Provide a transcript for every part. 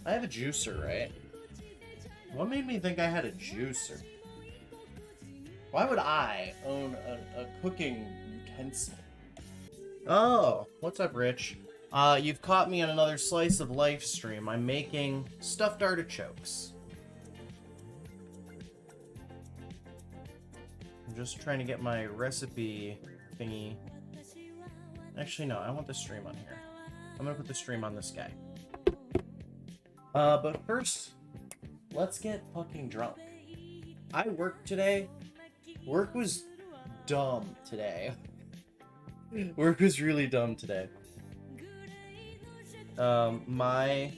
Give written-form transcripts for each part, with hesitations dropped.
I have a juicer, right? What made me think I had a juicer? Why would I own a cooking utensil? Oh, what's up, Rich? You've caught me on another slice of life stream. I'm making stuffed artichokes. I'm just trying to get my recipe thingy. Actually, no, I want the stream on here. I'm gonna put the stream on this guy. But first, let's get fucking drunk. I worked today. Work was dumb today. Work was really dumb today. My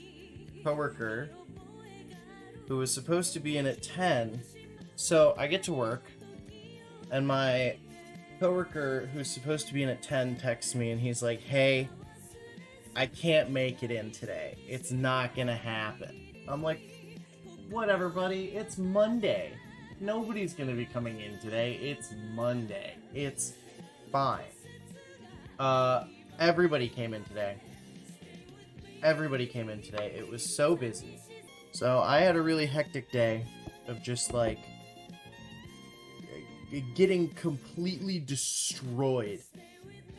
coworker, who was supposed to be in at 10, so I get to work, and my coworker, who's supposed to be in at 10, texts me, and he's like, hey, I can't make it in today. It's not gonna happen. I'm like, whatever, buddy. It's Monday. Nobody's gonna be coming in today. It's Monday. It's fine. Everybody came in today. Everybody came in today. It was so busy. So I had a really hectic day of just like getting completely destroyed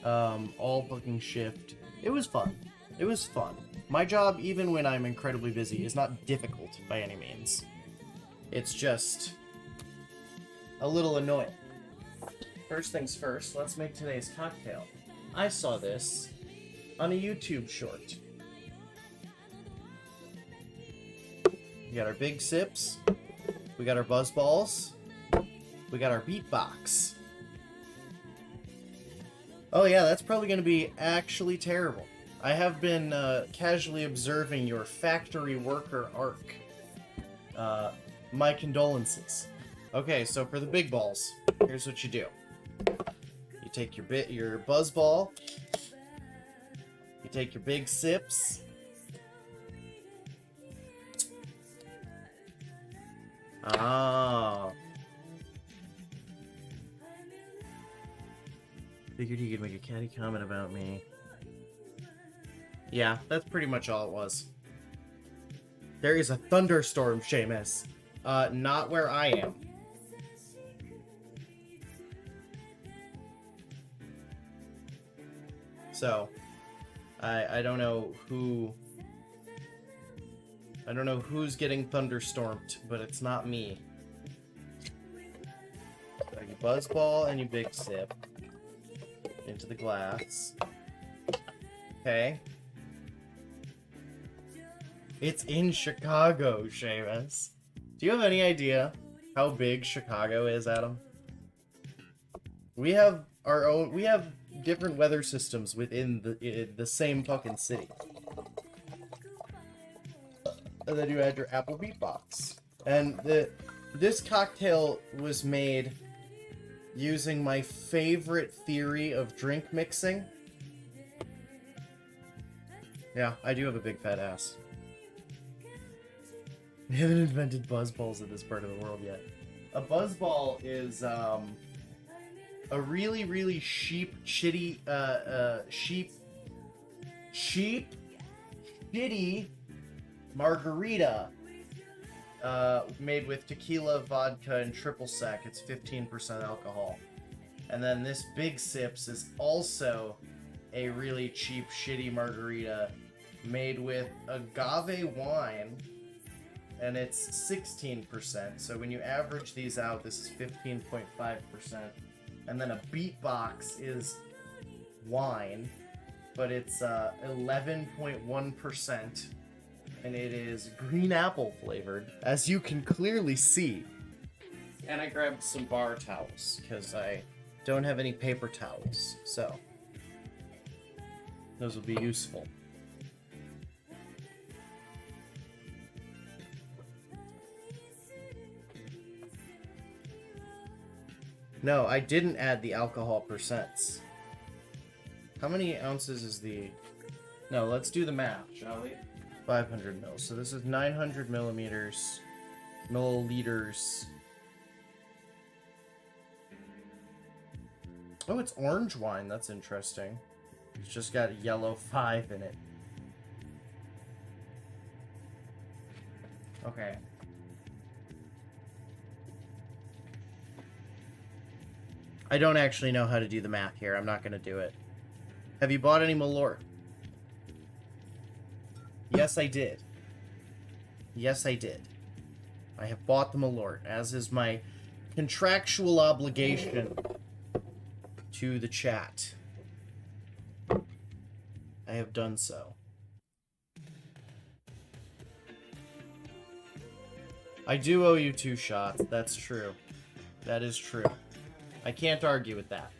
all fucking shift. It was fun. It was fun. My job, even when I'm incredibly busy, is not difficult by any means. It's just a little annoying. First things first, let's make today's cocktail. I saw this on a YouTube short. We got our big sips. We got our buzz balls. We got our beatbox. Oh yeah, that's probably going to be actually terrible. I have been casually observing your factory worker arc. My condolences. Okay, so for the big balls, here's what you do. You take your buzz ball. You take your big sips. Ah. Figured he could make a catty comment about me. Yeah, that's pretty much all it was. There is a thunderstorm, Seamus. Not where I am. So, I don't know who... I don't know who's getting thunderstormed, but it's not me. So you buzz ball and you big sip into the glass. Okay. It's in Chicago, Seamus. Do you have any idea how big Chicago is, Adam? We have our own. We have different weather systems within the same fucking city. And then you add your apple beatbox. And this cocktail was made using my favorite theory of drink mixing. Yeah, I do have a big fat ass. We haven't invented buzzballs in this part of the world yet. A buzzball is a really, really shitty margarita made with tequila, vodka, and triple sec. It's 15% alcohol. And then this Big Sips is also a really cheap, shitty margarita made with agave wine, and it's 16%. So when you average these out, this is 15.5%. And then a beatbox is wine, but it's 11.1%. And it is green apple flavored, as you can clearly see. And I grabbed some bar towels, because I don't have any paper towels, so those will be useful. No, I didn't add the alcohol percents. How many ounces is the... No, let's do the math, shall we? 500 mils. So this is 900 milliliters. Oh, it's orange wine. That's interesting. It's just got a yellow 5 in it. Okay. I don't actually know how to do the math here. I'm not going to do it. Have you bought any Malort? Yes, I did. Yes, I did. I have bought the Malort, as is my contractual obligation to the chat. I have done so. I do owe you 2 shots. That's true. That is true. I can't argue with that.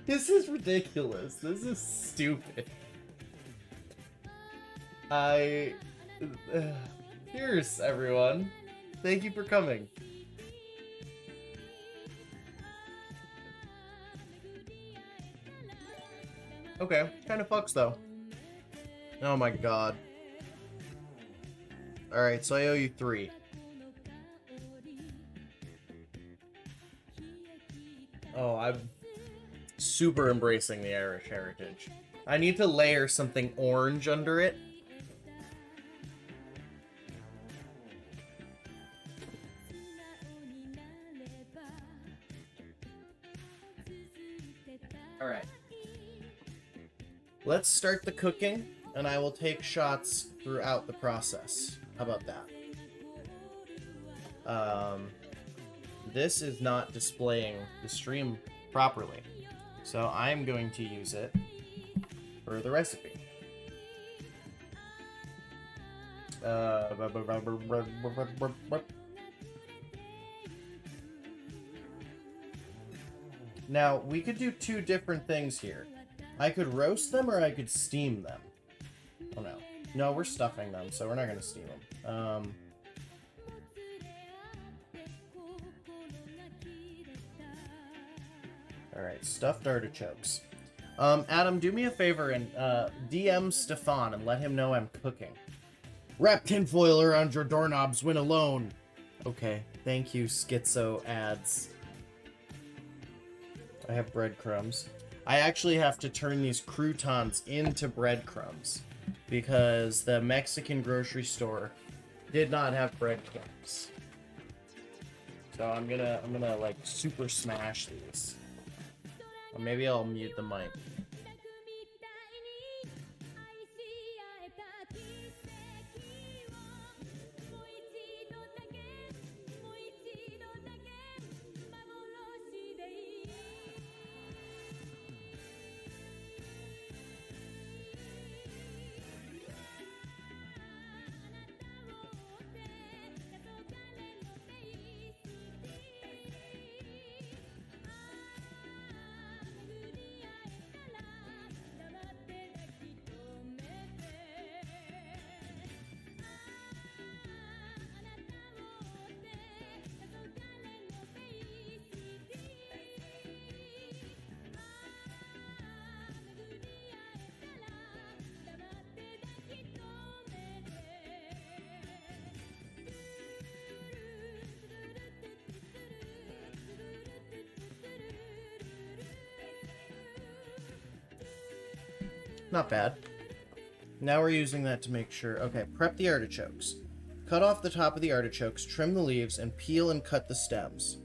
This is ridiculous. This is stupid. Cheers, everyone. Thank you for coming. Okay, kind of fucks, though. Oh my god. Alright, so I owe you 3. Oh, I'm super embracing the Irish heritage. I need to layer something orange under it. Alright. Let's start the cooking, and I will take shots throughout the process. How about that? This is not displaying the stream properly, so I'm going to use it for the recipe. Now, we could do 2 different things here. I could roast them or I could steam them. Oh no. No, we're stuffing them, so we're not going to steam them. Alright, stuffed artichokes. Adam, do me a favor and DM Stefan and let him know I'm cooking. Wrap tinfoil around your doorknobs when alone. Okay, thank you, Schizo ads. I have breadcrumbs. I actually have to turn these croutons into breadcrumbs because the Mexican grocery store did not have breadcrumbs. So I'm gonna like super smash these. Or maybe I'll mute the mic. Not bad. Now we're using that to make sure. Okay, prep the artichokes. Cut off the top of the artichokes, trim the leaves, and peel and cut the stems.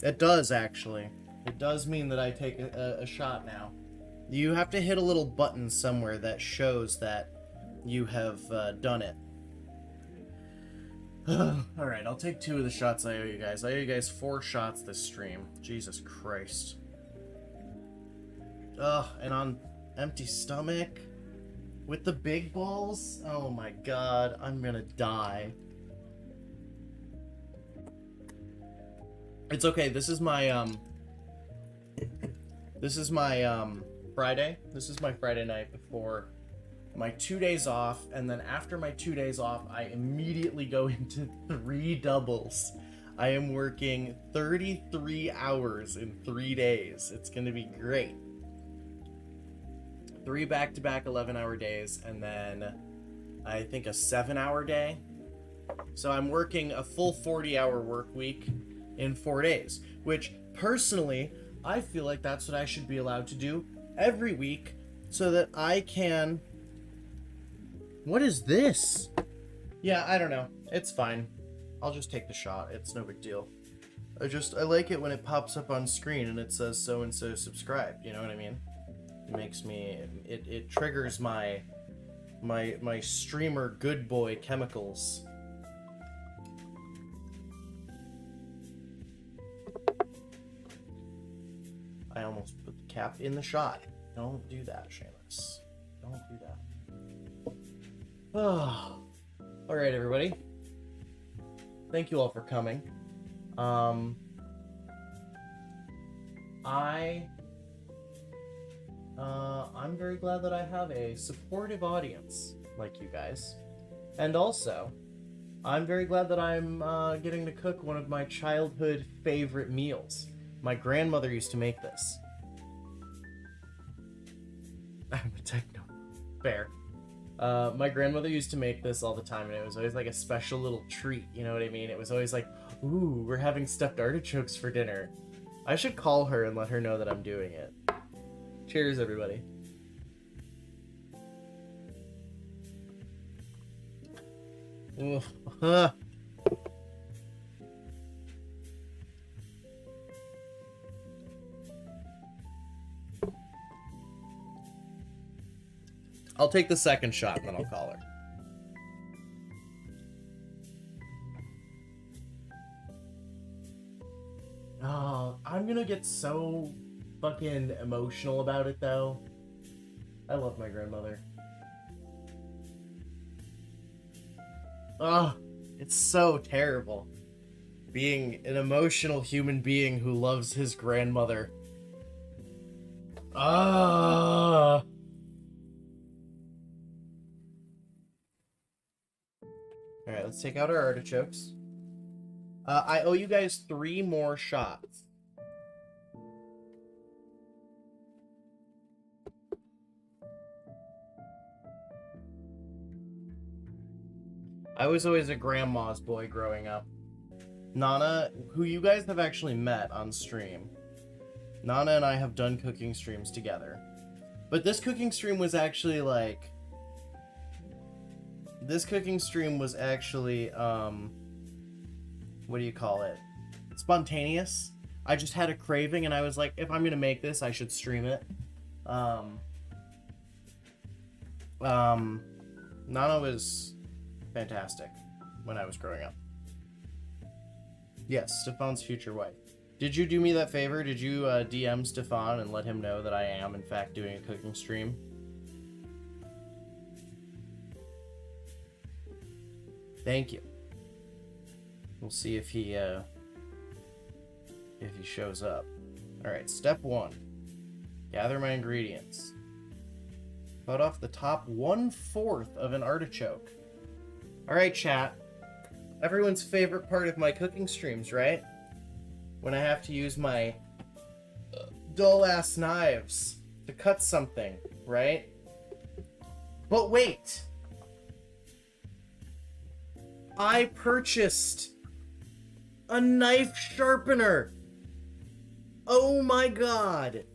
It does, actually. It does mean that I take a shot now. You have to hit a little button somewhere that shows that you have done it. Alright, I'll take 2 of the shots I owe you guys. I owe you guys 4 shots this stream. Jesus Christ. Ugh, and on empty stomach? With the big balls? Oh my god, I'm gonna die. It's okay, this is my Friday. This is my Friday night before my 2 days off, and then after my 2 days off, I immediately go into 3 doubles. I am working 33 hours in 3 days. It's gonna be great. 3 back-to-back 11-hour days, and then I think a 7-hour day. So I'm working a full 40-hour work week in 4 days, which personally, I feel like that's what I should be allowed to do every week so that I can... What is this? Yeah, I don't know. It's fine. I'll just take the shot. It's no big deal. I like it when it pops up on screen and it says so-and-so subscribed, you know what I mean? It makes me... It triggers my streamer good boy chemicals. I almost put the cap in the shot. Don't do that, Seamus. Don't do that. Oh. Alright, everybody. Thank you all for coming. I'm very glad that I have a supportive audience like you guys. And also, I'm very glad that I'm getting to cook one of my childhood favorite meals. My grandmother used to make this. I'm a techno. Fair. My grandmother used to make this all the time, and it was always like a special little treat, you know what I mean? It was always like, ooh, we're having stuffed artichokes for dinner. I should call her and let her know that I'm doing it. Cheers, everybody. Ooh. I'll take the second shot and then I'll call her. Oh, I'm gonna get so fucking emotional about it though. I love my grandmother. Oh, it's so terrible. Being an emotional human being who loves his grandmother. Ah. Alright, let's take out our artichokes. I owe you guys 3 more shots. I was always a grandma's boy growing up. Nana, who you guys have actually met on stream. Nana and I have done cooking streams together. But this cooking stream was actually like... This cooking stream was actually, what do you call it? Spontaneous. I just had a craving and I was like, if I'm gonna make this, I should stream it. Nana was fantastic when I was growing up. Yes, Stefan's future wife. Did you do me that favor? Did you DM Stefan and let him know that I am, in fact, doing a cooking stream? Thank you. We'll see if he shows up. Alright, step 1. Gather my ingredients. Cut off the top 1/4 of an artichoke. Alright, chat. Everyone's favorite part of my cooking streams, right? When I have to use my dull-ass knives to cut something, right? But wait! I purchased a knife sharpener! Oh my god!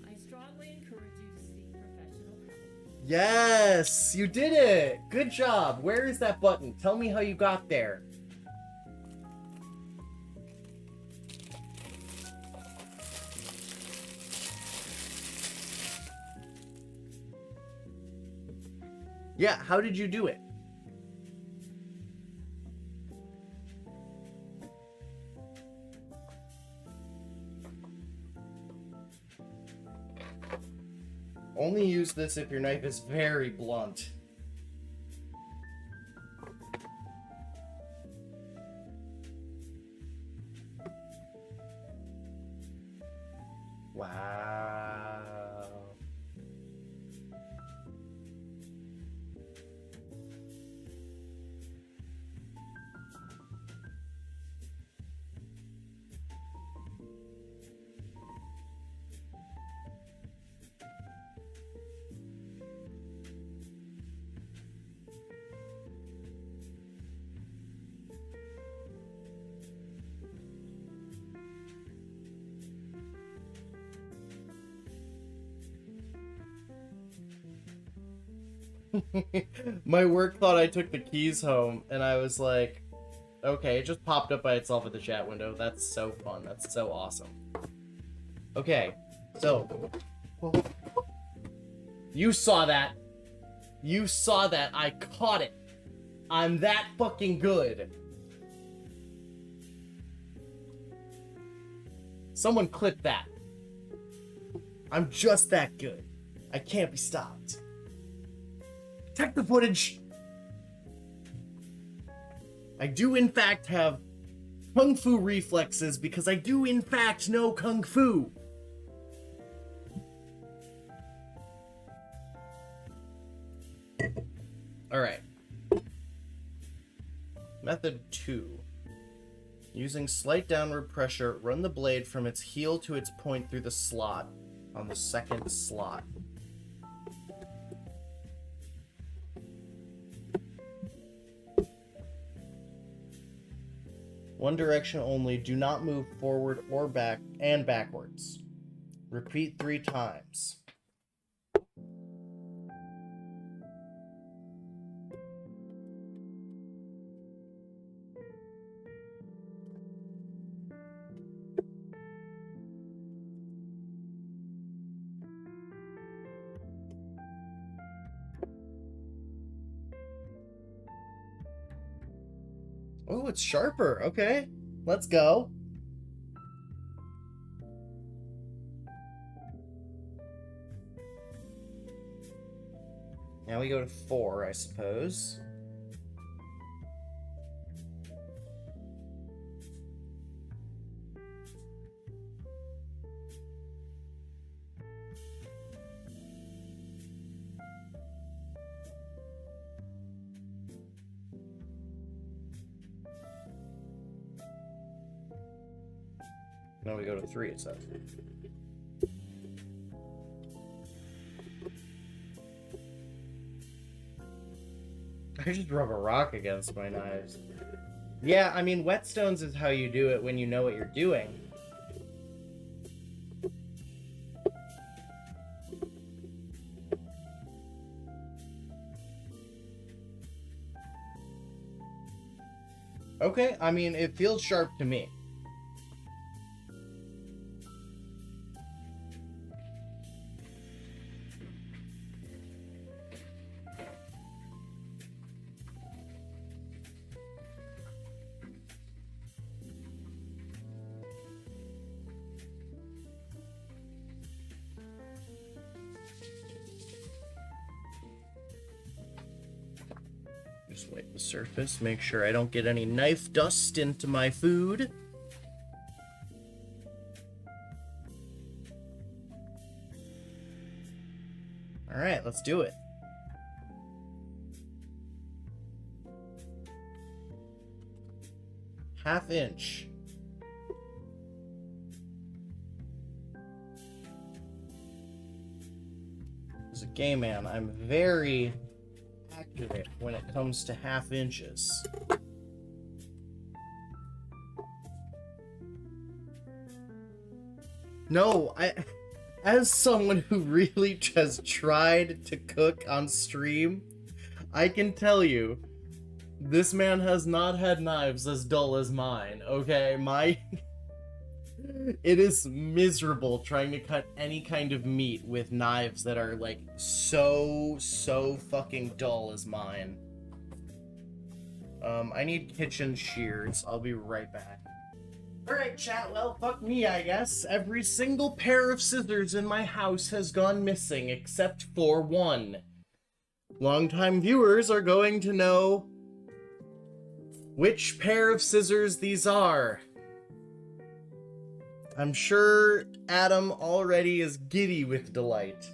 I strongly encourage you to seek professional help. Yes! You did it! Good job! Where is that button? Tell me how you got there. Yeah, how did you do it? Only use this if your knife is very blunt. Wow. My work thought I took the keys home, and I was like, okay, it just popped up by itself at the chat window. That's so fun. That's so awesome. Okay, so... You saw that. You saw that. I caught it. I'm that fucking good. Someone clip that. I'm just that good. I can't be stopped. Check the footage. I do in fact have kung fu reflexes because I do in fact know kung fu. Alright. Method 2. Using slight downward pressure, run the blade from its heel to its point through the slot on the second slot. One direction only, do not move forward or back and backwards. Repeat 3 times. Oh, it's sharper. Okay, let's go. Now we go to 4, I suppose. Now we go to 3, it says. I just rub a rock against my knives. Yeah, I mean, whetstones is how you do it when you know what you're doing. Okay, I mean, it feels sharp to me. Just wipe the surface, make sure I don't get any knife dust into my food. All right, let's do it. Half inch. As a gay man, I'm very accurate when it comes to half inches. No, as someone who really just tried to cook on stream, I can tell you, this man has not had knives as dull as mine, okay? It is miserable trying to cut any kind of meat with knives that are, like, so fucking dull as mine. I need kitchen shears. I'll be right back. Alright, chat, well, fuck me, I guess. Every single pair of scissors in my house has gone missing, except for one. Longtime viewers are going to know which pair of scissors these are. I'm sure Adam already is giddy with delight.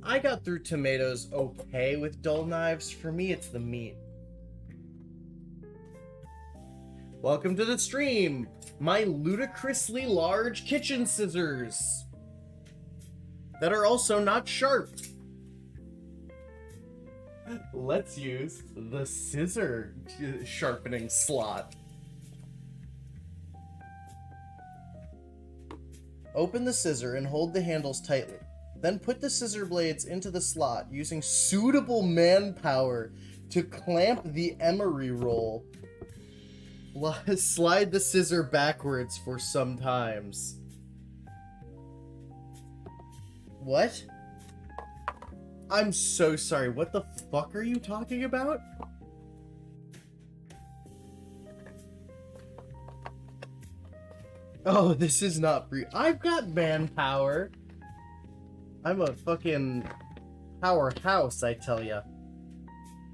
I got through tomatoes okay with dull knives. For me, it's the meat. Welcome to the stream! My ludicrously large kitchen scissors! That are also not sharp. Let's use the scissor sharpening slot. Open the scissor and hold the handles tightly. Then put the scissor blades into the slot using suitable manpower to clamp the emery roll. Slide the scissor backwards for some times. What? I'm so sorry. What the fuck are you talking about? Oh, this is not free. I've got manpower. I'm a fucking powerhouse, I tell ya.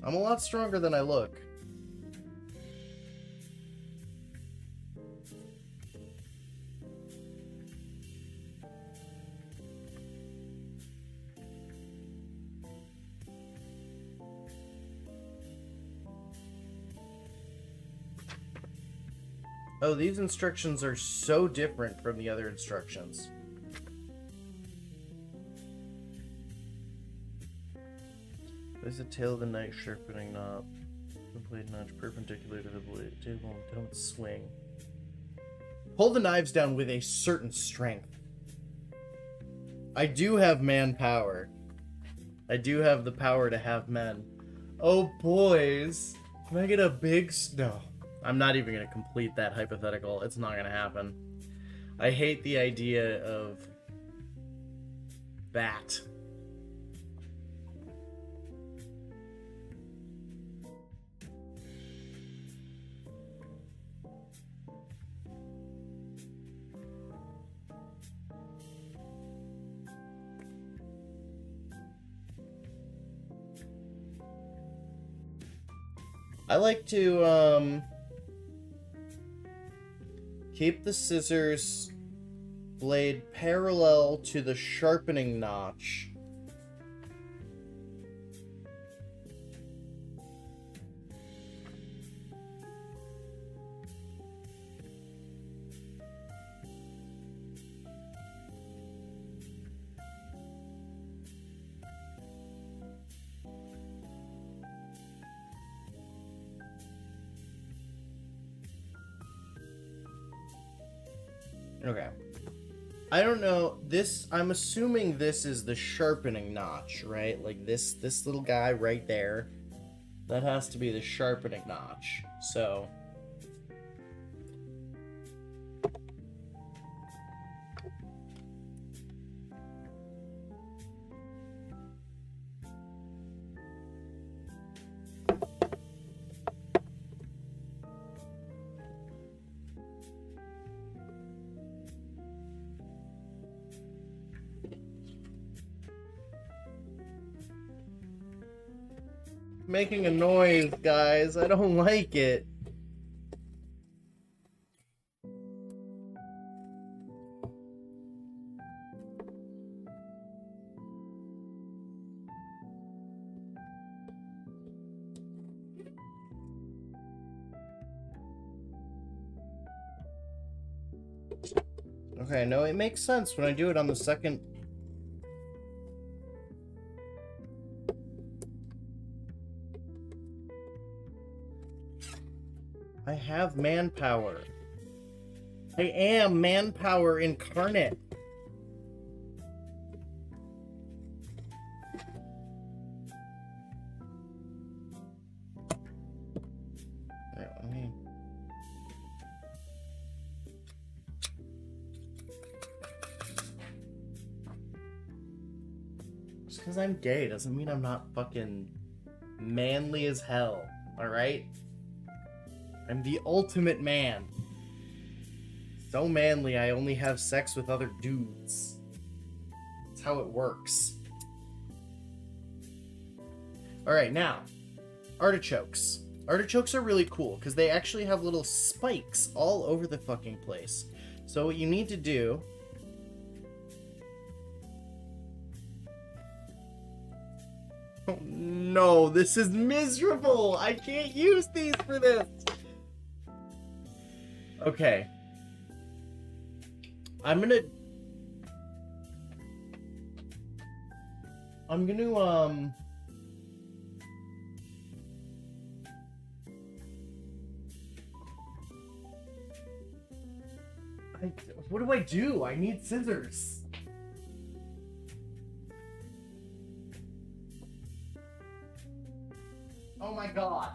I'm a lot stronger than I look. Oh, these instructions are so different from the other instructions. Place the tail of the knife sharpening knob. The blade notch perpendicular to the blade table and don't swing. Pull the knives down with a certain strength. I do have manpower. I do have the power to have men. Oh, boys. Can I get a big... No. I'm not even going to complete that hypothetical. It's not going to happen. I hate the idea of that. I like to, keep the scissors blade parallel to the sharpening notch. Okay. I don't know, this, I'm assuming this is the sharpening notch, right? Like this little guy right there. That has to be the sharpening notch. So... making a noise, guys. I don't like it. Okay, no, it makes sense when I do it on the second... I have manpower. I am manpower incarnate. Just because I'm gay doesn't mean I'm not fucking manly as hell, alright? I'm the ultimate man. So manly, I only have sex with other dudes. That's how it works. Alright, now, artichokes. Artichokes are really cool, because they actually have little spikes all over the fucking place. So what you need to do... Oh no, this is miserable! I can't use these for this! Okay. I'm gonna, What do I do? I need scissors. Oh my god.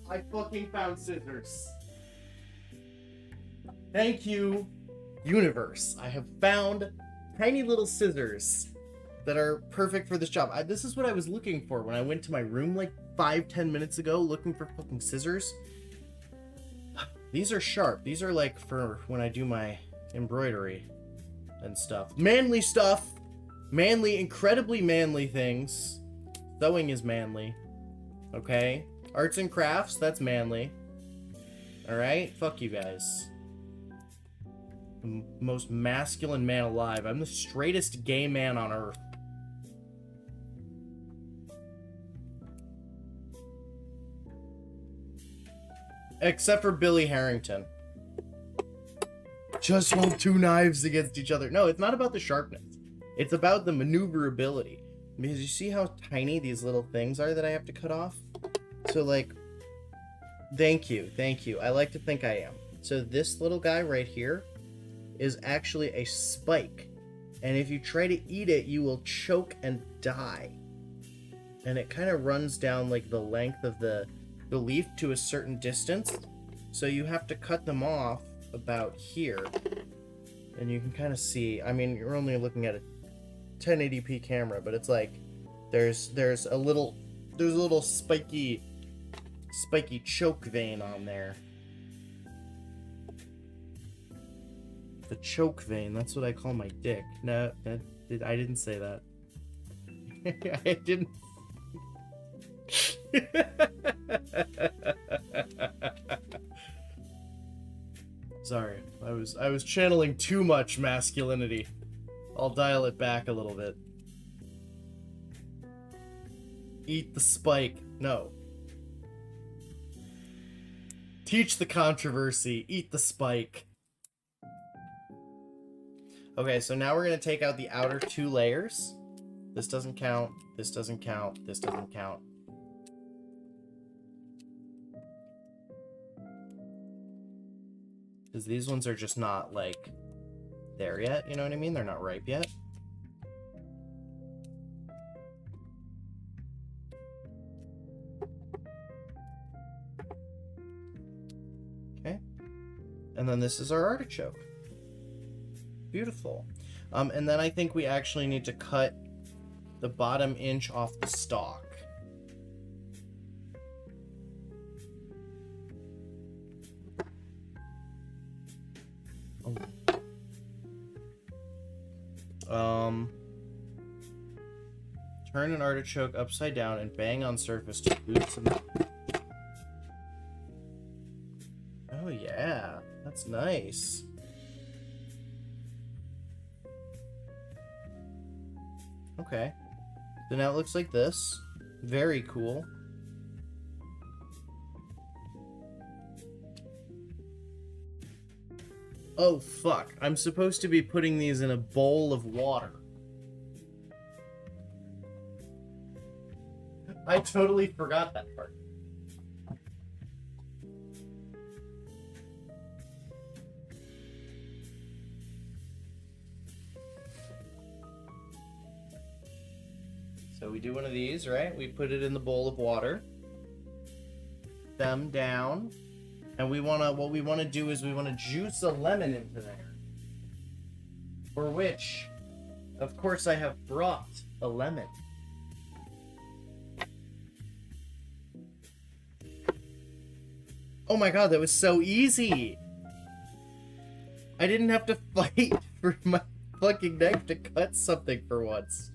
I fucking found scissors. Thank you, universe. I have found tiny little scissors that are perfect for this job. This is what I was looking for when I went to my room like 5-10 minutes ago looking for fucking scissors. These are sharp. These are like for when I do my embroidery and stuff. Manly stuff. Manly, incredibly manly things. Sewing is manly. Okay? Arts and crafts, that's manly. Alright? Fuck you guys. The most masculine man alive. I'm the straightest gay man on earth. Except for Billy Harrington. Just hold two knives against each other. No, it's not about the sharpness. It's about the maneuverability. Because you see how tiny these little things are that I have to cut off? So, like, thank you. I like to think I am. So this little guy right here is actually a spike. And if you try to eat it, you will choke and die. And it kind of runs down, like, the length of the leaf to a certain distance. So you have to cut them off about here. And you can kind of see, I mean, you're only looking at a 1080p camera, but it's like there's a little spiky choke vein on there. The choke vein, that's what I call my dick. No, I didn't say that. I didn't. Sorry, I was channeling too much masculinity. I'll dial it back a little bit. Eat the spike. No. Teach the controversy. Eat the spike. Okay, so now we're going to take out the outer 2 layers. This doesn't count. This doesn't count. This doesn't count. Because these ones are just not, like, there yet. You know what I mean? They're not ripe yet. Okay. And then this is our artichoke. Beautiful. And then I think we actually need to cut the bottom inch off the stalk. Turn an artichoke upside down and bang on surface to boost some. Oh yeah, that's nice. Okay. So now it looks like this. Very cool. Oh fuck, I'm supposed to be putting these in a bowl of water. I totally forgot that part. So we do one of these, right? We put it in the bowl of water. Them down. And what we wanna do is we wanna juice a lemon into there. For which, of course, I have brought a lemon. Oh my god, that was so easy! I didn't have to fight for my fucking knife to cut something for once.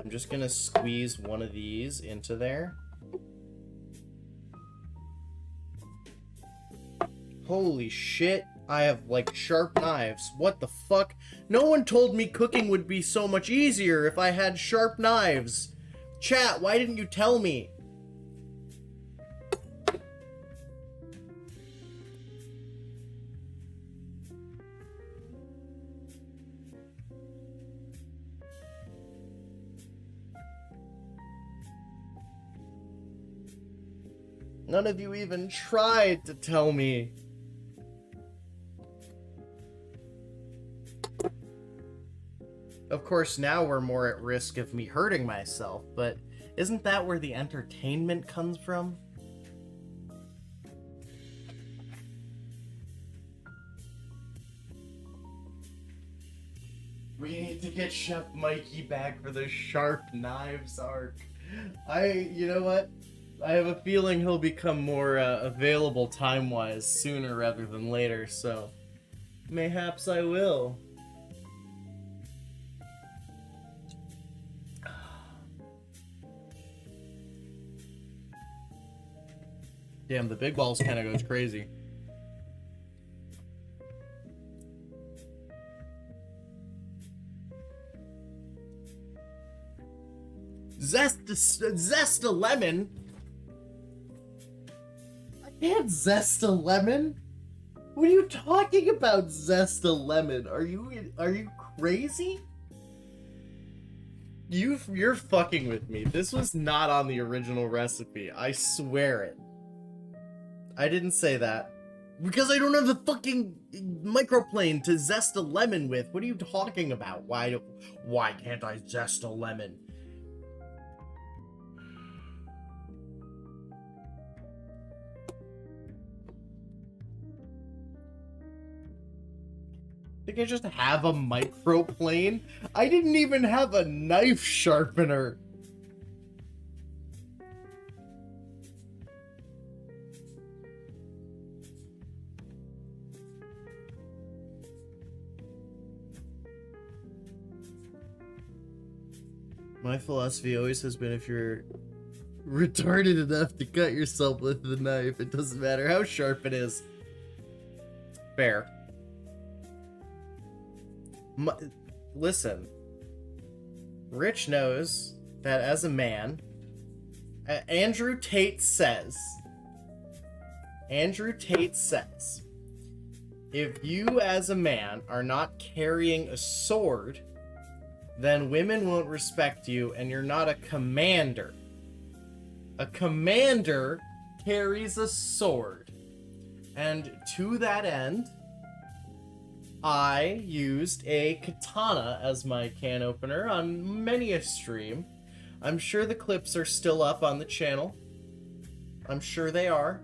I'm just gonna squeeze one of these into there. Holy shit, I have, like, sharp knives. What the fuck? No one told me cooking would be so much easier if I had sharp knives. Chat, why didn't you tell me? None of you even tried to tell me. Of course, now we're more at risk of me hurting myself, but isn't that where the entertainment comes from? We need to get Chef Mikey back for the sharp knives arc. You know what? I have a feeling he'll become more available time-wise sooner rather than later, so mayhaps I will. Damn, the big balls kind of goes crazy. Zest a lemon? I can't zest a lemon? What are you talking about, zest a lemon? Are you crazy? You're fucking with me. This was not on the original recipe. I swear it. I didn't say that. Because I don't have the fucking microplane to zest a lemon with. What are you talking about? Why can't I zest a lemon? Think I just have a microplane? I didn't even have a knife sharpener. My philosophy always has been if you're retarded enough to cut yourself with the knife, it doesn't matter how sharp it is. Fair. Listen, Rich knows that as a man, Andrew Tate says, if you as a man are not carrying a sword, then women won't respect you and you're not a commander. A commander carries a sword. And to that end, I used a katana as my can opener on many a stream. I'm sure the clips are still up on the channel. I'm sure they are.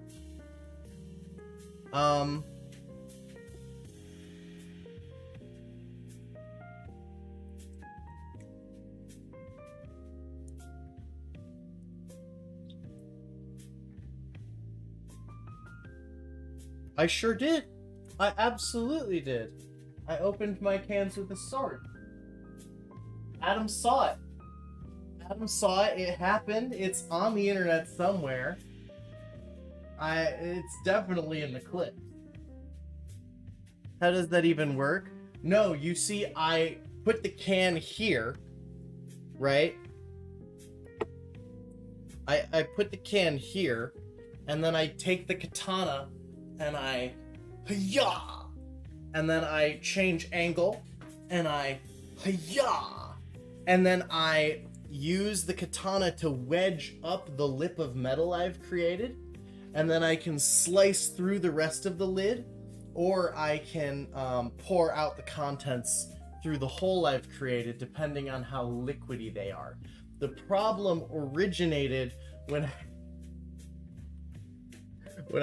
I sure did. I absolutely did. I opened my cans with a sword. Adam saw it. Adam saw it. It happened. It's on the internet somewhere. It's definitely in the clip. How does that even work? No, you see, I put the can here, right? I put the can here, and then I take the katana and I hi-ya! And then I change angle and I hi-ya! And then I use the katana to wedge up the lip of metal I've created, and then I can slice through the rest of the lid, or I can pour out the contents through the hole I've created, depending on how liquidy they are. The problem originated when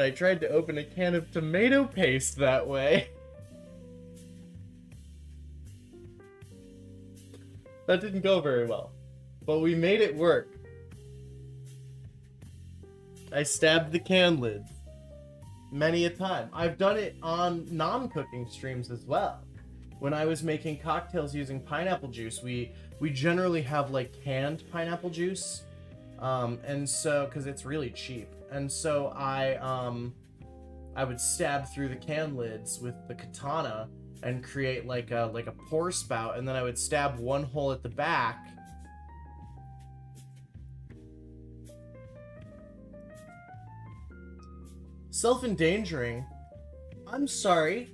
I tried to open a can of tomato paste that way. That didn't go very well, but we made it work. I stabbed the can lids many a time. I've done it on non-cooking streams as well. When I was making cocktails using pineapple juice, we generally have like canned pineapple juice, and so because it's really cheap, and so I would stab through the can lids with the katana and create like a pour spout, and then I would stab one hole at the back. Self-endangering? I'm sorry.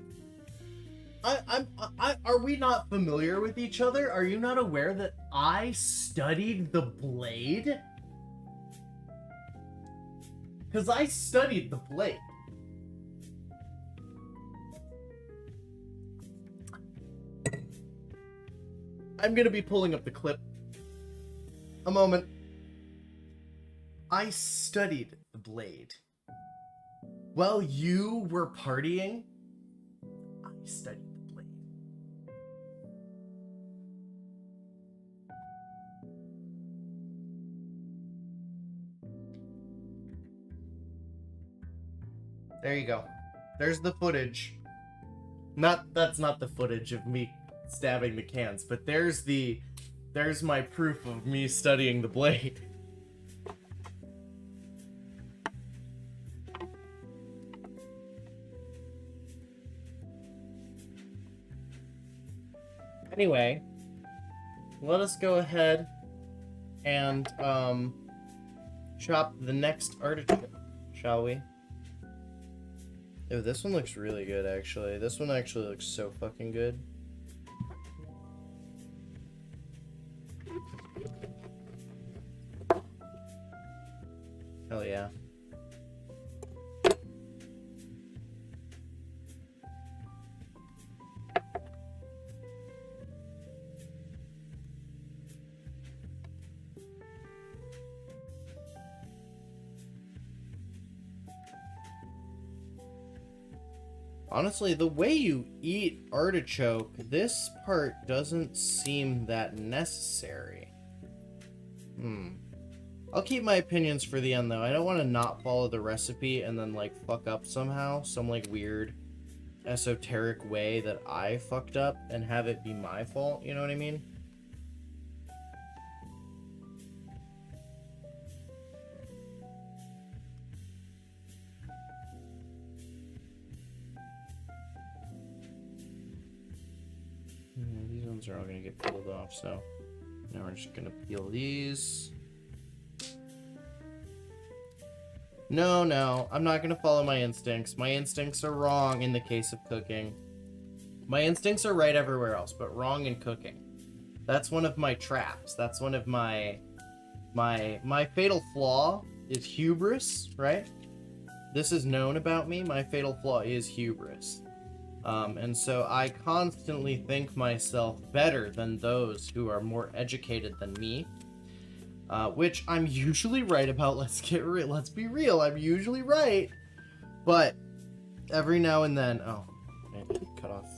Are we not familiar with each other? Are you not aware that I studied the blade? Because I studied the blade. I'm gonna be pulling up the clip. A moment. I studied the blade. While you were partying, I studied the blade. There you go. There's the footage. That's not the footage of me stabbing the cans, but there's my proof of me studying the blade. Anyway, let us go ahead and chop the next artichoke, shall we? Ew, this one looks really good, actually. This one actually looks so fucking good. Hell yeah. Honestly, the way you eat artichoke, this part doesn't seem that necessary. I'll keep my opinions for the end, though. I don't want to not follow the recipe and then, like, fuck up somehow. Some, like, weird, esoteric way that I fucked up and have it be my fault. You know what I mean? These ones are all going to get peeled off, so now we're just going to peel these. No, I'm not going to follow my instincts. My instincts are wrong in the case of cooking. My instincts are right everywhere else, but wrong in cooking. That's one of my traps. That's one of my fatal flaw is hubris, right? This is known about me. My fatal flaw is hubris. And so I constantly think myself better than those who are more educated than me. Which I'm usually right about. Let's be real. I'm usually right. But every now and then, oh, maybe cut off.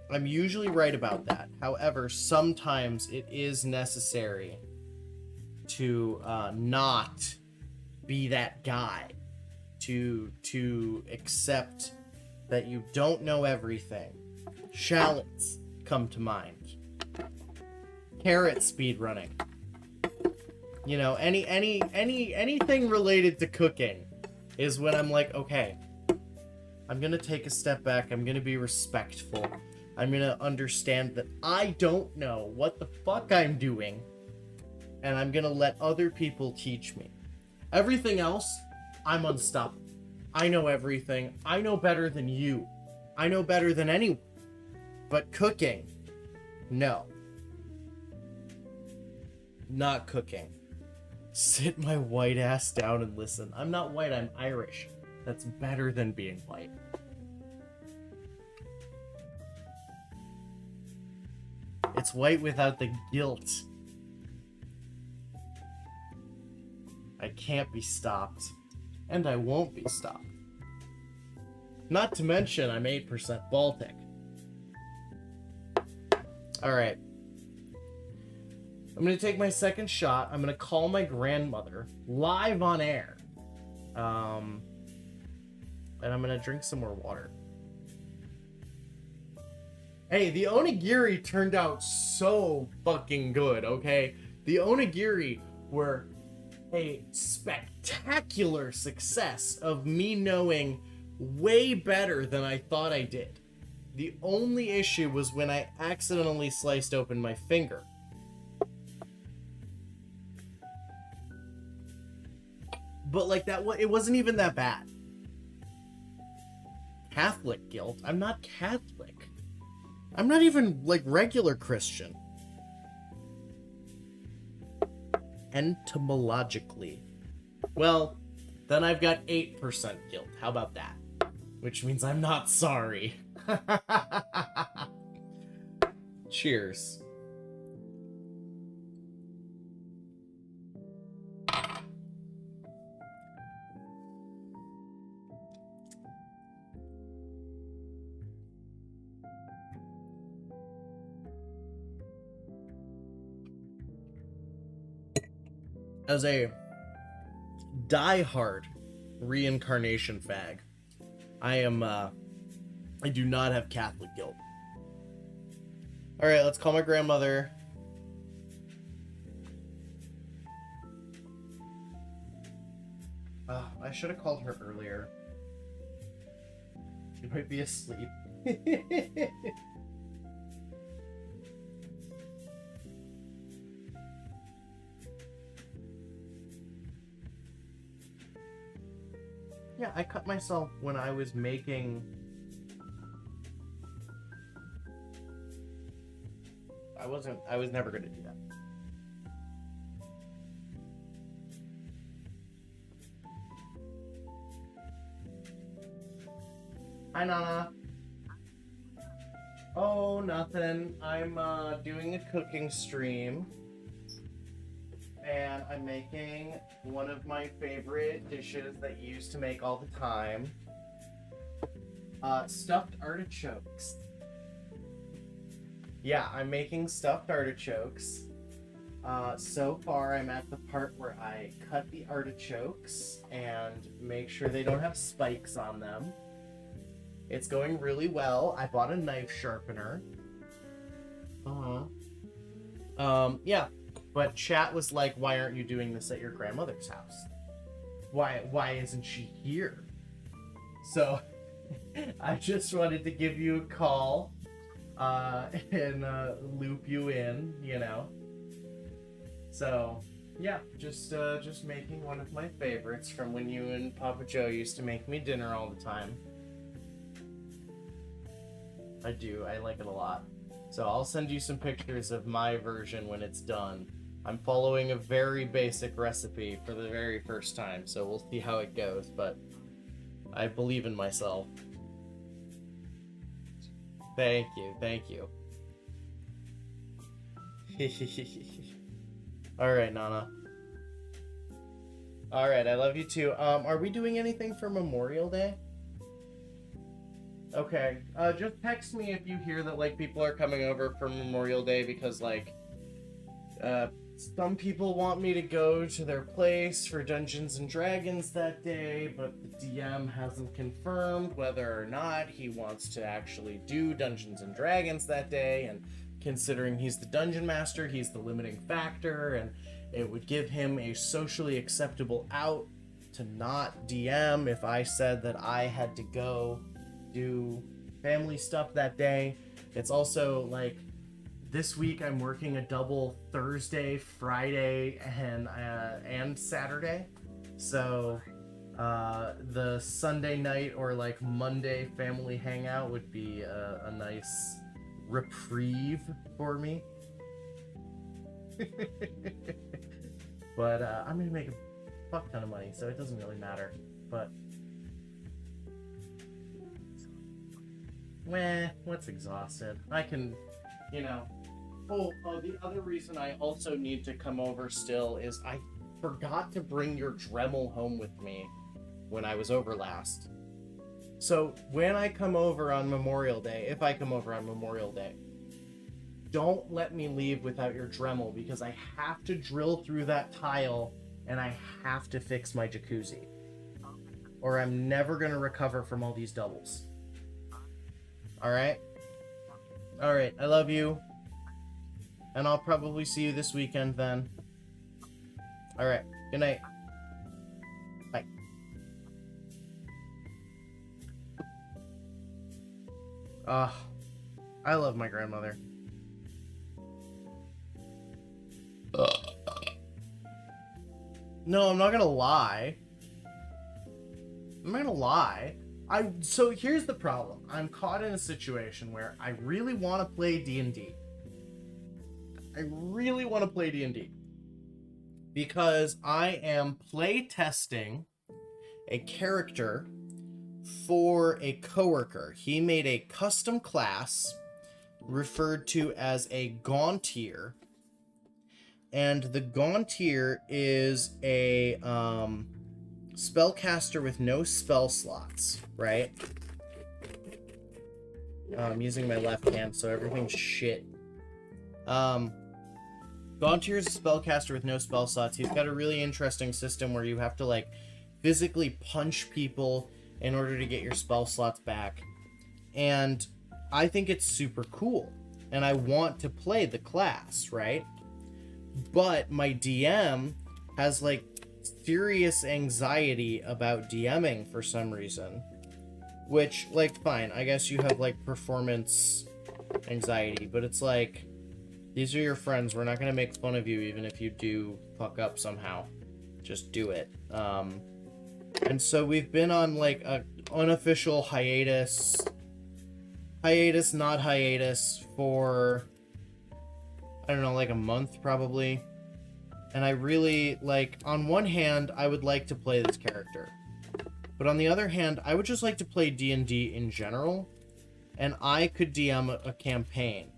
I'm usually right about that. However, sometimes it is necessary to not be that guy. To accept that you don't know everything. Shallots come to mind. Carrot speed running. You know, anything related to cooking is when I'm like, okay, I'm gonna take a step back. I'm gonna be respectful. I'm gonna understand that I don't know what the fuck I'm doing, and I'm gonna let other people teach me. Everything else, I'm unstoppable. I know everything. I know better than you. I know better than anyone. But cooking, no. Not cooking. Sit my white ass down and listen. I'm not white, I'm Irish. That's better than being white. It's white without the guilt. I can't be stopped. And I won't be stopped. Not to mention, I'm 8% Baltic. Alright. I'm going to take my second shot. I'm going to call my grandmother live on air. And I'm going to drink some more water. Hey, the onigiri turned out so fucking good, okay? The onigiri were a spectacular success of me knowing way better than I thought I did. The only issue was when I accidentally sliced open my finger. But like that, it wasn't even that bad. Catholic guilt? I'm not Catholic. I'm not even like regular Christian. Entomologically. Well, then I've got 8% guilt. How about that? Which means I'm not sorry. Cheers. As a die-hard reincarnation fag, I do not have Catholic guilt. All right, let's call my grandmother. I should have called her earlier. She might be asleep. Yeah, I cut myself when I was making... I was never gonna do that. Hi, Nana. Oh, nothing. I'm doing a cooking stream. And I'm making one of my favorite dishes that you used to make all the time. Stuffed artichokes. Yeah, I'm making stuffed artichokes. So far, I'm at the part where I cut the artichokes and make sure they don't have spikes on them. It's going really well. I bought a knife sharpener. Yeah. But chat was like, why aren't you doing this at your grandmother's house? Why isn't she here? So, I just wanted to give you a call and loop you in, you know. So, yeah, just making one of my favorites from when you and Papa Joe used to make me dinner all the time. I do, I like it a lot. So I'll send you some pictures of my version when it's done. I'm following a very basic recipe for the very first time, so we'll see how it goes, but I believe in myself. Thank you, thank you. Alright, Nana. Alright, I love you too. Are we doing anything for Memorial Day? Okay, just text me if you hear that, like, people are coming over for Memorial Day because, like, some people want me to go to their place for Dungeons and Dragons that day, but the DM hasn't confirmed whether or not he wants to actually do Dungeons and Dragons that day, and considering he's the Dungeon Master, he's the limiting factor, and it would give him a socially acceptable out to not DM if I said that I had to go do family stuff that day. It's also, like, this week I'm working a double Thursday, Friday, and Saturday. So the Sunday night or like Monday family hangout would be a nice reprieve for me. But I'm gonna make a fuck ton of money, so it doesn't really matter. But what's exhausted? I can, you know. Oh, the other reason I also need to come over still is I forgot to bring your Dremel home with me when I was over last. So when I come over on Memorial Day, if I come over on Memorial Day, don't let me leave without your Dremel because I have to drill through that tile and I have to fix my jacuzzi. Or I'm never going to recover from all these doubles. Alright? Alright, I love you. And I'll probably see you this weekend then. Alright, good night. Bye. I love my grandmother. No, I'm not gonna lie. I'm not gonna lie. So here's the problem. I'm caught in a situation where I really want to play D&D. I really want to play D&D because I am play testing a character for a coworker. He made a custom class referred to as a gauntier. And the gauntier is a spellcaster with no spell slots, right? I'm using my left hand, so everything's shit. Gauntier is a spellcaster with no spell slots. He's got a really interesting system where you have to, like, physically punch people in order to get your spell slots back. And I think it's super cool. And I want to play the class, right? But my DM has, like, serious anxiety about DMing for some reason. Which, like, fine. I guess you have, like, performance anxiety. But it's like, these are your friends. We're not going to make fun of you even if you do fuck up somehow. Just do it. And so we've been on, like, a unofficial hiatus, not hiatus, for, I don't know, like a month probably. And I really, like, on one hand, I would like to play this character. But on the other hand, I would just like to play D&D in general. And I could DM a campaign.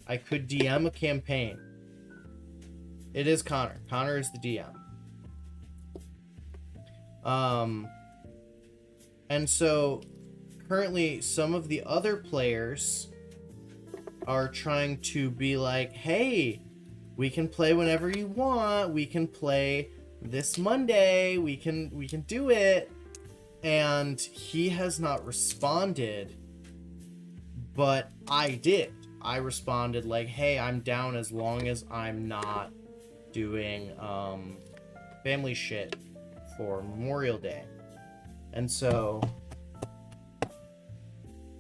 I could DM a campaign. It is Connor. Connor is the DM. And so currently some of the other players are trying to be like, hey, we can play whenever you want. We can play this Monday. We can do it. And he has not responded, but I did. I responded like, hey, I'm down as long as I'm not doing family shit for Memorial Day. And so,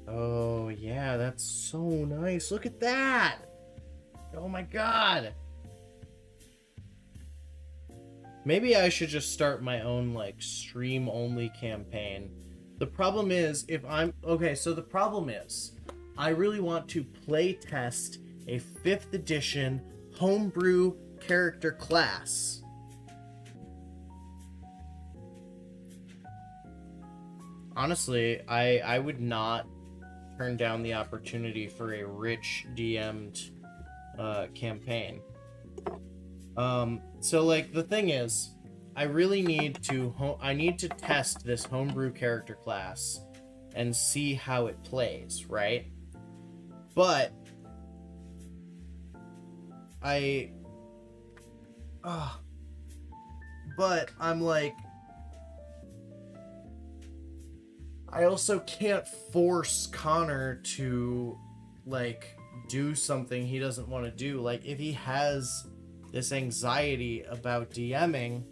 oh yeah, that's so nice. Look at that. Oh my god. Maybe I should just start my own, like, stream-only campaign. The problem is, the problem is, I really want to play test a 5th edition homebrew character class. Honestly, I would not turn down the opportunity for a rich DM'd campaign. So, like, the thing is, I really need to test this homebrew character class and see how it plays, right? But I'm like, I also can't force Connor to, like, do something he doesn't want to do. Like, if he has this anxiety about DMing,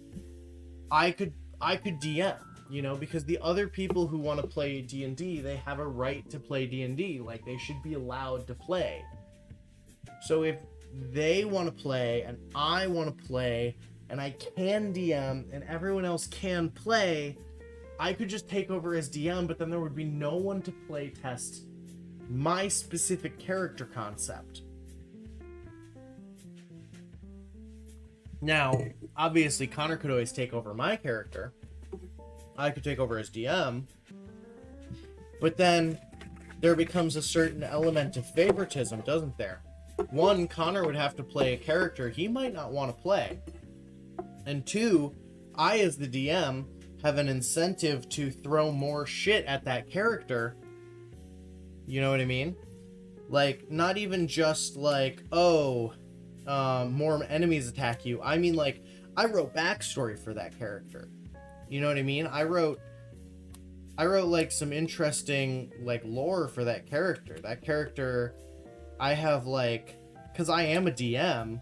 I could DM, you know, because the other people who want to play D&D, they have a right to play D&D. Like, they should be allowed to play. So if they want to play and I want to play and I can DM and everyone else can play, I could just take over as DM, but then there would be no one to play test my specific character concept. Now, obviously, Connor could always take over my character. I could take over as DM. But then there becomes a certain element of favoritism, doesn't there? One, Connor would have to play a character he might not want to play. And two, I, as the DM, have an incentive to throw more shit at that character. You know what I mean? Like, not even just like, oh, more enemies attack you. I mean, like, I wrote backstory for that character. You know what I mean? I wrote like some interesting, like, lore for that character. That character, I have, like, because I am a DM,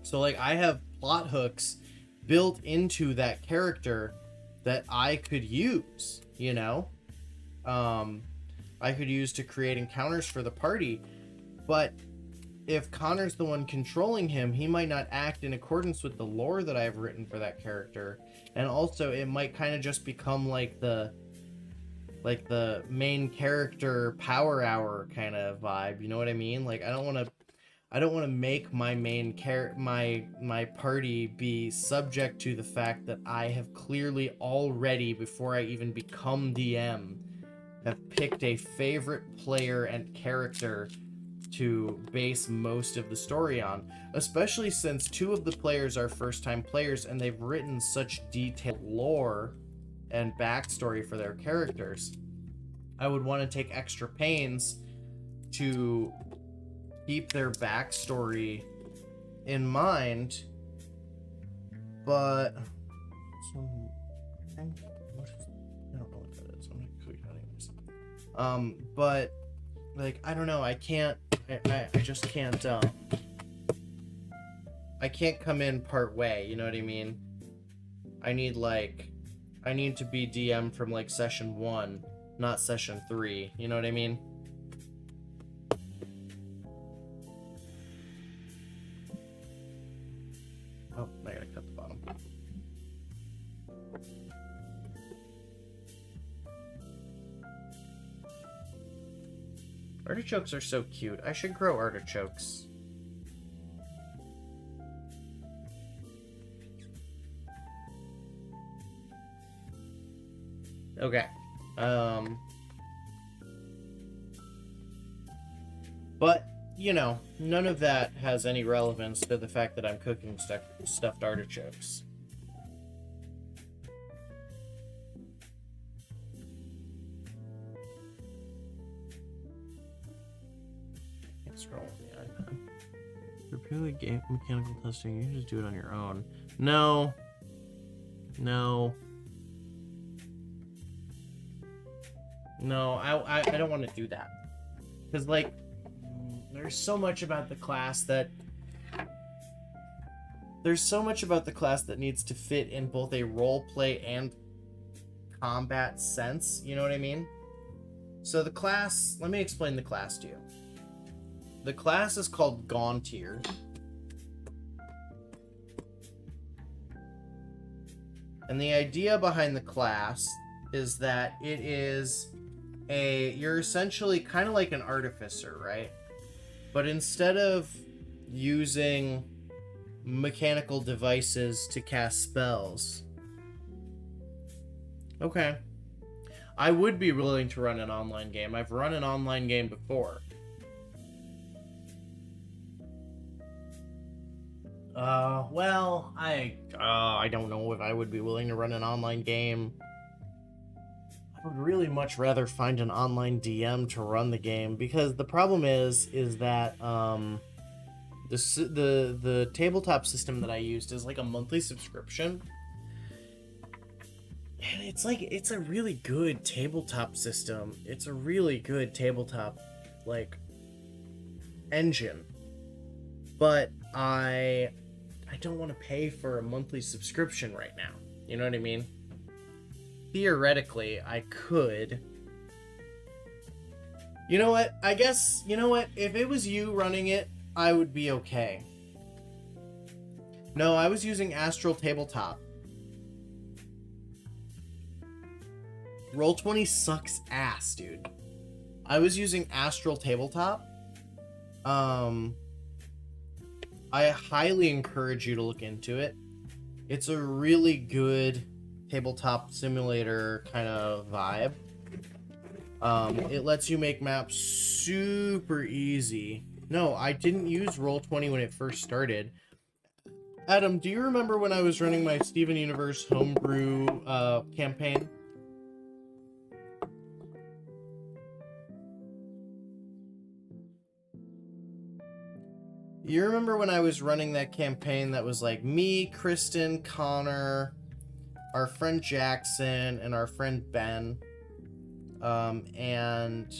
so, like, I have plot hooks built into that character that I could use, you know? I could use to create encounters for the party, but if Connor's the one controlling him, he might not act in accordance with the lore that I've written for that character. And also, it might kind of just become like the main character power hour kind of vibe. You know what I mean? Like, I don't want to make my main my party be subject to the fact that I have clearly already, before I even become DM, have picked a favorite player and character to base most of the story on, especially since 2 of the players are first-time players and they've written such detailed lore and backstory for their characters. I would want to take extra pains to keep their backstory in mind, but I don't know what that is. I'm gonna click it anyways. But like, I don't know. I just can't. I can't come in part way. You know what I mean? I need to be DM from like session 1, not session 3. You know what I mean? Oh, I gotta cut the bottom. Artichokes are so cute. I should grow artichokes. Okay. But, you know, none of that has any relevance to the fact that I'm cooking stuffed artichokes. Scroll on the iPad. For purely game mechanical testing, you just do it on your own. No. I don't want to do that. Because, like, there's so much about the class that needs to fit in both a roleplay and combat sense. You know what I mean? So the class, let me explain the class to you. The class is called Gauntier. And the idea behind the class is that it is you're essentially kind of like an artificer, right? But instead of using mechanical devices to cast spells. Okay. I would be willing to run an online game. I've run an online game before. Well, I don't know if I would be willing to run an online game. I would really much rather find an online DM to run the game, because the problem is that the tabletop system that I used is like a monthly subscription, and it's a really good tabletop system. It's a really good tabletop like engine, but I don't want to pay for a monthly subscription right now. You know what I mean? Theoretically, I could. You know what? I guess, you know what? If it was you running it, I would be okay. No, I was using Astral Tabletop. Roll20 sucks ass, dude. I was using Astral Tabletop. I highly encourage you to look into it. It's a really good tabletop simulator kind of vibe. It lets you make maps super easy. No, I didn't use Roll20 when it first started. Adam, do you remember when I was running my Steven Universe homebrew campaign? You remember when I was running that campaign that was like me, Kristen, Connor, our friend Jackson, and our friend Ben? And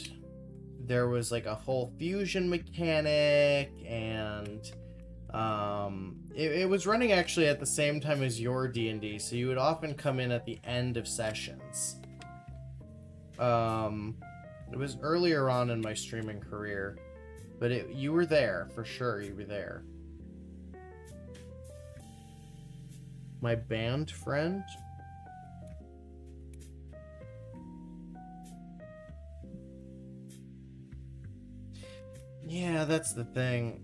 there was like a whole fusion mechanic, and it was running actually at the same time as your D&D, so you would often come in at the end of sessions. It was earlier on in my streaming career. But you were there, for sure, you were there. My band friend? Yeah, that's the thing,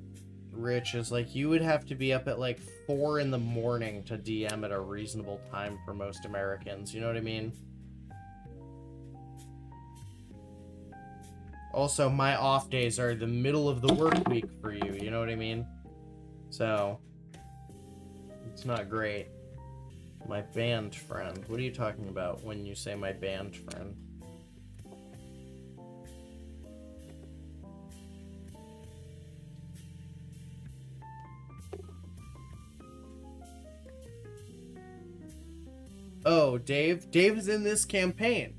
Rich, is like you would have to be up at like 4 in the morning to DM at a reasonable time for most Americans, you know what I mean? Also, my off days are the middle of the work week for you, you know what I mean? So, it's not great. My band friend. What are you talking about when you say my band friend? Oh, Dave? Dave is in this campaign.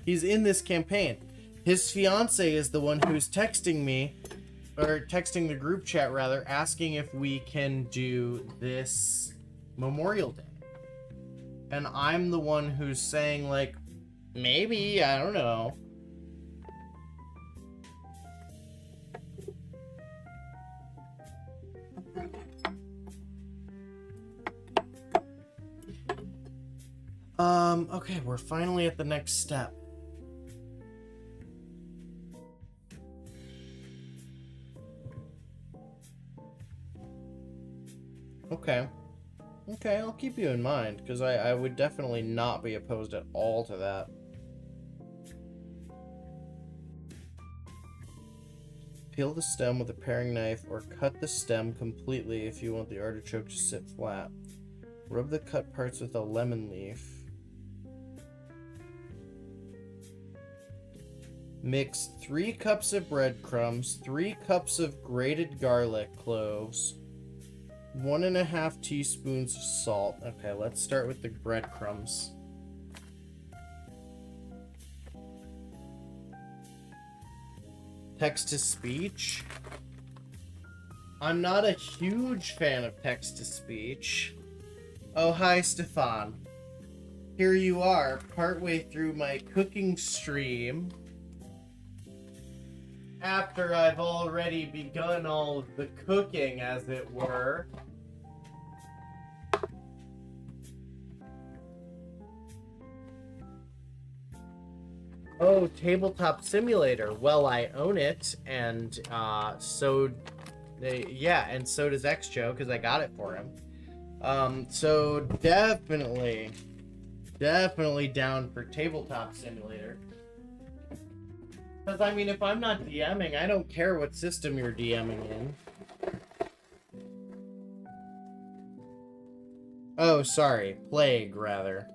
He's in this campaign. His fiance is the one who's texting me, or texting the group chat rather, asking if we can do this Memorial Day. And I'm the one who's saying, like, maybe, I don't know. Okay, we're finally at the next step. Okay. Okay, I'll keep you in mind, because I would definitely not be opposed at all to that. Peel the stem with a paring knife, or cut the stem completely if you want the artichoke to sit flat. Rub the cut parts with a lemon leaf. Mix 3 cups of breadcrumbs, 3 cups of grated garlic cloves, 1.5 teaspoons of salt. Okay, let's start with the breadcrumbs. Text-to-speech. I'm not a huge fan of text-to-speech. Oh, hi, Stefan. Here you are, partway through my cooking stream. After I've already begun all of the cooking, as it were. Oh, Tabletop Simulator. Well, I own it, and so does X-Joe, because I got it for him. So definitely down for Tabletop Simulator. Because, I mean, if I'm not DMing, I don't care what system you're DMing in. Oh, sorry. Plague, rather.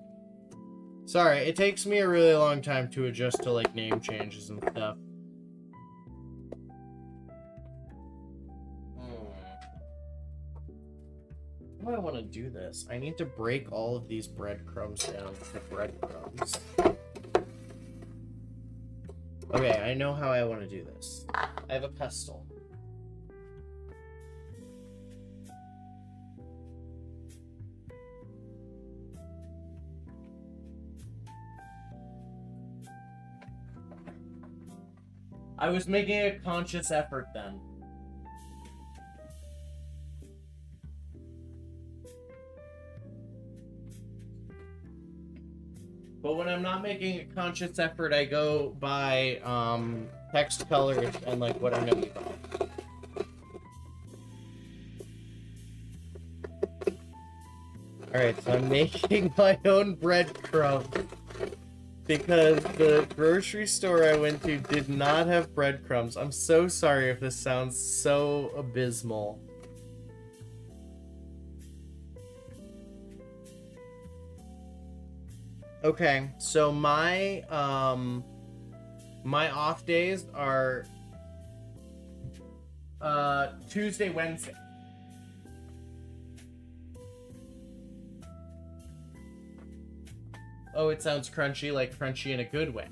Sorry, it takes me a really long time to adjust to, like, name changes and stuff. How do I want to do this? I need to break all of these breadcrumbs down to breadcrumbs. Okay, I know how I want to do this. I have a pestle. I was making a conscious effort then. But when I'm not making a conscious effort, I go by text colors and like what I know about. Alright, so I'm making my own breadcrumbs because the grocery store I went to did not have breadcrumbs. I'm so sorry if this sounds so abysmal. Okay, so my off days are Tuesday, Wednesday. Oh, it sounds crunchy, like crunchy in a good way.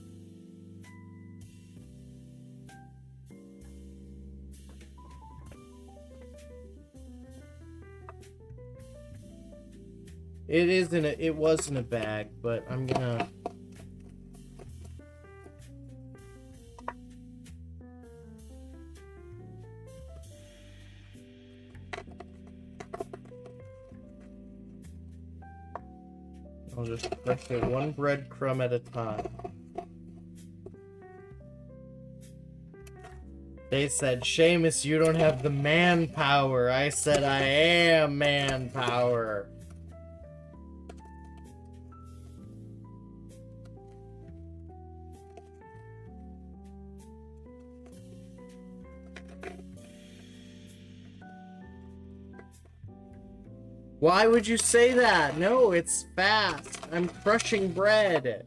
It was in a bag, but I'm gonna... I'll just crush it one breadcrumb at a time. They said, Seamus, you don't have the manpower. I said, I am manpower. Why would you say that? No, it's fast. I'm crushing bread.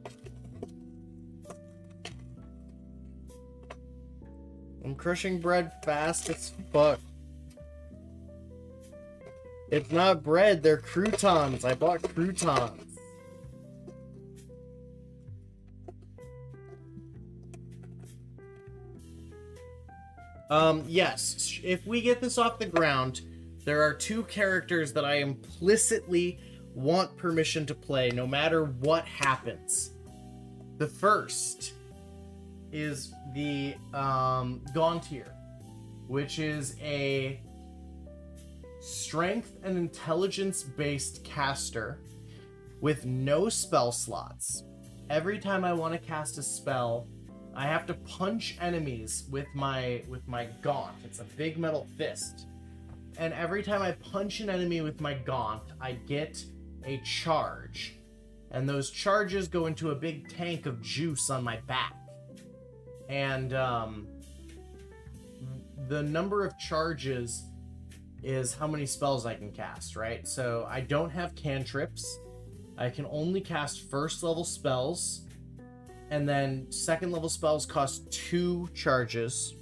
I'm crushing bread fast as fuck. It's not bread, they're croutons. I bought croutons. Yes, if we get this off the ground, there are two characters that I implicitly want permission to play no matter what happens. The first is the Gauntier, which is a strength and intelligence based caster with no spell slots. Every time I want to cast a spell, I have to punch enemies with my gaunt. It's a big metal fist. And every time I punch an enemy with my gaunt, I get a charge. And those charges go into a big tank of juice on my back. And the number of charges is how many spells I can cast, right? So I don't have cantrips. I can only cast first level spells. And then second level spells cost 2 charges.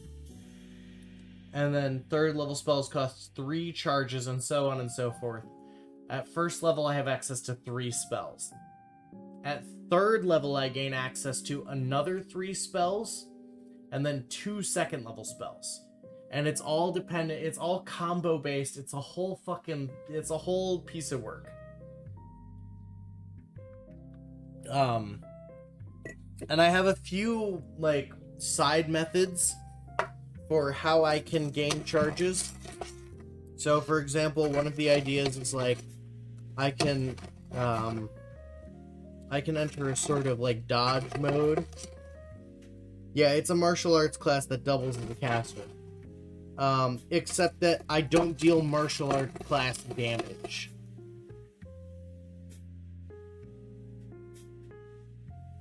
And then third level spells cost 3 charges, and so on and so forth. At first level, I have access to 3 spells. At third level, I gain access to another 3 spells, and then 2 second level spells. And it's all dependent, it's all combo based, it's a whole piece of work. And I have a few, like, side methods for how I can gain charges. So, for example, one of the ideas is, like, I can enter a sort of, like, dodge mode. Yeah, it's a martial arts class that doubles as a caster. Except that I don't deal martial arts class damage.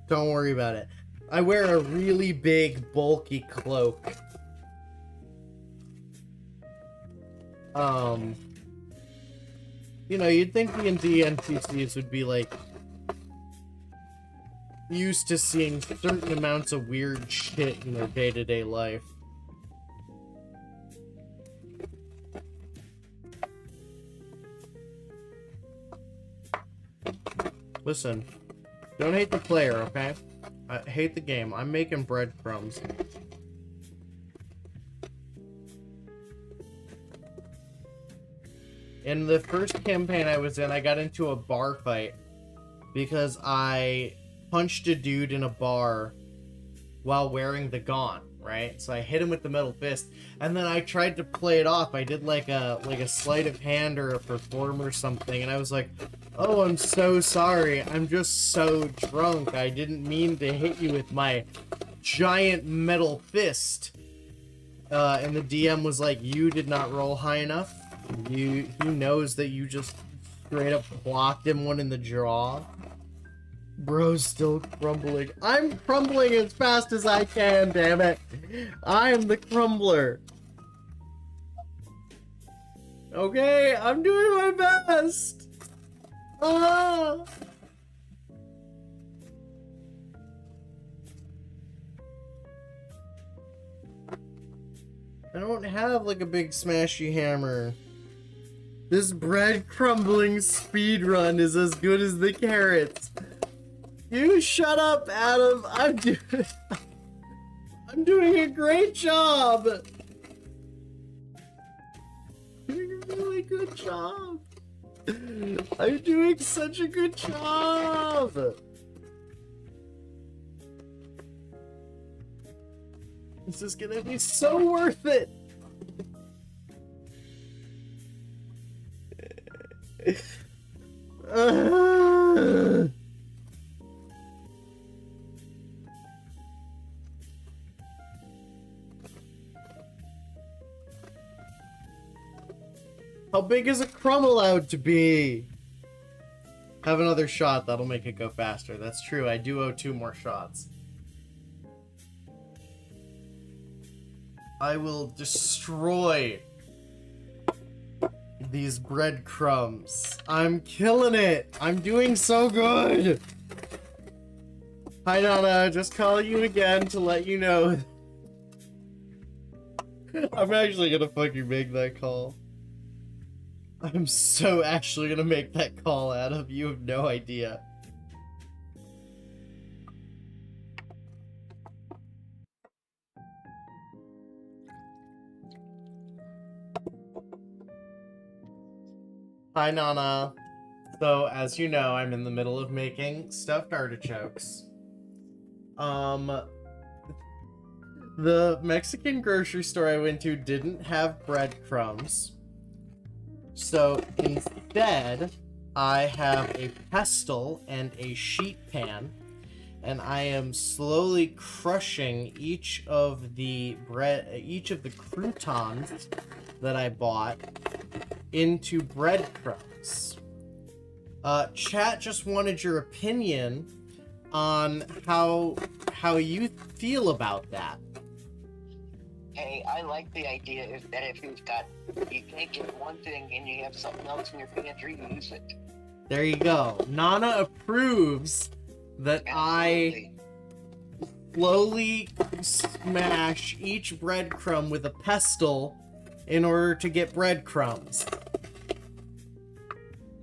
Don't worry about it. I wear a really big, bulky cloak. You know, you'd think D&D NPCs would be, like, used to seeing certain amounts of weird shit in their day-to-day life. Listen, don't hate the player, okay? I hate the game. I'm making breadcrumbs. In the first campaign I was in, I got into a bar fight because I punched a dude in a bar while wearing the gaunt, right? So I hit him with the metal fist, and then I tried to play it off. I did like a sleight of hand or a perform or something, and I was like, "Oh, I'm so sorry. I'm just so drunk. I didn't mean to hit you with my giant metal fist." And the DM was like, "You did not roll high enough. He knows that you just straight up blocked him one in the jaw." Bro's still crumbling. I'm crumbling as fast as I can, damn it. I am the crumbler. Okay, I'm doing my best. Ah! I don't have like a big smashy hammer. This bread crumbling speedrun is as good as the carrots. You shut up, Adam. I'm doing a great job. Doing a really good job. I'm doing such a good job. This is gonna be so worth it. How big is a crumb allowed to be? Have another shot, that'll make it go faster. That's true, I do owe 2 more shots. I will destroy these breadcrumbs. I'm killing it. I'm doing so good. Hi, Nana. Just calling you again to let you know. I'm actually gonna fucking make that call. I'm so actually gonna make that call, Adam. You have no idea. Hi, Nana. So, as you know, I'm in the middle of making stuffed artichokes. The Mexican grocery store I went to didn't have breadcrumbs. So, instead, I have a pestle and a sheet pan, and I am slowly crushing each of the croutons that I bought into breadcrumbs. Chat just wanted your opinion on how you feel about that. Hey, I like the idea that if you can't get one thing and you have something else in your pantry, use it. There you go. Nana approves that Absolutely. I slowly smash each breadcrumb with a pestle in order to get breadcrumbs.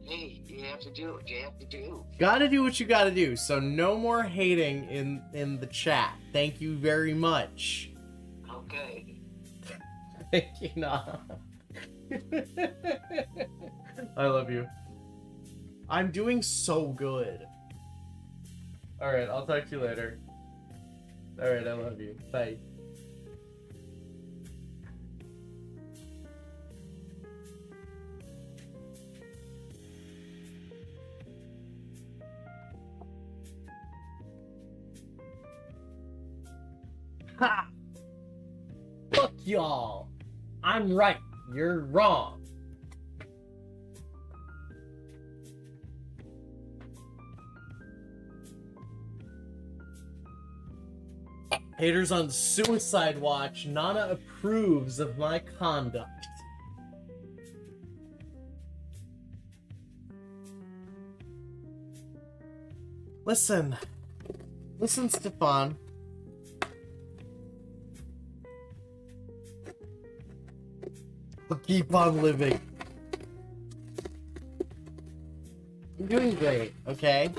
Hey, you have to do what you have to do. Gotta do what you gotta do, so no more hating in the chat. Thank you very much. Okay. Thank you, Nana. I love you. I'm doing so good. Alright, I'll talk to you later. Alright, I love you. Bye. Ha! Fuck y'all! I'm right, you're wrong. Haters on suicide watch. Nana approves of my conduct. Listen, Stefan. I'll keep on living. I'm doing great, okay?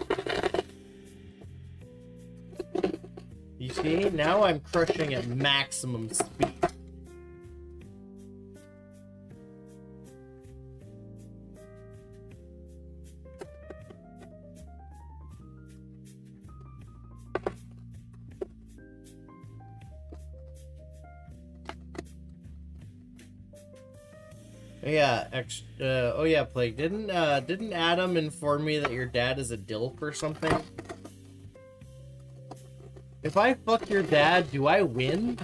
You see? Now I'm crushing at maximum speed. Oh yeah, Plague. Didn't Adam inform me that your dad is a DILF or something? If I fuck your dad, do I win?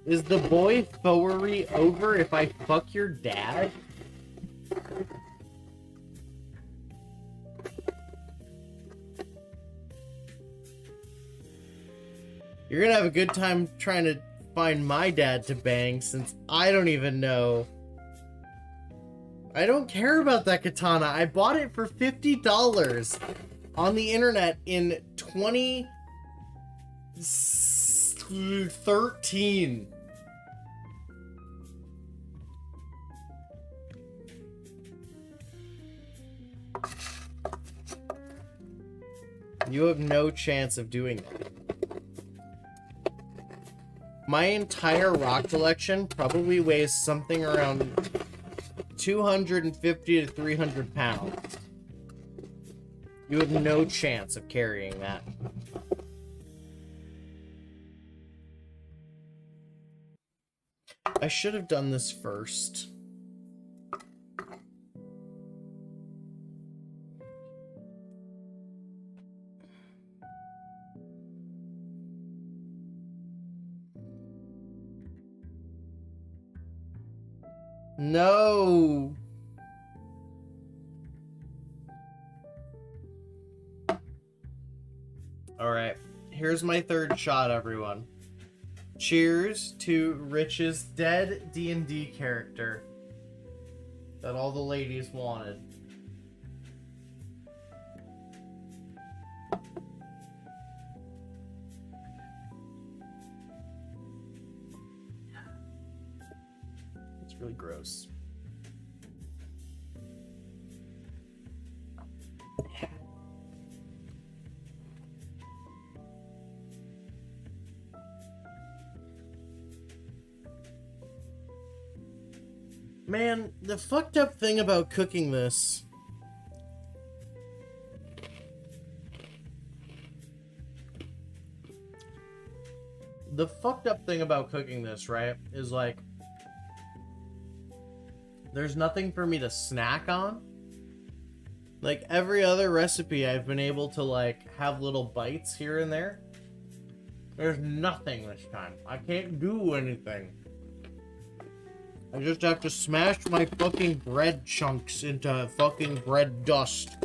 Is the boy fowery over if I fuck your dad? You're gonna have a good time trying to find my dad to bang, since I don't even know. I don't care about that katana. I bought it for $50 on the internet in 2013. You have no chance of doing that. My entire rock collection probably weighs something around 250 to 300 pounds. You have no chance of carrying that. I should have done this first. No. Alright, here's my third shot, everyone. Cheers to Rich's dead D&D character. that all the ladies wanted. It's really gross. Man, the fucked up thing about cooking this right, is like there's nothing for me to snack on. Like every other recipe I've been able to like have little bites here and there. There's nothing this time. I can't do anything. I just have to smash my fucking bread chunks into fucking bread dust.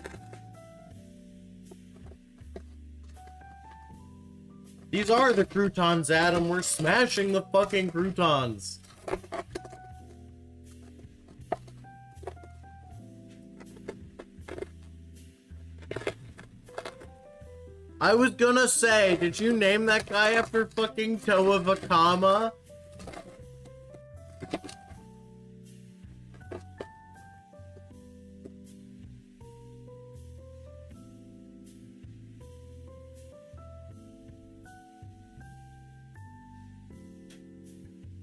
These are the croutons, Adam. We're smashing the fucking croutons. I was gonna say, did you name that guy after fucking Toa Vakama?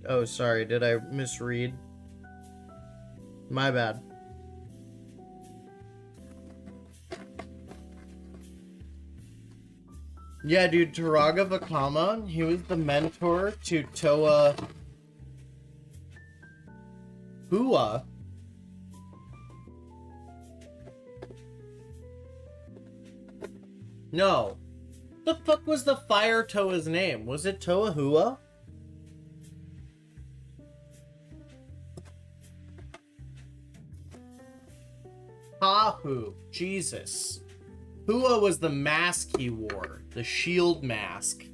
Oh, sorry, did I misread? My bad. Yeah, dude, Turaga Vakama, he was the mentor to Toa Hua. No. The fuck was the fire Toa's name? Was it Toa Hua? Tahu. Jesus. Hua was the mask he wore. The shield mask.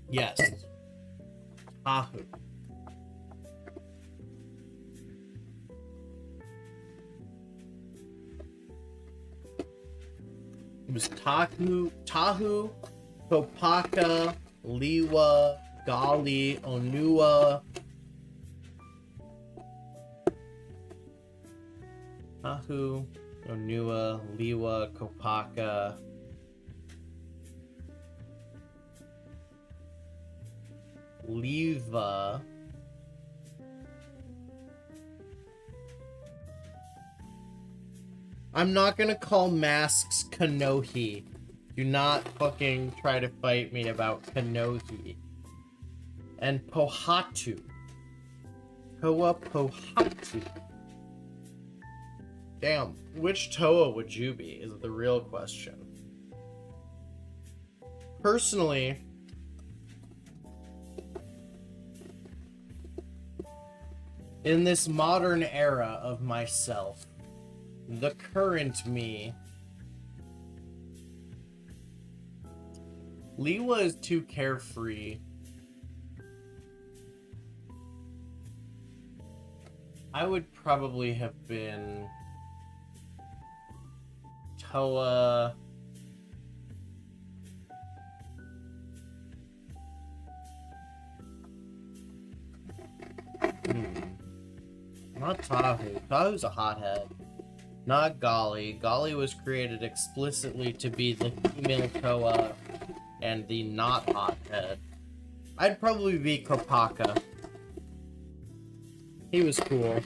Yes. Tahu. It was Tahu, Kopaka, Liwa, Gali, Onua. Tahu, Onua, Liwa, Kopaka. Liva. I'm not gonna call masks Kanohi. Do not fucking try to fight me about Kanohi. And Pohatu. Toa Pohatu. Damn, which Toa would you be, is the real question. Personally, in this modern era of myself, the current me, Liwa is too carefree. I would probably have been Toa. Not Tahu. Tahu's a hothead. Not Gali. Gali was created explicitly to be the female Toa and the not hothead. I'd probably be Kopaka. He was cool.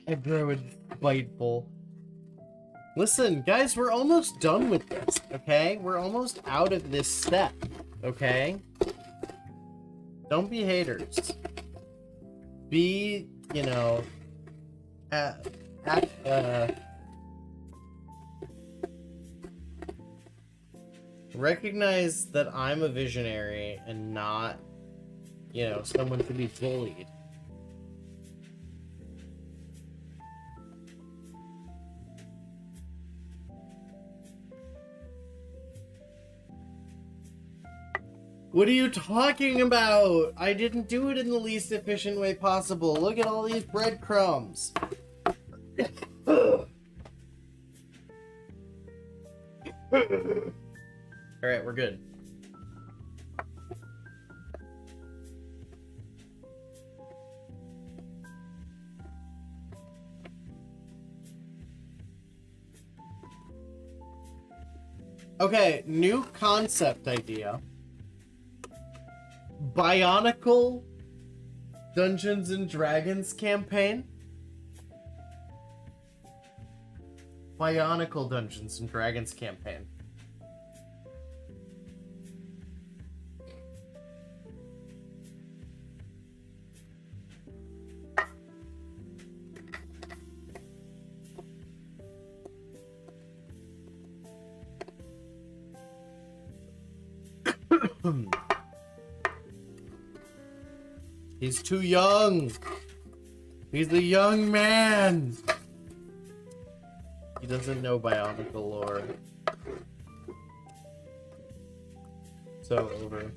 Ebro and Biteful. Listen, guys, we're almost done with this, okay? We're almost out of this step, okay? Don't be haters. Be, you know, recognize that I'm a visionary and not, you know, someone to be bullied. What are you talking about? I didn't do it in the least efficient way possible. Look at all these breadcrumbs. Alright, we're good. Okay, new concept idea. Bionicle Dungeons and Dragons campaign. Bionicle Dungeons and Dragons campaign. He's too young. He's a young man. He doesn't know Bionicle lore. So over.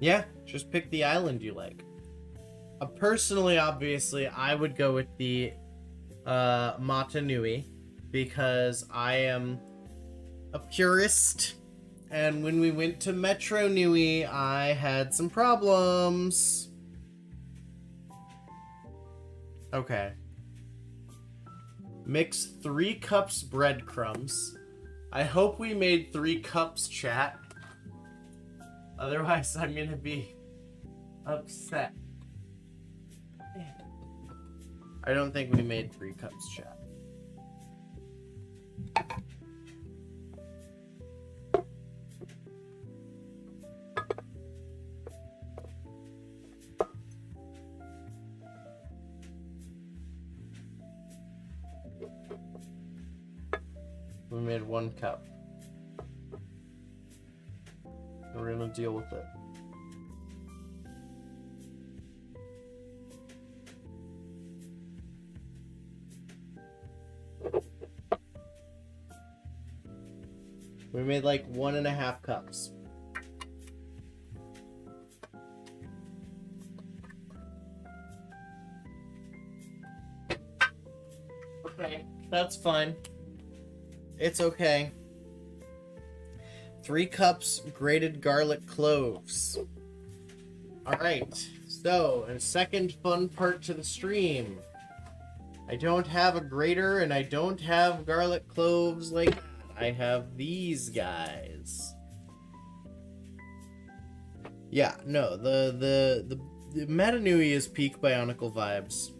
Yeah, just pick the island you like. Personally, obviously, I would go with the Mata Nui because I am a purist, and when we went to Metro Nui, I had some problems. Okay. Mix 3 cups breadcrumbs. I hope we made 3 cups, chat. Otherwise, I'm gonna be upset. I don't think we made 3 cups, chat. We made 1 cup. And we're gonna deal with it. We made like 1.5 cups. Okay, that's fine. It's okay. 3 cups grated garlic cloves. Alright, so, and second fun part to the stream. I don't have a grater and I don't have garlic cloves like that. I have these guys. Yeah, no, the Mata Nui is peak Bionicle vibes.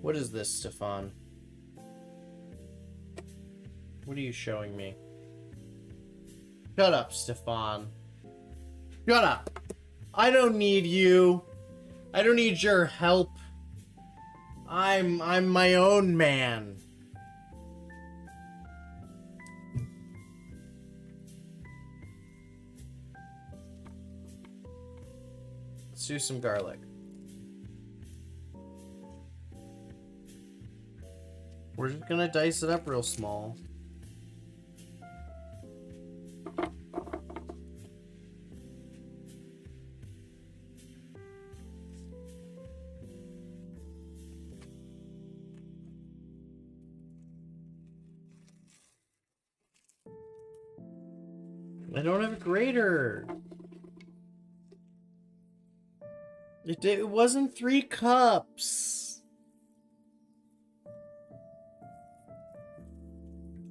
What is this, Stefan? What are you showing me? Shut up, Stefan. Shut up. I don't need you. I don't need your help. I'm my own man. Let's do some garlic. We're just gonna dice it up real small. I don't have a grater. It wasn't 3 cups.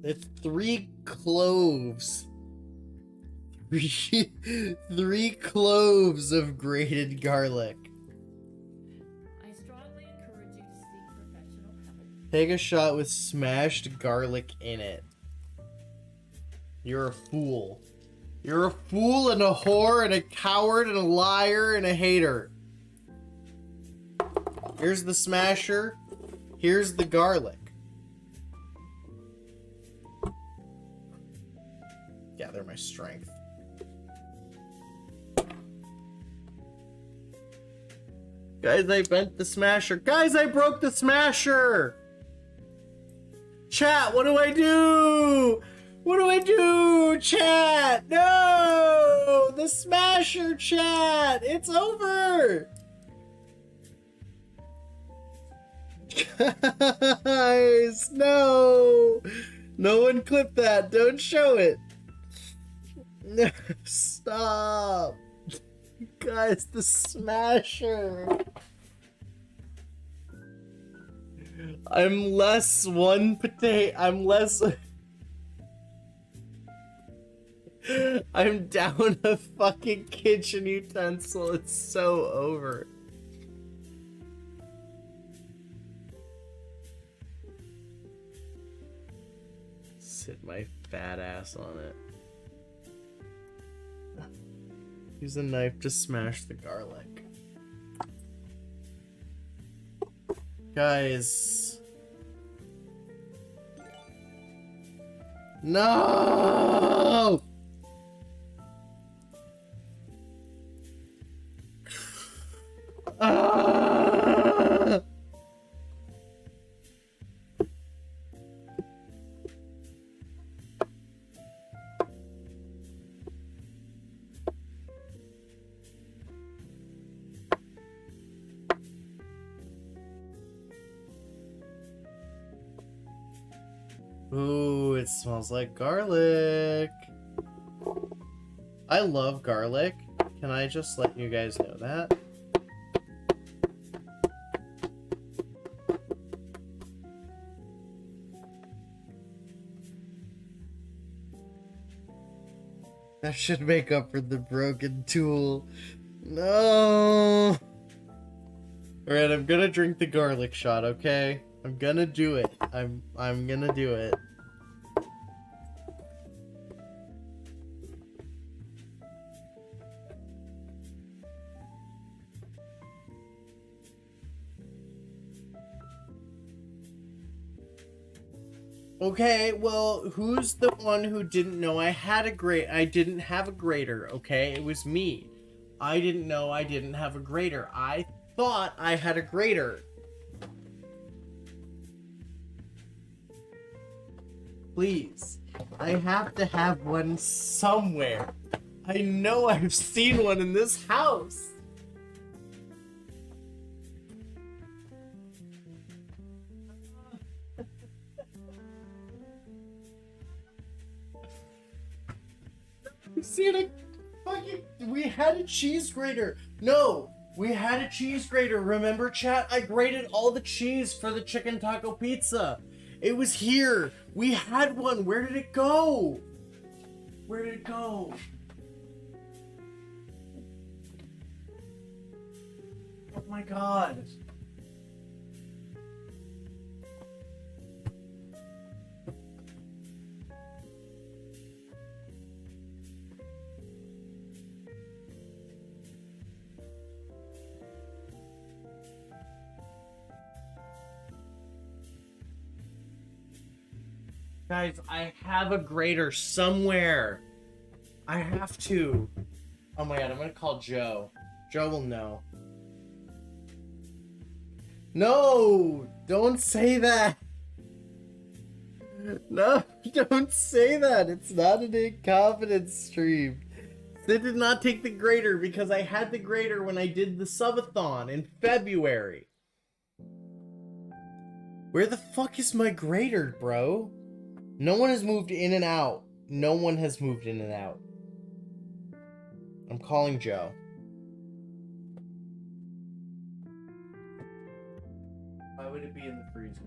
It's 3 cloves. 3 cloves of grated garlic. I strongly encourage you to seek professional help. Take a shot with smashed garlic in it. You're a fool. You're a fool and a whore and a coward and a liar and a hater. Here's the smasher. Here's the garlic. Gather my strength. Guys, I bent the smasher. Guys, I broke the smasher! Chat, what do I do? What do I do? Chat, no! The smasher, chat! It's over! Guys, no! No one clip that. Don't show it. No, stop. Guys, the smasher. I'm less one potato. I'm less. I'm down a fucking kitchen utensil. It's so over. Sit my fat ass on it. Use a knife to smash the garlic. Guys. No! Ah! Ooh, it smells like garlic. I love garlic. Can I just let you guys know that? That should make up for the broken tool. No. Alright, I'm gonna drink the garlic shot, okay? I'm gonna do it. I'm gonna do it. Okay, well, who's the one who didn't know I didn't have a grater, okay? It was me. I didn't know I didn't have a grater. I thought I had a grater. Please. I have to have one somewhere. I know I've seen one in this house. See, we had a cheese grater. No, we had a cheese grater. Remember, chat? I grated all the cheese for the chicken taco pizza. It was here. We had one. Where did it go? Where did it go? Oh my god. Guys, I have a grater somewhere. I have to. Oh my god, I'm gonna call Joe. Joe will know. No! Don't say that! No, don't say that! It's not an incompetence stream. They did not take the grater because I had the grater when I did the sub-a-thon in February. Where the fuck is my grater, bro? No one has moved in and out. No one has moved in and out. I'm calling Joe. Why would it be in the freezer?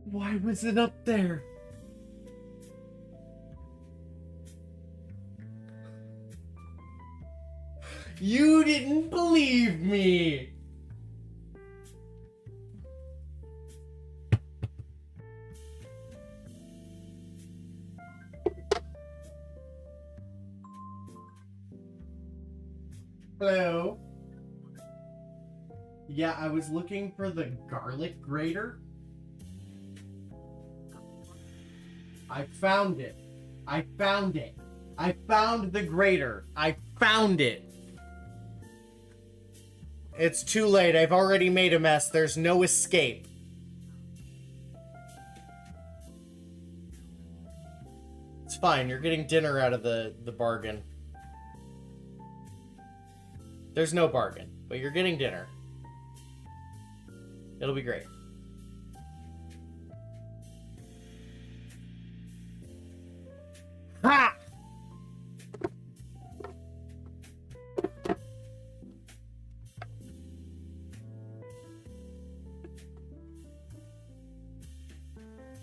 Why was it up there? You didn't believe me! Hello? Yeah, I was looking for the garlic grater. I found it. I found it. I found the grater. I found it. It's too late. I've already made a mess. There's no escape. It's fine. You're getting dinner out of the bargain. There's no bargain, but you're getting dinner. It'll be great. Ha!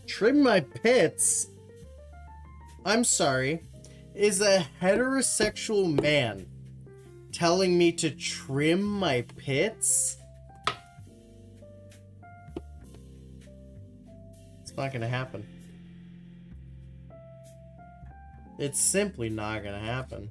Trim my pits? I'm sorry. Is a heterosexual man telling me to trim my pits? It's not gonna happen. It's simply not gonna happen.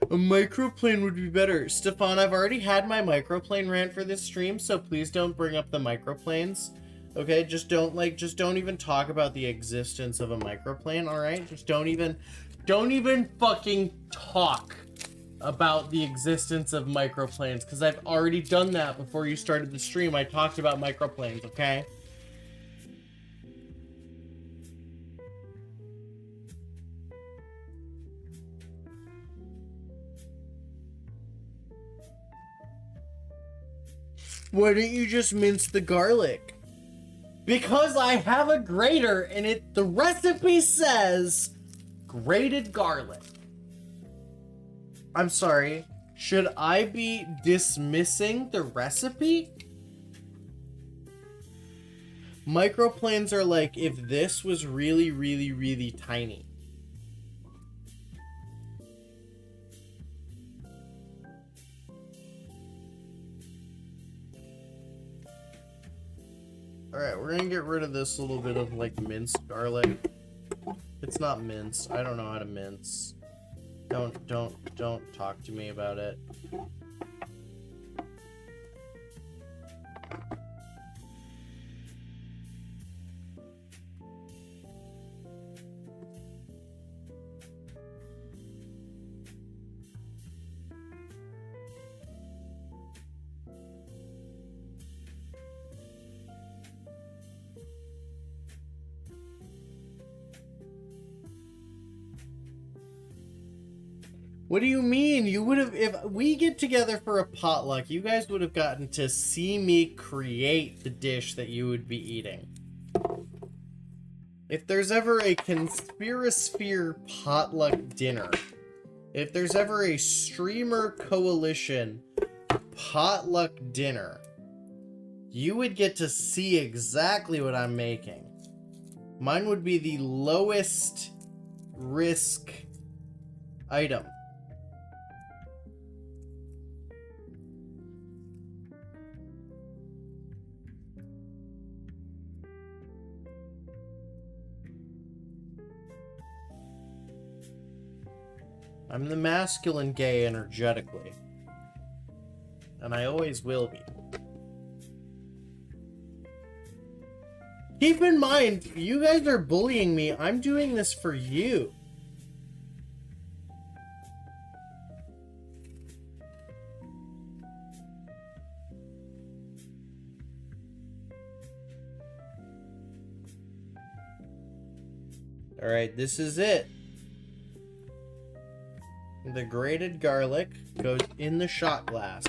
A microplane would be better. Stefan, I've already had my microplane rant for this stream, so please don't bring up the microplanes. Okay, just don't even talk about the existence of a microplane, alright? Just don't even fucking talk about the existence of microplanes, because I've already done that before you started the stream. I talked about microplanes, okay? Why don't you just mince the garlic? Because I have a grater and the recipe says grated garlic. I'm sorry. Should I be dismissing the recipe? Microplanes are like if this was really, really, really tiny. Alright, we're gonna get rid of this little bit of, like, minced garlic. It's not minced. I don't know how to mince. Don't talk to me about it. What do you mean? You would have, if we get together for a potluck, you guys would have gotten to see me create the dish that you would be eating. If there's ever a Conspirasphere potluck dinner, if there's ever a Streamer Coalition potluck dinner, you would get to see exactly what I'm making. Mine would be the lowest risk item. I'm the masculine gay energetically. And I always will be. Keep in mind, you guys are bullying me. I'm doing this for you. Alright, this is it. The grated garlic goes in the shot glass.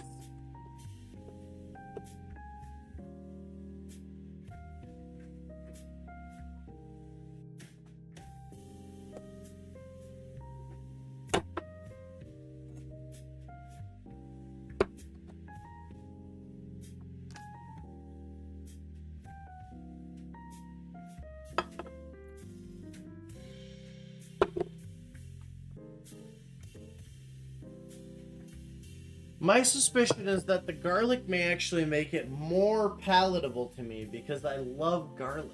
My suspicion is that the garlic may actually make it more palatable to me because I love garlic.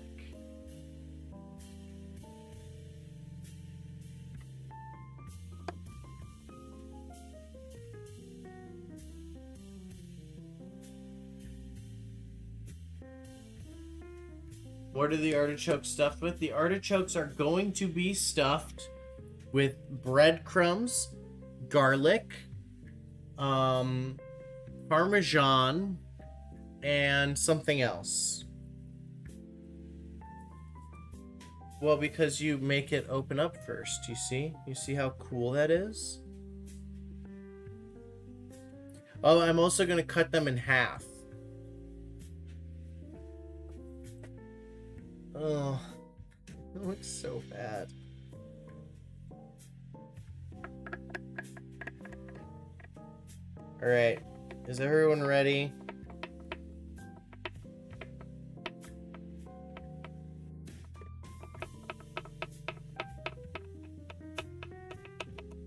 What are the artichokes stuffed with? The artichokes are going to be stuffed with breadcrumbs, garlic, Parmesan, and something else. Well, because you make it open up first, you see? You see how cool that is? Oh, I'm also going to cut them in half. Oh, it looks so bad. Alright, is everyone ready?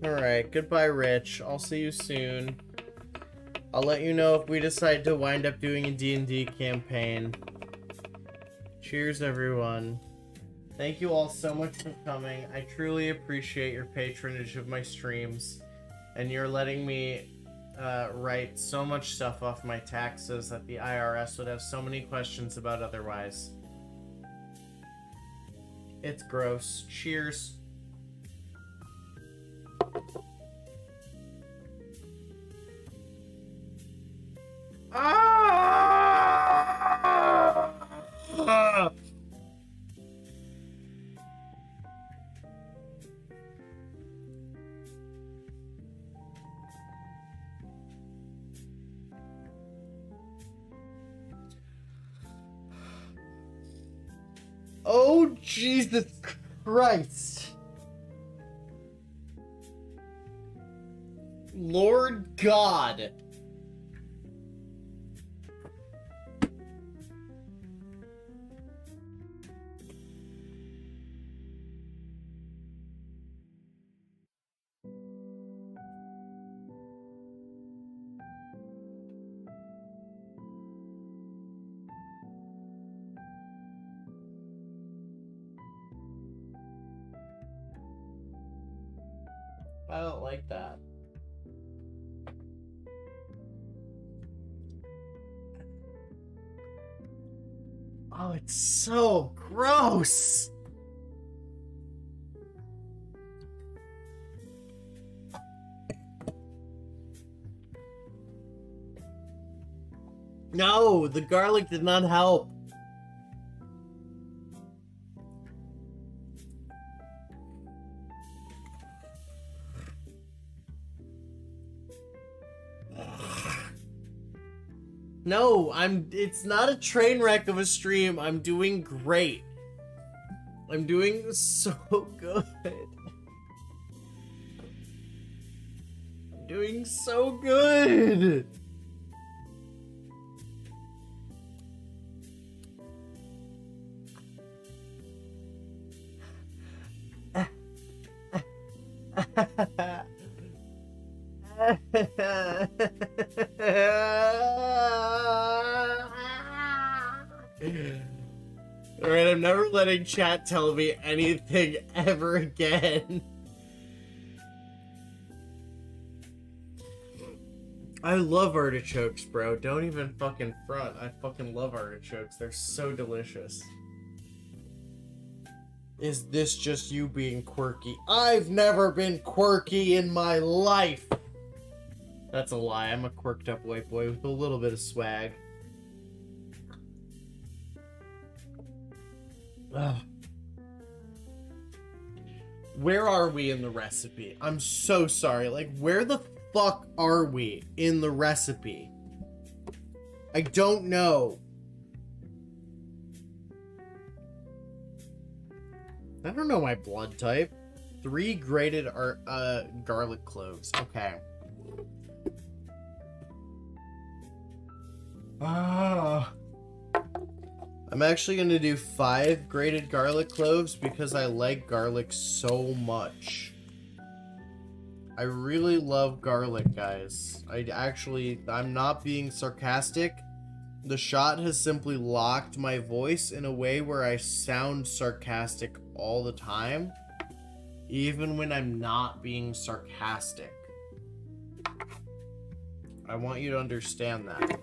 Alright, goodbye, Rich. I'll see you soon. I'll let you know if we decide to wind up doing a D&D campaign. Cheers, everyone. Thank you all so much for coming. I truly appreciate your patronage of my streams. And you're letting me write so much stuff off my taxes that the IRS would have so many questions about otherwise. It's gross. Cheers. Ah! Oh, Jesus Christ. Lord God. I don't like that. Oh, it's so gross. No, the garlic did not help. No, it's not a train wreck of a stream. I'm doing great. I'm doing so good. I'm doing so good. Alright, I'm never letting chat tell me anything ever again. I love artichokes, bro. Don't even fucking front. I fucking love artichokes. They're so delicious. Is this just you being quirky? I've never been quirky in my life! That's a lie. I'm a quirked up white boy with a little bit of swag. Ugh. Where are we in the recipe? I'm so sorry. Like, where the fuck are we in the recipe? I don't know. I don't know my blood type. 3 grated garlic cloves. Okay. I'm actually gonna do 5 grated garlic cloves because I like garlic so much. I really love garlic, guys. I'm not being sarcastic. The shot has simply locked my voice in a way where I sound sarcastic all the time, even when I'm not being sarcastic. I want you to understand that.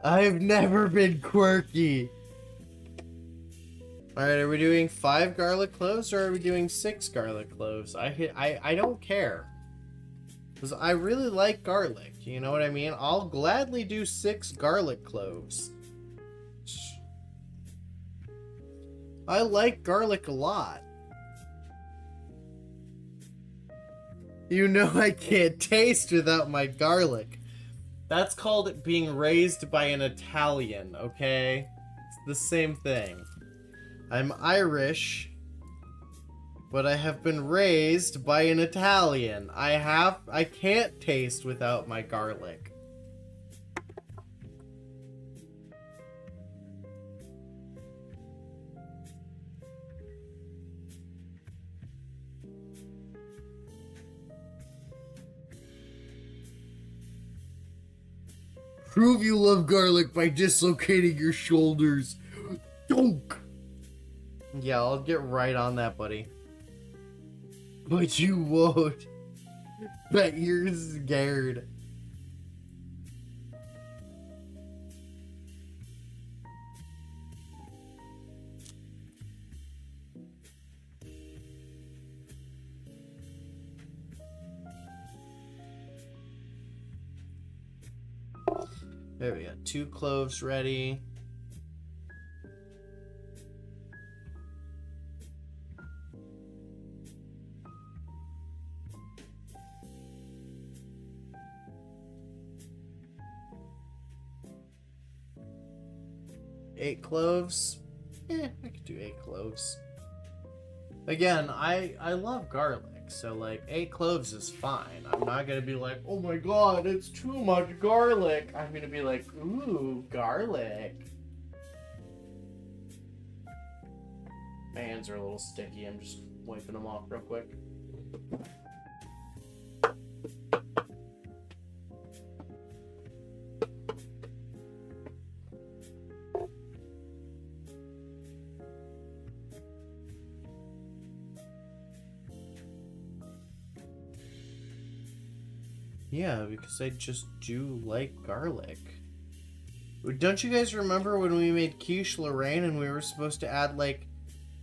I've never been quirky. Alright, are we doing 5 garlic cloves or are we doing 6 garlic cloves? I don't care. Because I really like garlic, you know what I mean? I'll gladly do 6 garlic cloves. I like garlic a lot. You know I can't taste without my garlic. That's called being raised by an Italian, okay? It's the same thing. I'm Irish, but I have been raised by an Italian. I can't taste without my garlic. Prove you love garlic by dislocating your shoulders. Donk! Yeah, I'll get right on that, buddy. But you won't. Bet you're scared. There we go. 2 cloves ready. Eight cloves. I could do 8 cloves. Again, I love garlic, so like 8 cloves is fine. I'm not gonna be like, oh my god, it's too much garlic. I'm gonna be like, ooh, garlic. My hands are a little sticky. I'm just wiping them off real quick. Yeah, because I just do like garlic. Don't you guys remember when we made quiche Lorraine and we were supposed to add like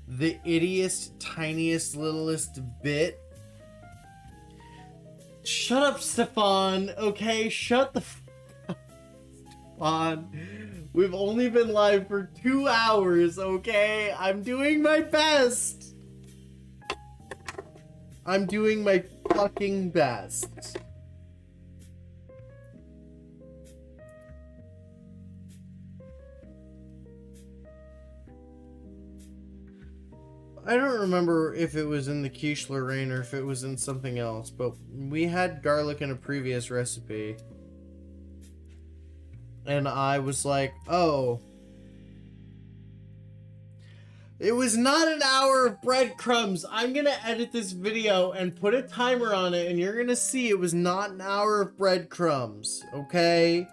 the ittiest, tiniest, littlest bit? Shut up, Stefan. Okay, shut the f up, Stefan. We've only been live for 2 hours, okay? I'm doing my best. I'm doing my fucking best. I don't remember if it was in the quiche Lorraine or if it was in something else, but we had garlic in a previous recipe. And I was like, oh. It was not an hour of breadcrumbs. I'm gonna edit this video and put a timer on it, and you're gonna see it was not an hour of breadcrumbs, okay?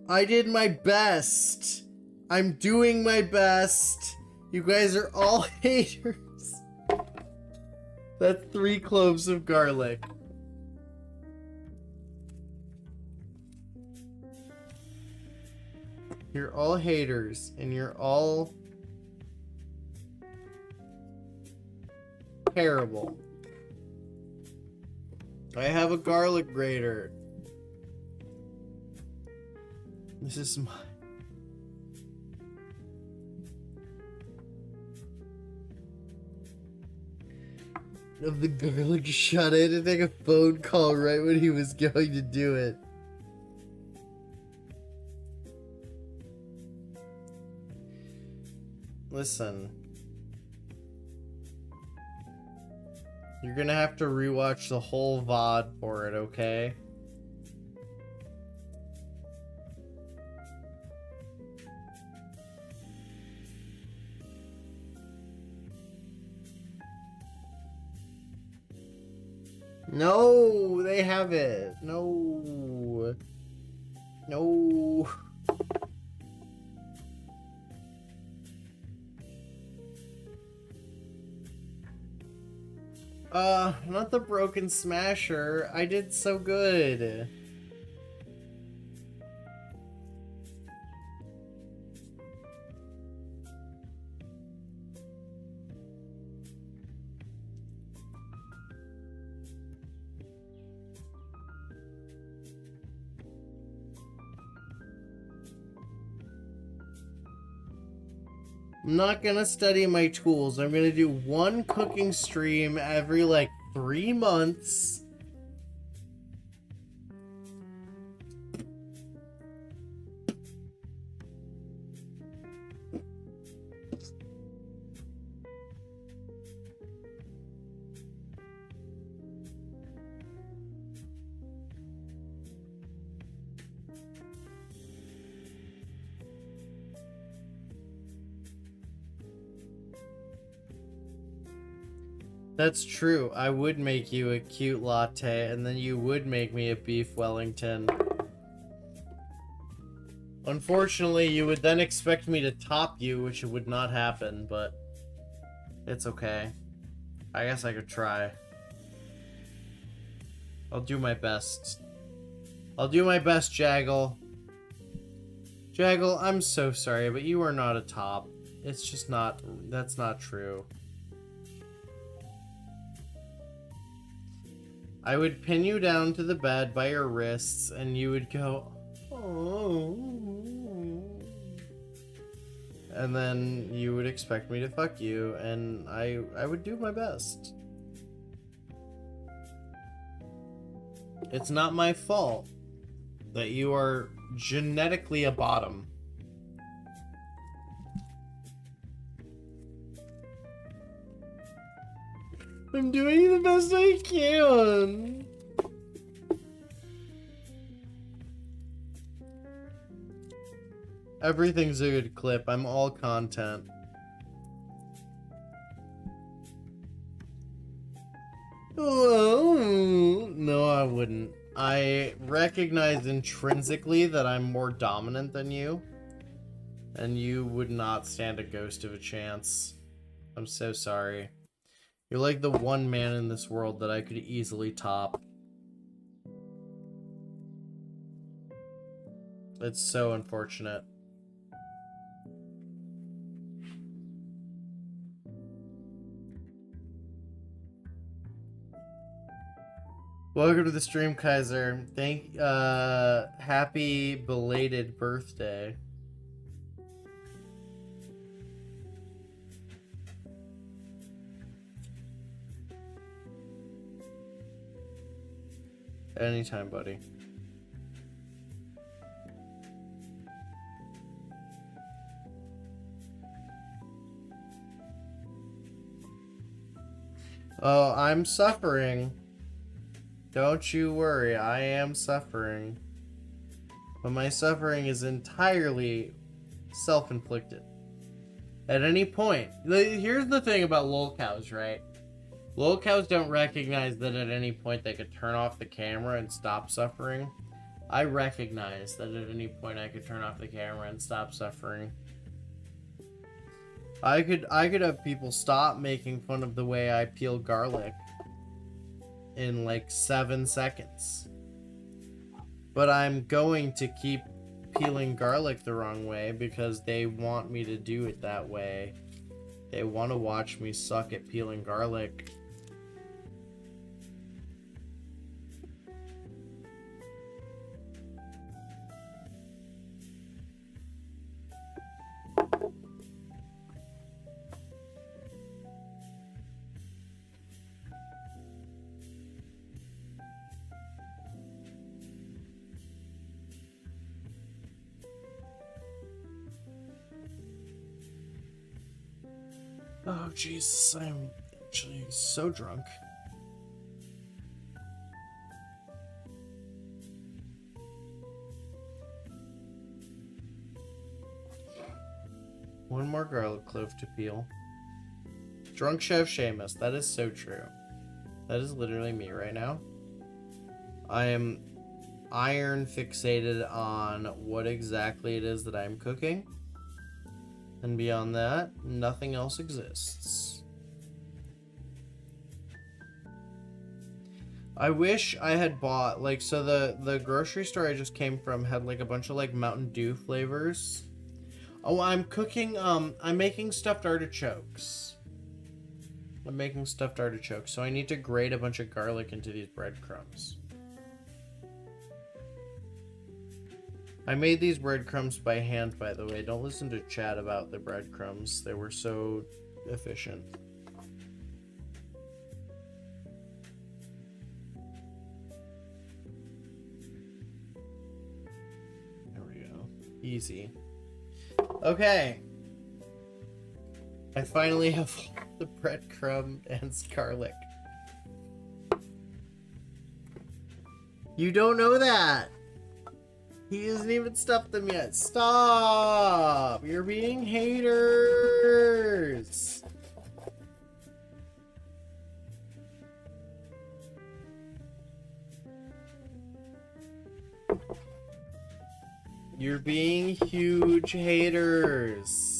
I did my best. I'm doing my best. You guys are all haters. That's 3 cloves of garlic. You're all haters, and you're all terrible. I have a garlic grater. This is my... Of the garlic shot. I had to take a phone call right when he was going to do it. Listen. You're gonna have to rewatch the whole VOD for it, okay? No, they have it. No. No. Not the broken smasher. I did so good. I'm not gonna study my tools. I'm gonna do one cooking stream every like 3 months. That's true. I would make you a cute latte, and then you would make me a beef Wellington. Unfortunately, you would then expect me to top you, which would not happen, but it's okay. I guess I could try. I'll do my best. I'll do my best, Jaggle. Jaggle, I'm so sorry, but you are not a top. It's just not... That's not true. I would pin you down to the bed by your wrists, and you would go, oh. And then you would expect me to fuck you, and I would do my best. It's not my fault that you are genetically a bottom. I'm doing the best I can. Everything's a good clip. I'm all content. Oh, no, I wouldn't. I recognize intrinsically that I'm more dominant than you, and you would not stand a ghost of a chance. I'm so sorry. You're like the one man in this world that I could easily top. It's so unfortunate. Welcome to the stream, Kaiser. Happy belated birthday. Anytime, buddy. Oh, I'm suffering. Don't you worry, I am suffering. But my suffering is entirely self-inflicted. At any point, here's the thing about lolcows, right? Lolcows don't recognize that at any point they could turn off the camera and stop suffering. I recognize that at any point I could turn off the camera and stop suffering. I could have people stop making fun of the way I peel garlic in like 7 seconds. But I'm going to keep peeling garlic the wrong way because they want me to do it that way. They want to watch me suck at peeling garlic. Oh, Jesus, I'm actually so drunk. One more garlic clove to peel. Drunk Chef Seamus, that is so true. That is literally me right now. I am iron fixated on what exactly it is that I'm cooking. And beyond that, nothing else exists. I wish I had bought, like, so the grocery store I just came from had, like, a bunch of, like, Mountain Dew flavors. Oh, I'm cooking, I'm making stuffed artichokes. I'm making stuffed artichokes, so I need to grate a bunch of garlic into these breadcrumbs. I made these breadcrumbs by hand, by the way. Don't listen to chat about the breadcrumbs. They were so efficient. There we go. Easy. Okay. I finally have the breadcrumb and garlic. You don't know that! He hasn't even stuffed them yet. Stop! You're being haters! You're being huge haters.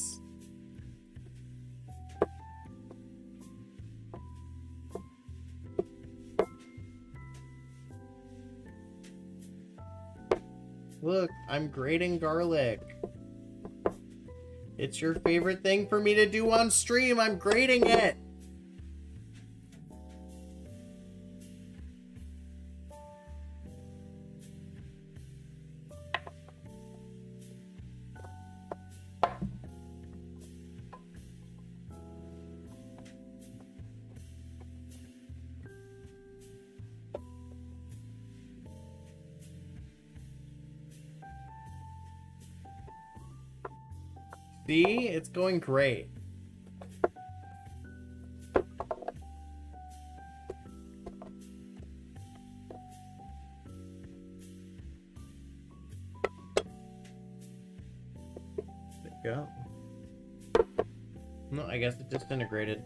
Look, I'm grating garlic. It's your favorite thing for me to do on stream. I'm grating it. See? It's going great. There you go. No, I guess it disintegrated.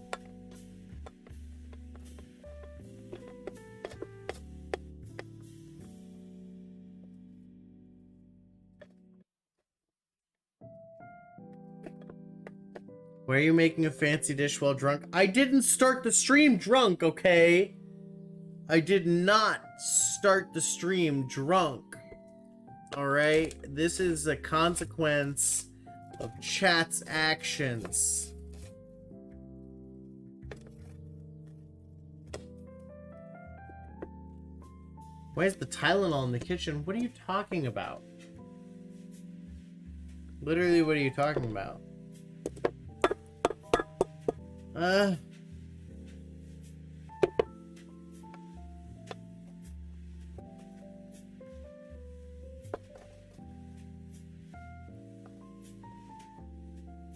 Why are you making a fancy dish while drunk? I didn't start the stream drunk, okay? I did not start the stream drunk. Alright? This is a consequence of chat's actions. Why is the Tylenol in the kitchen? What are you talking about? Literally, what are you talking about?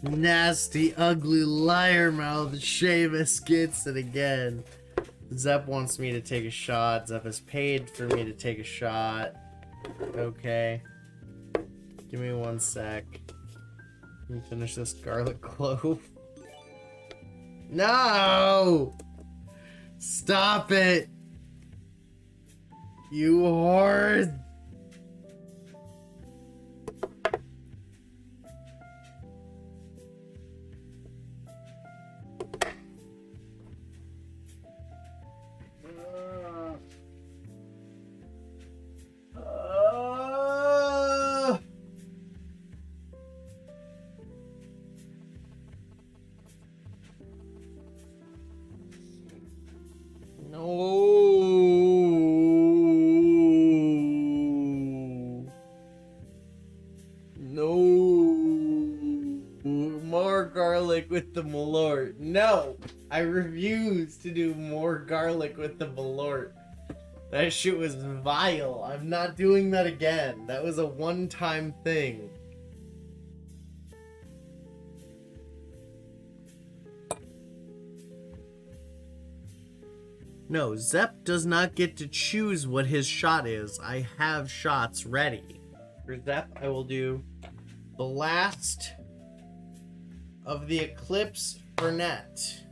Nasty, ugly liar mouth. Seamus gets it again. Zep wants me to take a shot. Zep has paid for me to take a shot. Okay. Give me 1 sec. Let me finish this garlic clove. No! Stop it! You whore! With the malort. No! I refuse to do more garlic with the malort. That shit was vile. I'm not doing that again. That was a one-time thing. No, Zep does not get to choose what his shot is. I have shots ready. For Zep, I will do the last of the Eclipse Fernet.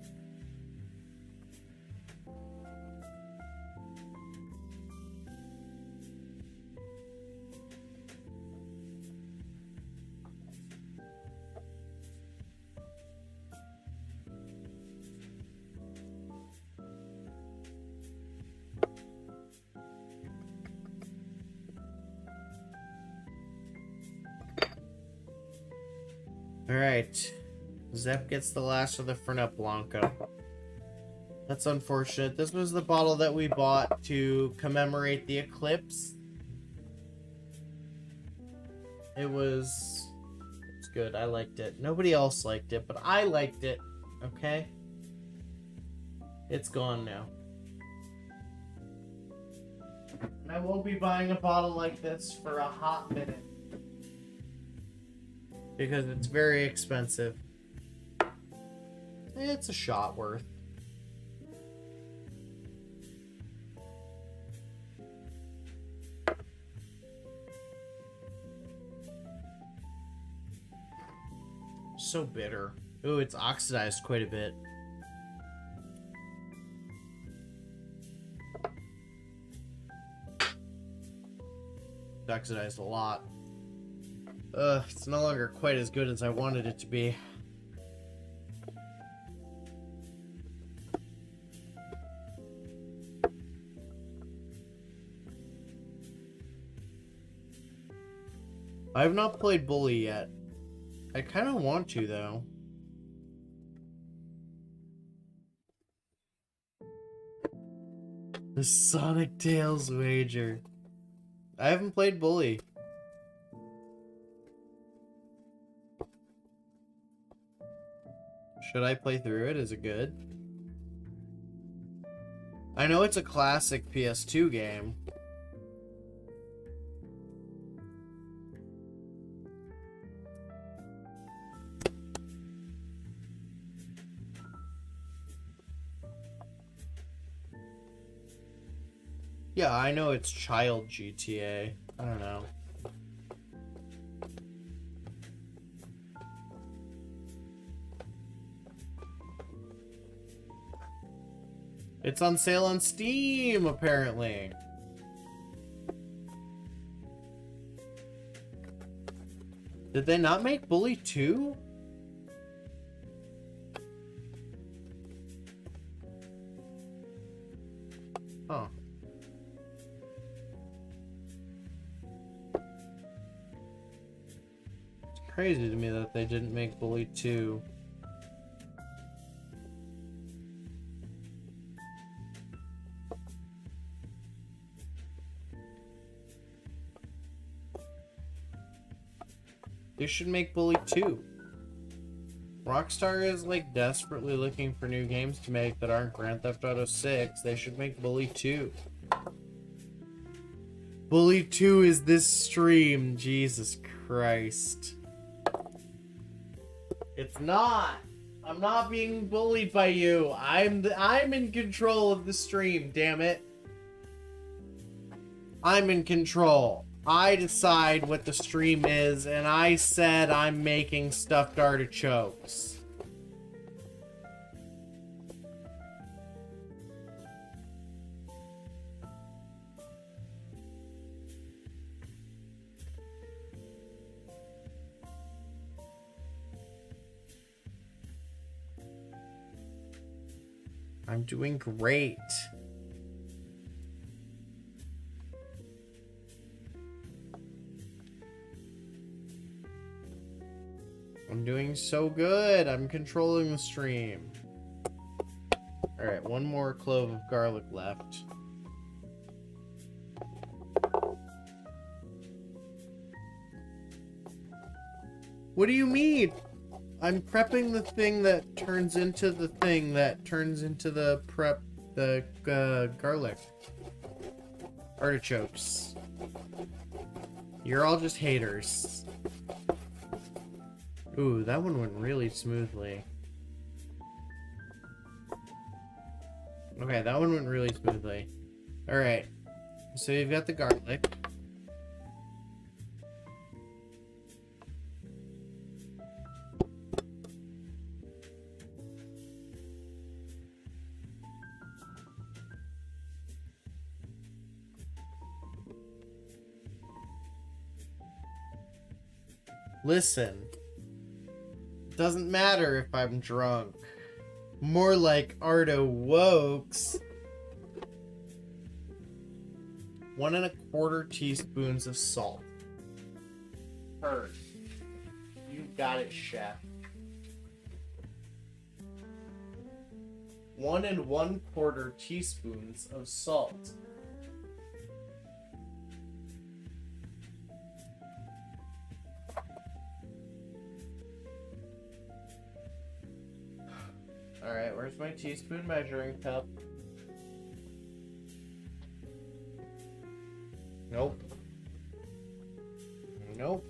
All right. Zep gets the last of the Fernet Blanca. That's unfortunate. This was the bottle that we bought to commemorate the eclipse. It's good. I liked it. Nobody else liked it, but I liked it. Okay? It's gone now. And I won't be buying a bottle like this for a hot minute. Because it's very expensive. It's a shot worth. So bitter. Ooh, it's oxidized quite a bit. It's oxidized a lot. It's no longer quite as good as I wanted it to be. I have not played Bully yet. I kind of want to, though. The Sonic Tales wager. I haven't played Bully. Should I play through it? Is it good? I know it's a classic PS2 game. Yeah, I know it's child GTA. I don't know. It's on sale on Steam, apparently. Did they not make Bully 2? Huh. It's crazy to me that they didn't make Bully 2. They should make Bully 2. Rockstar is like desperately looking for new games to make that aren't Grand Theft Auto 6. They should make Bully 2. Bully 2 is this stream. Jesus Christ. It's not. I'm not being bullied by you. I'm in control of the stream, damn it. I'm in control. I decide what the stream is, and I said I'm making stuffed artichokes. I'm doing great. I'm doing so good. I'm controlling the stream. Alright, one more clove of garlic left. What do you mean? I'm prepping the thing that turns into the thing that turns into the garlic. Artichokes. You're all just haters. Ooh, that one went really smoothly. Okay, that one went really smoothly. Alright. So you've got the garlic. Listen. Doesn't matter if I'm drunk. More like Artichokes. 1 1/4 teaspoons of salt. Heard. You got it, chef. 1 1/4 teaspoons of salt. Where's my teaspoon measuring cup? Nope. Nope.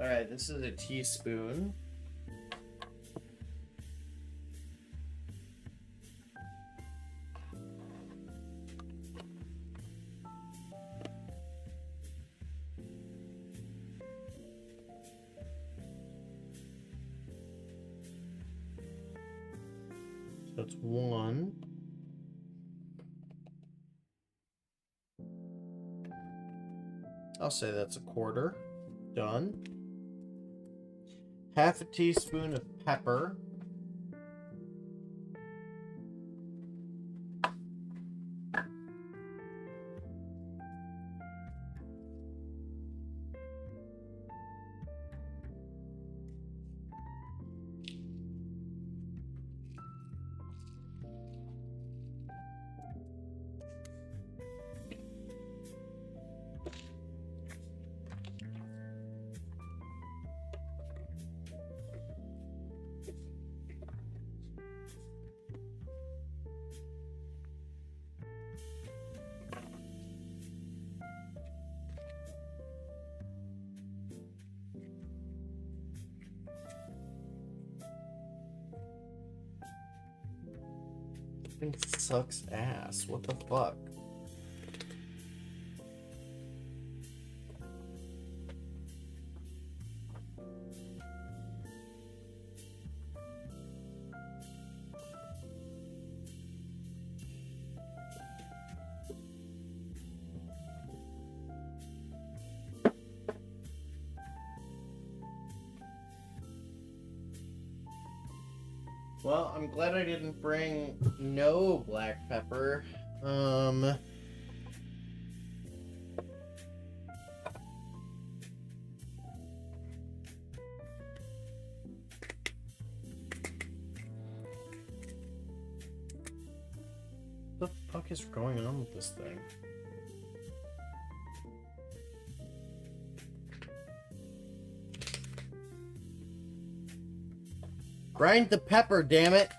Alright, this is a teaspoon. So it's 1. I'll say that's a quarter. Done. Half a teaspoon of pepper. Thing sucks ass. What the fuck? Well, I'm glad I didn't bring no black pepper. What the fuck is going on with this thing? Grind the pepper, damn it!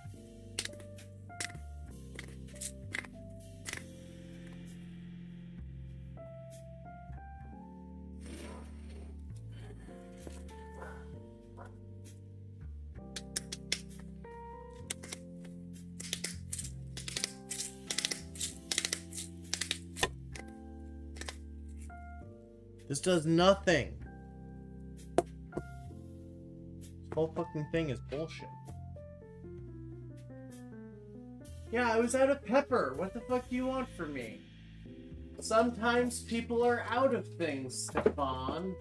This does nothing. This whole fucking thing is bullshit. Yeah, I was out of pepper. What the fuck do you want from me? Sometimes people are out of things, Stefan.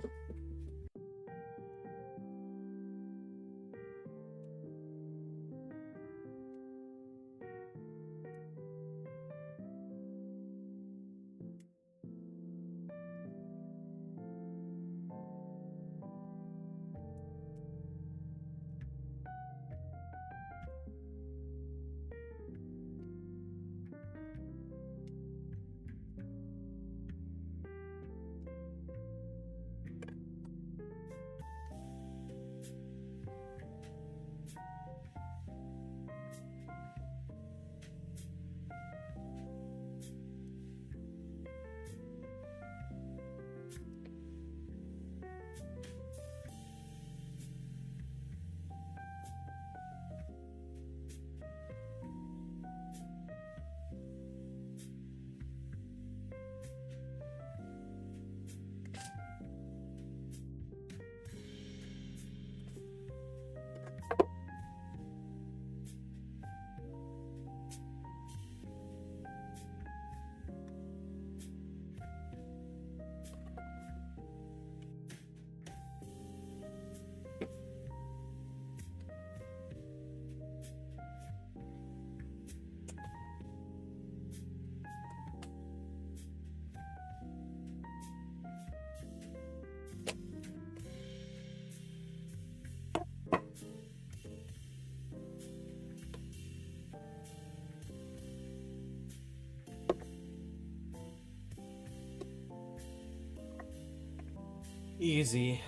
Easy.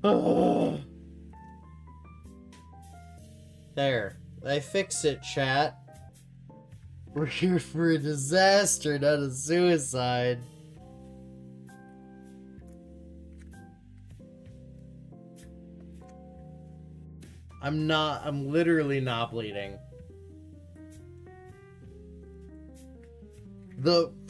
Ugh. There. I fixed it, chat. We're here for a disaster, not a suicide. I'm literally not bleeding.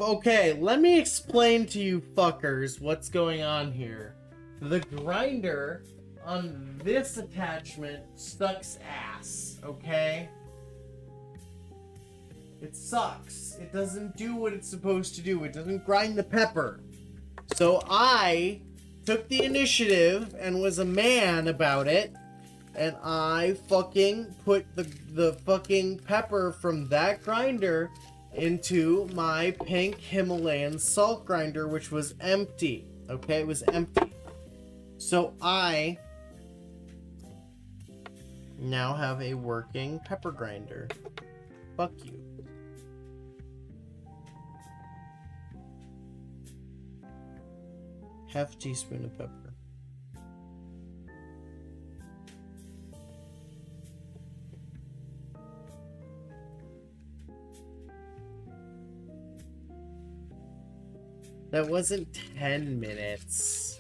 Okay, let me explain to you fuckers what's going on here. The grinder on this attachment sucks ass, okay? It sucks. It doesn't do what it's supposed to do. It doesn't grind the pepper. So I took the initiative and was a man about it, and I fucking put the fucking pepper from that grinder into my pink Himalayan salt grinder, which was empty. Okay, it was empty. So I now have a working pepper grinder. Fuck you. Half teaspoon of pepper. That wasn't 10 minutes.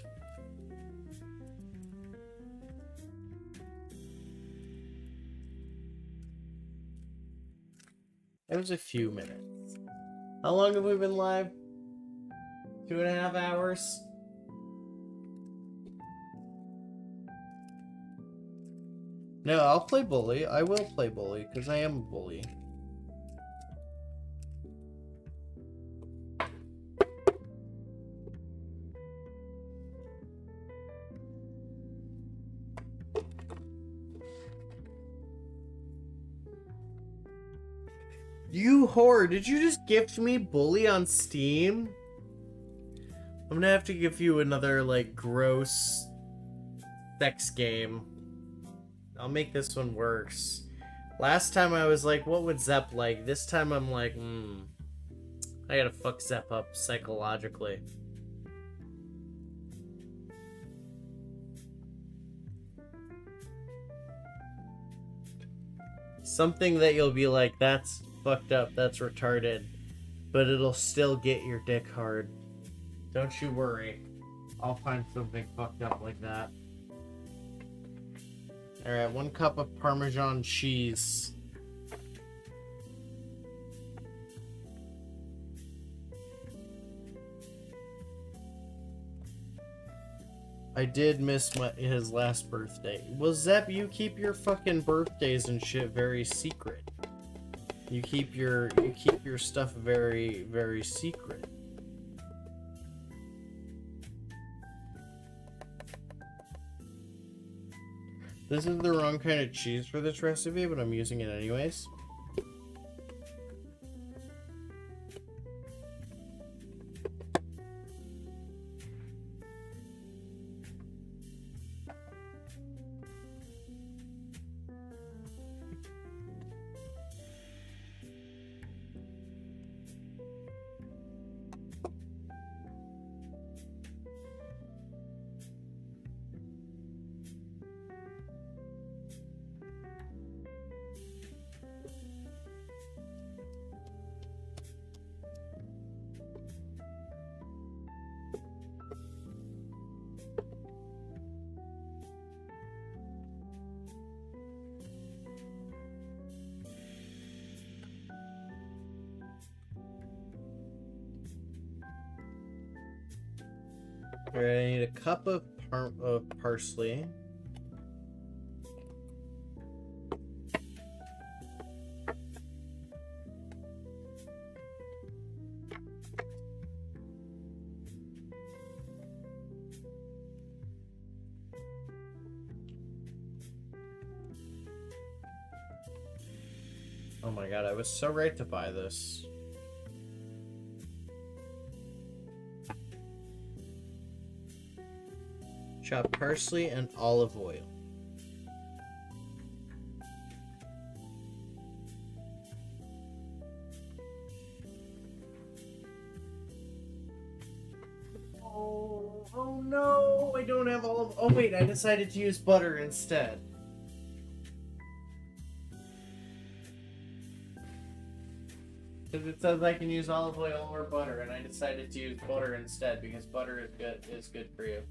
It was a few minutes. How long have we been live? 2.5 hours? No, I'll play bully. I will play bully, because I am a bully. You whore, did you just gift me bully on Steam? I'm gonna have to give you another, like, gross sex game. I'll make this one worse. Last time I was like, what would Zep like? This time I'm like, I gotta fuck Zep up psychologically. Something that you'll be like, that's fucked up, that's retarded, but it'll still get your dick hard. Don't you worry. I'll find something fucked up like that. Alright, 1 cup of Parmesan cheese. I did miss his last birthday. Well, Zep, you keep your fucking birthdays and shit very secret. You keep your stuff very, very secret. This is the wrong kind of cheese for this recipe, but I'm using it anyways. Alright, I need a cup of parsley. Oh my god, I was so right to buy this. Chop parsley and olive oil. Oh no, I don't have olive. Oh wait, I decided to use butter instead. Because it says I can use olive oil or butter, and I decided to use butter instead because butter is good for you.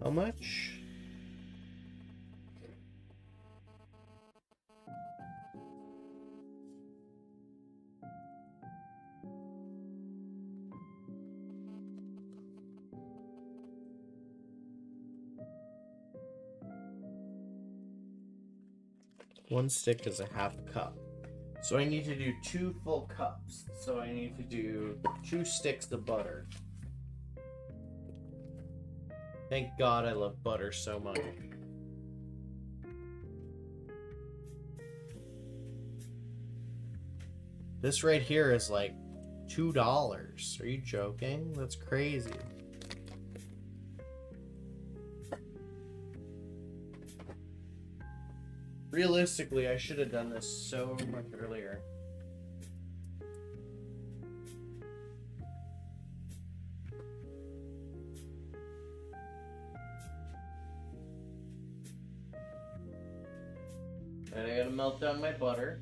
How much? One stick is a half cup. So I need to do 2 full cups. So I need to do 2 sticks of butter. Thank God I love butter so much. This right here is like $2. Are you joking? That's crazy. Realistically, I should have done this so much earlier. And I gotta melt down my butter.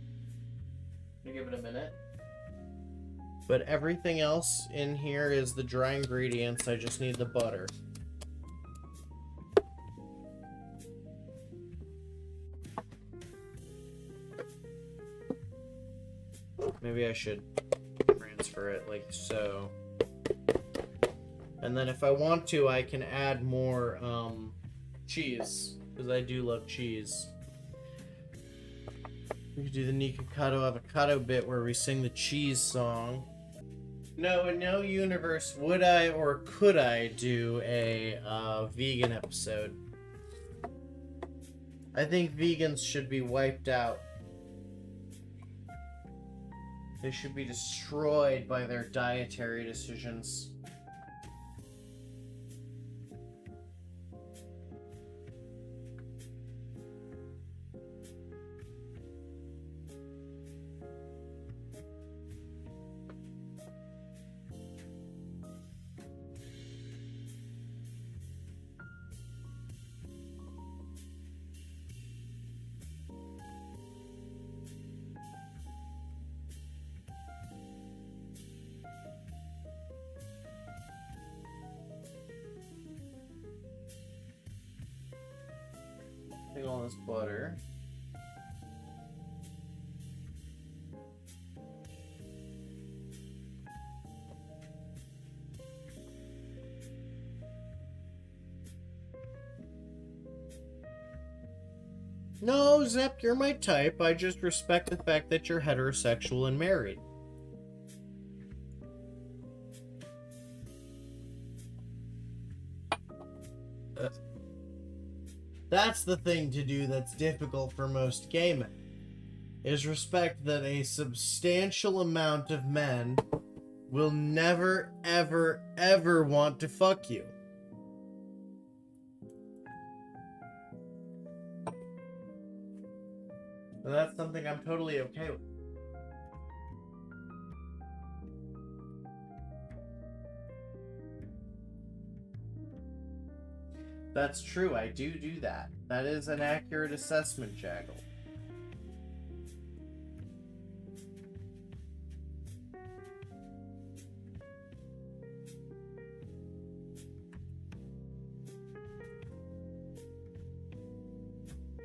I'm gonna give it a minute. But everything else in here is the dry ingredients. I just need the butter. Maybe I should transfer it like so. And then if I want to, I can add more cheese, because I do love cheese. We could do the Nikocado Avocado bit where we sing the cheese song. No, in no universe would I or could I do a vegan episode. I think vegans should be wiped out. They should be destroyed by their dietary decisions. Take all this butter. No, Zep, you're my type. I just respect the fact that you're heterosexual and married. That's the thing to do that's difficult for most gay men, is respect that a substantial amount of men will never, ever, ever want to fuck you. And that's something I'm totally okay with. That's true, I do that. That is an accurate assessment, Jaggle.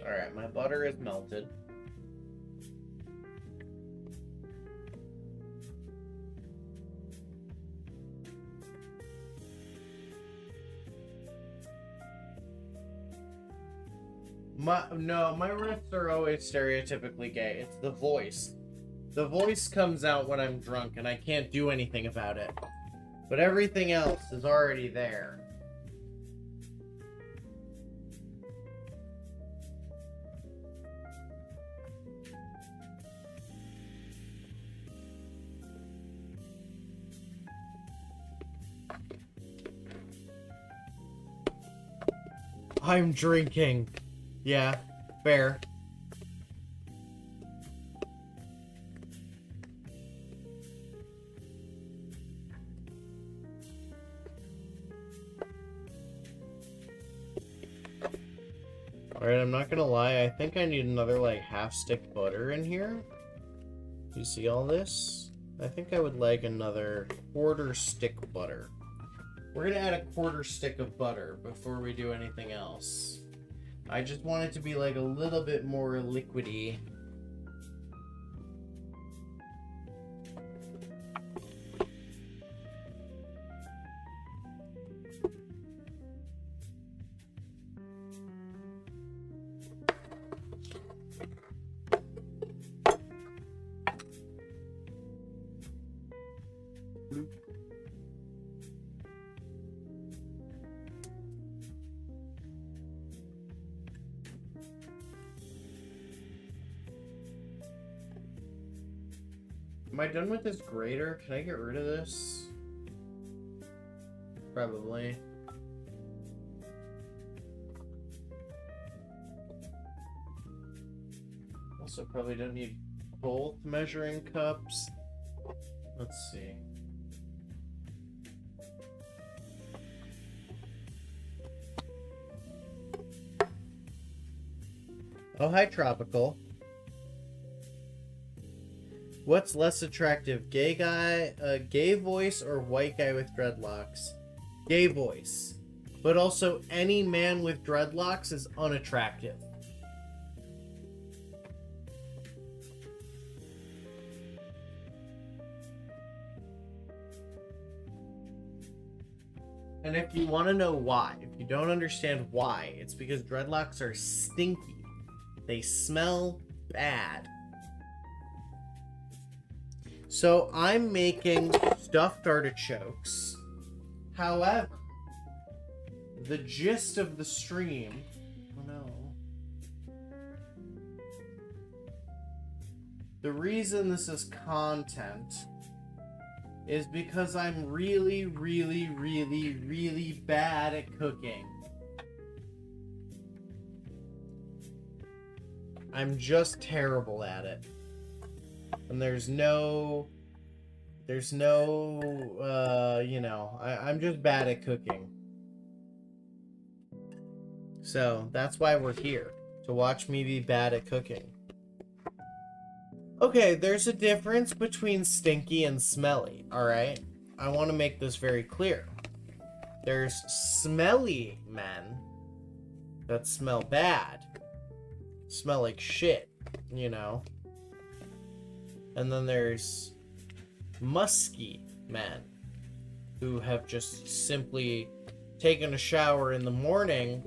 Alright, my butter is melted. My riffs are always stereotypically gay. It's the voice. The voice comes out when I'm drunk and I can't do anything about it. But everything else is already there. I'm drinking. Yeah, fair. Alright, I'm not gonna lie, I think I need another, like, half stick butter in here. You see all this? I think I would like another quarter stick butter. We're gonna add a quarter stick of butter before we do anything else. I just want it to be, like, a little bit more liquidy. Am I done with this grater? Can I get rid of this? Probably. Also probably don't need both measuring cups. Let's see. Oh, hi, Tropical. What's less attractive, gay guy, gay voice, or white guy with dreadlocks? Gay voice. But also, any man with dreadlocks is unattractive. And if you want to know why, if you don't understand why, it's because dreadlocks are stinky. They smell bad. So I'm making stuffed artichokes. However, the gist of the stream... Oh no. The reason this is content is because I'm really, really, really, really bad at cooking. I'm just terrible at it. And there's no, you know, I'm just bad at cooking. So, that's why we're here. To watch me be bad at cooking. Okay, there's a difference between stinky and smelly, alright? I want to make this very clear. There's smelly men that smell bad. Smell like shit, you know? And then there's musky men who have just simply taken a shower in the morning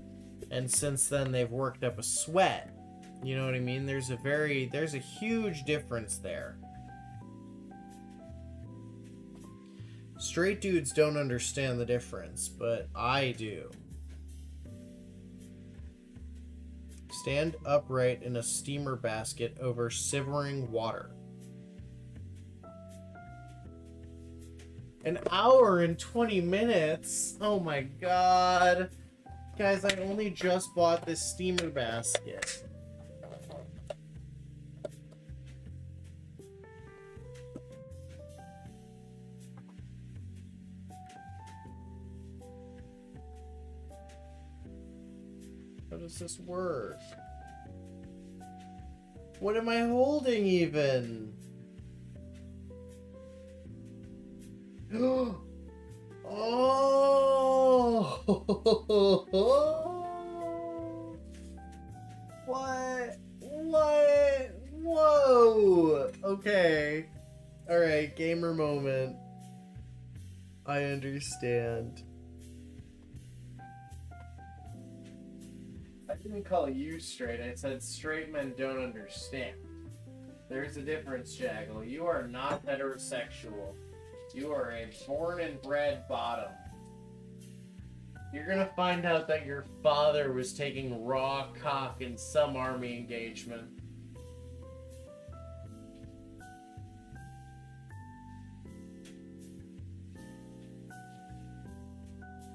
and since then they've worked up a sweat. You know what I mean? There's a huge difference there. Straight dudes don't understand the difference, but I do. Stand upright in a steamer basket over simmering water. An hour and 20 minutes? Oh my god. Guys, I only just bought this steamer basket. How does this work? What am I holding even? Oh! What? What? Whoa! Okay. Alright, gamer moment. I understand. didn't call you straight. I said straight men don't understand. There's a difference, Jaggle. You are not heterosexual. You are a born and bred bottom. You're gonna find out that your father was taking raw cock in some army engagement.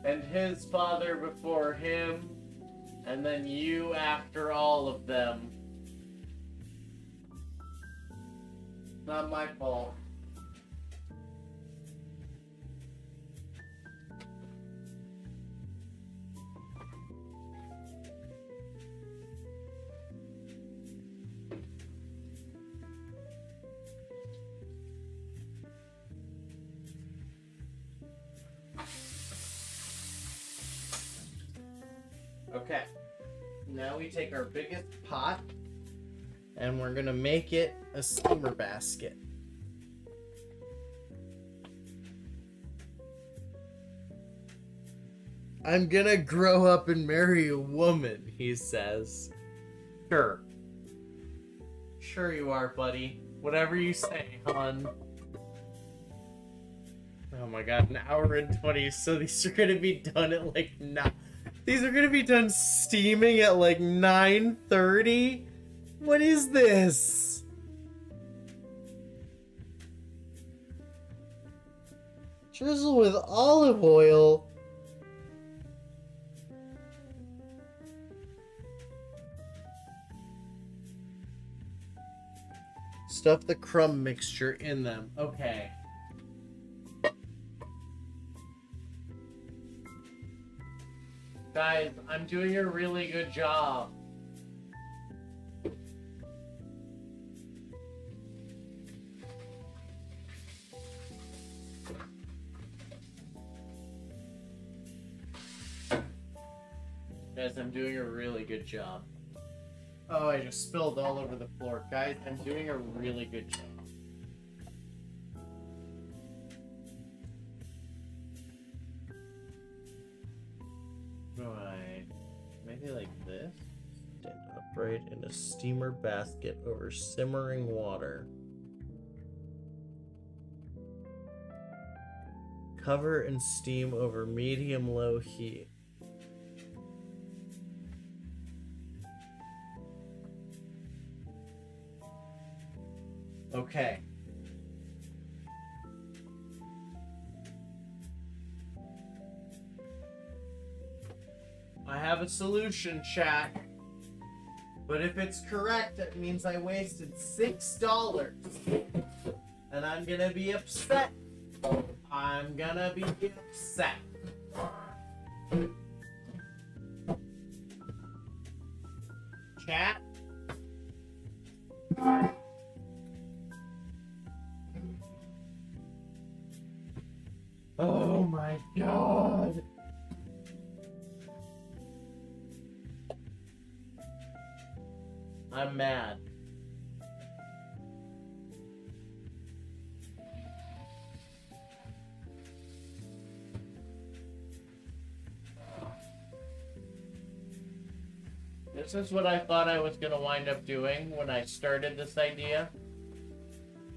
And his father before him, and then you after all of them. Not my fault. Okay, now we take our biggest pot and we're gonna make it a steamer basket. I'm gonna grow up and marry a woman, he says. Sure. Sure you are, buddy. Whatever you say, hon. Oh my god, an hour and 20, so these are gonna be done at like 9. These are gonna be done steaming at like 9:30? What is this? Drizzle with olive oil. Stuff the crumb mixture in them. Okay. Guys, I'm doing a really good job. Guys, I'm doing a really good job. Oh, I just spilled all over the floor. Guys, I'm doing a really good job. Right. Maybe like this? Stand upright in a steamer basket over simmering water. Cover and steam over medium-low heat. Okay. I have a solution, chat. But if it's correct, it means I wasted $6. And I'm gonna be upset. I'm gonna be upset. Chat? Oh my god. I'm mad. This is what I thought I was gonna wind up doing when I started this idea.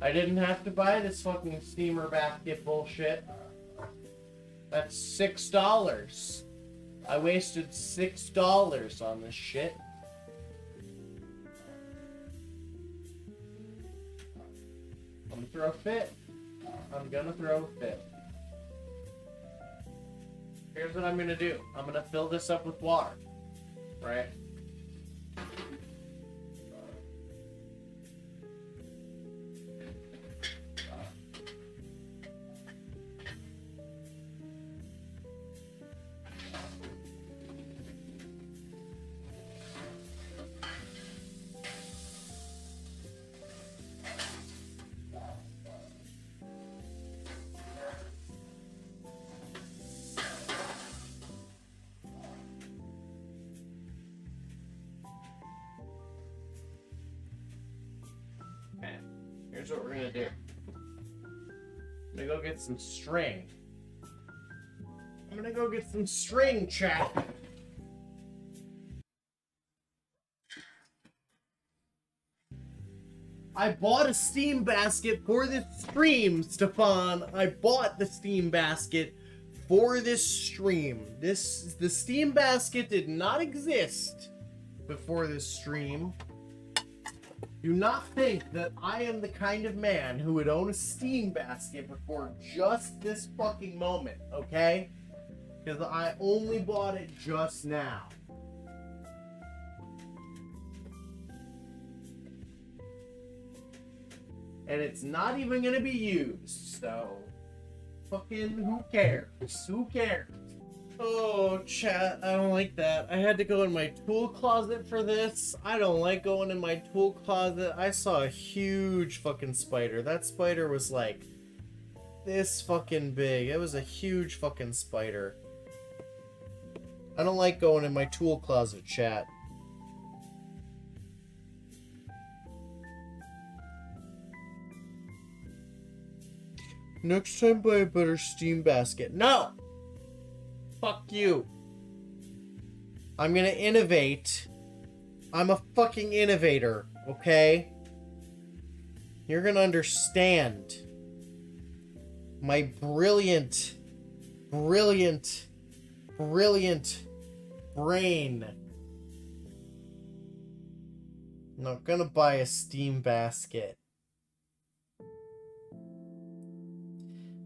I didn't have to buy this fucking steamer basket bullshit. That's $6. I wasted $6 on this shit. I'm gonna throw a fit. I'm gonna throw a fit. Here's what I'm gonna do. I'm gonna fill this up with water. Right? Here's what we're gonna do. I'm gonna go get some string. I'm gonna go get some string, chat. I bought a steam basket for this stream, Stefan. I bought the steam basket for this stream. The steam basket did not exist before this stream. Do not think that I am the kind of man who would own a steam basket before just this fucking moment, okay? Because I only bought it just now. And it's not even gonna be used, so fucking who cares? Who cares? Oh, chat, I don't like that. I had to go in my tool closet for this. I don't like going in my tool closet. I saw a huge fucking spider. That spider was like this fucking big. It was a huge fucking spider. I don't like going in my tool closet, chat. Next time buy a better steam basket. No! Fuck you. I'm gonna innovate. I'm a fucking innovator, okay? You're gonna understand my brilliant brain. I'm not gonna buy a steam basket.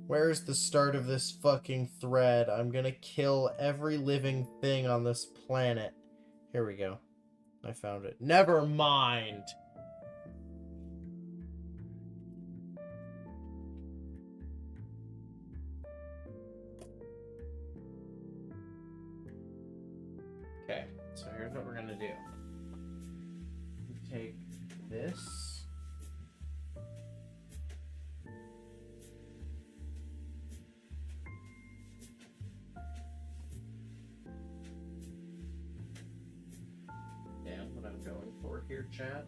Where's the start of this fucking thread? I'm gonna kill every living thing on this planet. Here we go. I found it. Never mind. Okay, so here's what we're gonna do. Take this. Going for here, chat.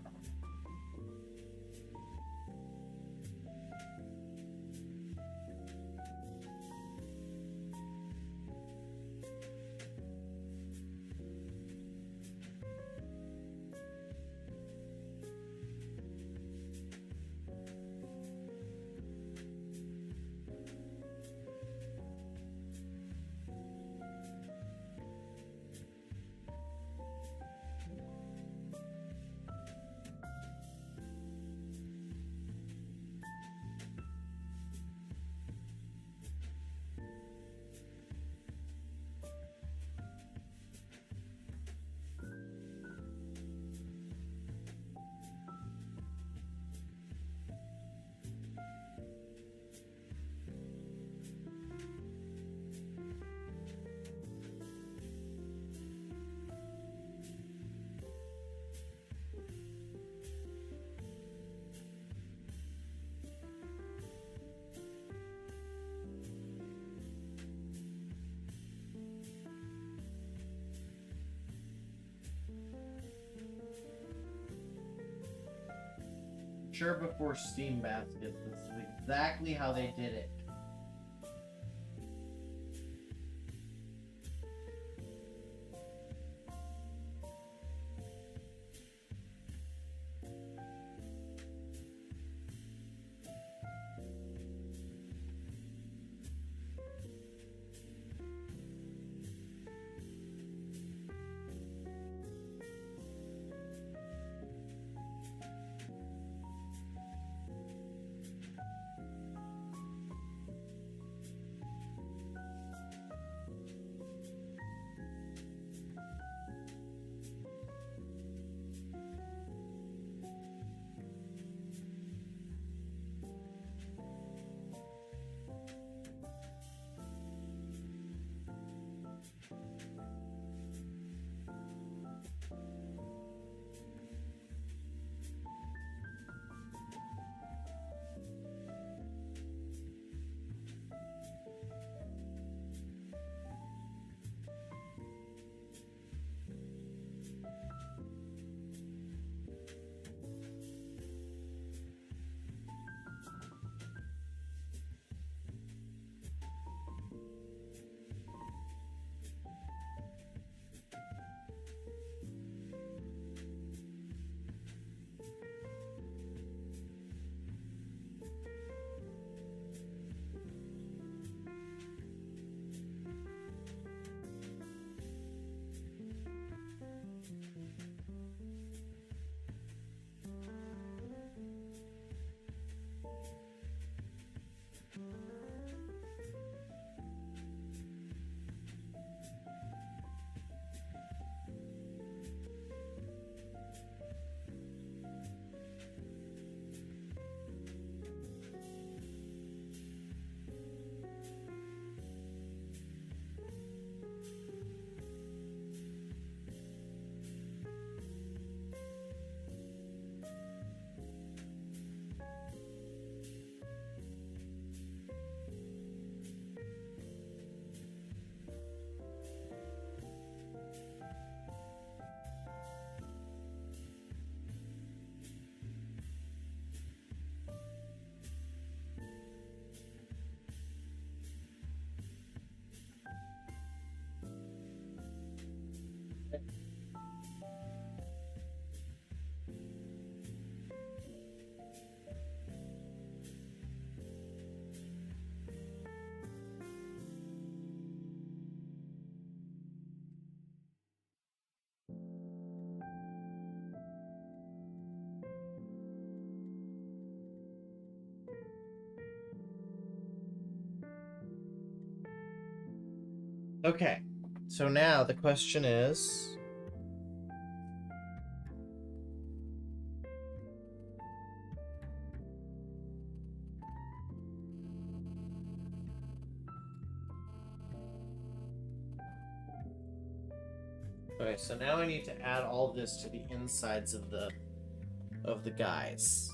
Sure, before steam baskets, this is exactly how they did it. Okay, so now the question is... Okay, so now I need to add all this to the insides of the guys.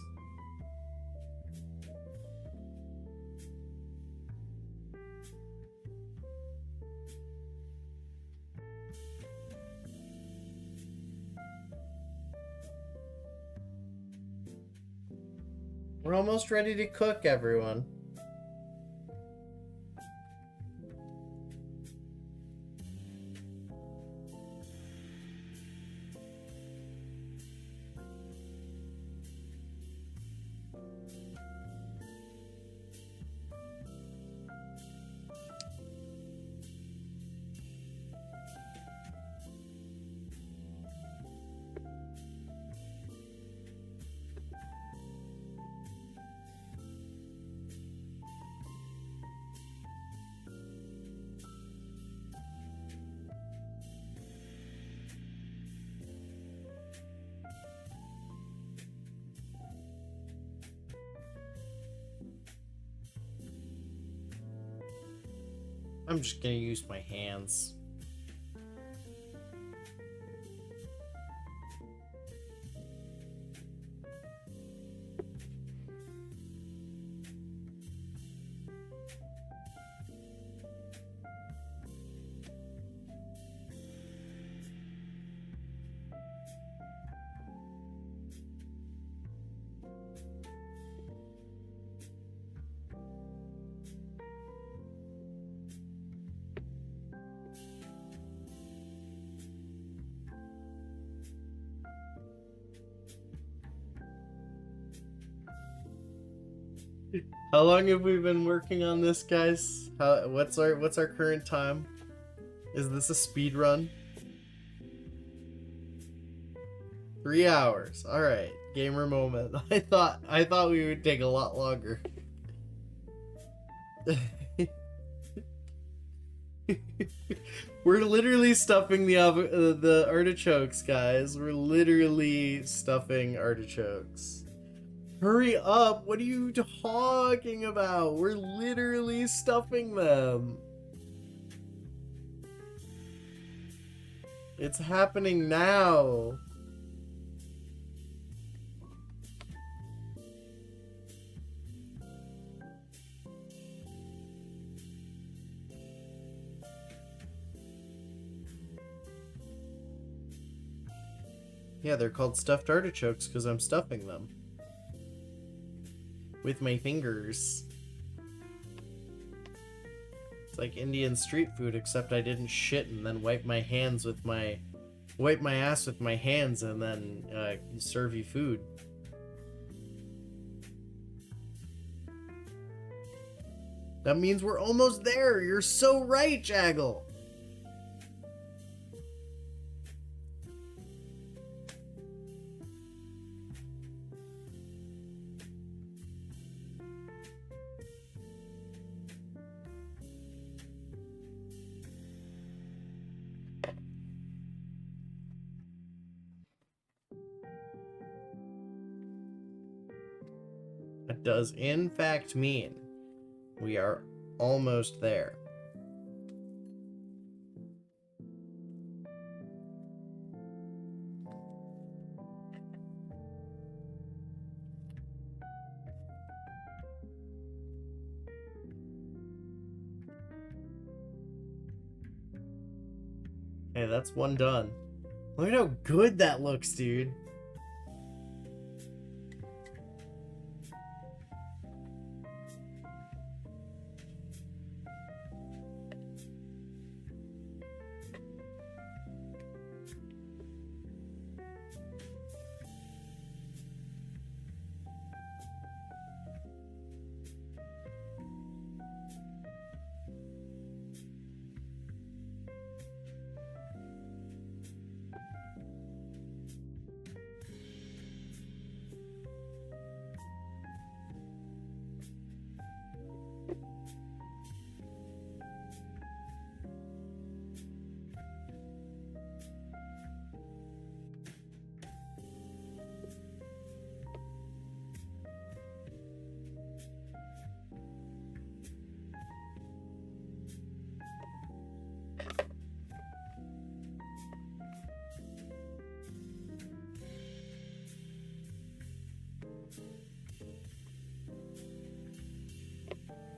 We're almost ready to cook, everyone. I'm just gonna use my hands. How long have we been working on this, guys? What's our current time? Is this a speed run? 3 hours. All right, gamer moment. I thought we would take a lot longer. We're literally stuffing the artichokes, guys. We're literally stuffing artichokes. Hurry up! What are you talking about? We're literally stuffing them. It's happening now. Yeah, they're called stuffed artichokes because I'm stuffing them. With my fingers. It's like Indian street food, except I didn't shit and then wipe my ass with my hands and then serve you food. That means we're almost there. You're so right, Jaggle. That does in fact mean we are almost there. Hey, that's one done. Look at how good that looks, dude.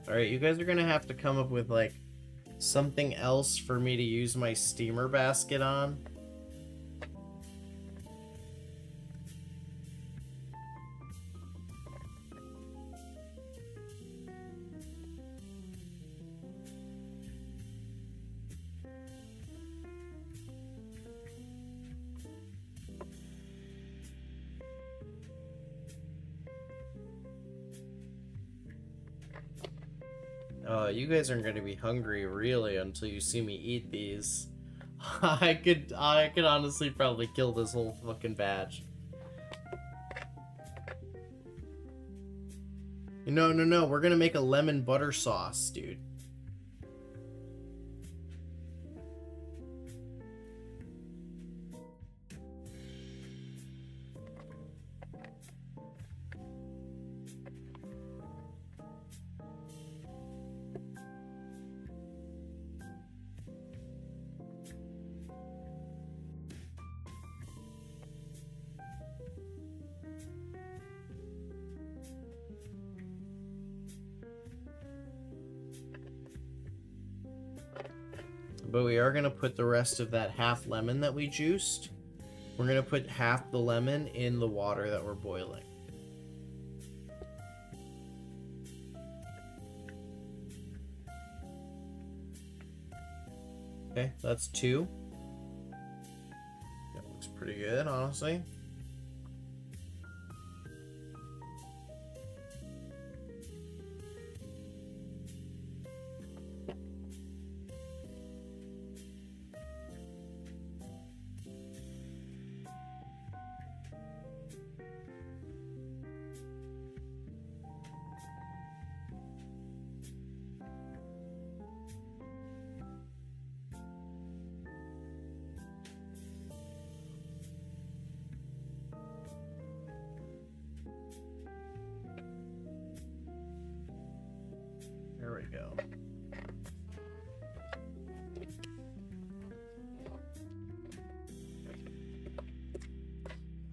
Alright, you guys are gonna have to come up with, like, something else for me to use my steamer basket on. You guys aren't gonna be hungry really until you see me eat these. I could honestly probably kill this whole fucking batch. No, we're gonna make a lemon butter sauce, dude. But we are going to put the rest of that half lemon that we juiced. We're going to put half the lemon in the water that we're boiling. Okay, that's 2. That looks pretty good, honestly. There we go.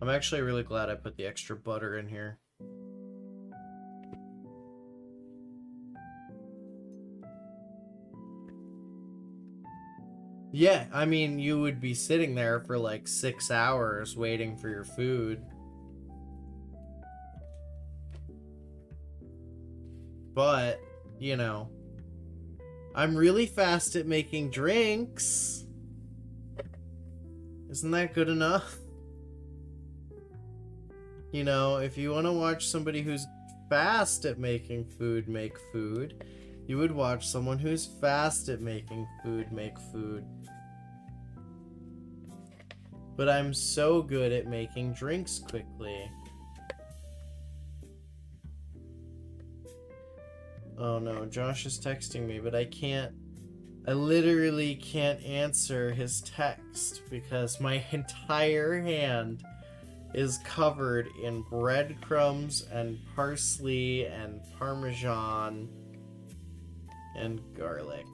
I'm actually really glad I put the extra butter in here. Yeah, I mean, you would be sitting there for like 6 hours waiting for your food. But, you know, I'm really fast at making drinks. Isn't that good enough? You know, if you want to watch somebody who's fast at making food make food, you would watch someone who's fast at making food make food. But I'm so good at making drinks quickly. Oh no, Josh is texting me, but I literally can't answer his text because my entire hand is covered in breadcrumbs and parsley and parmesan and garlic.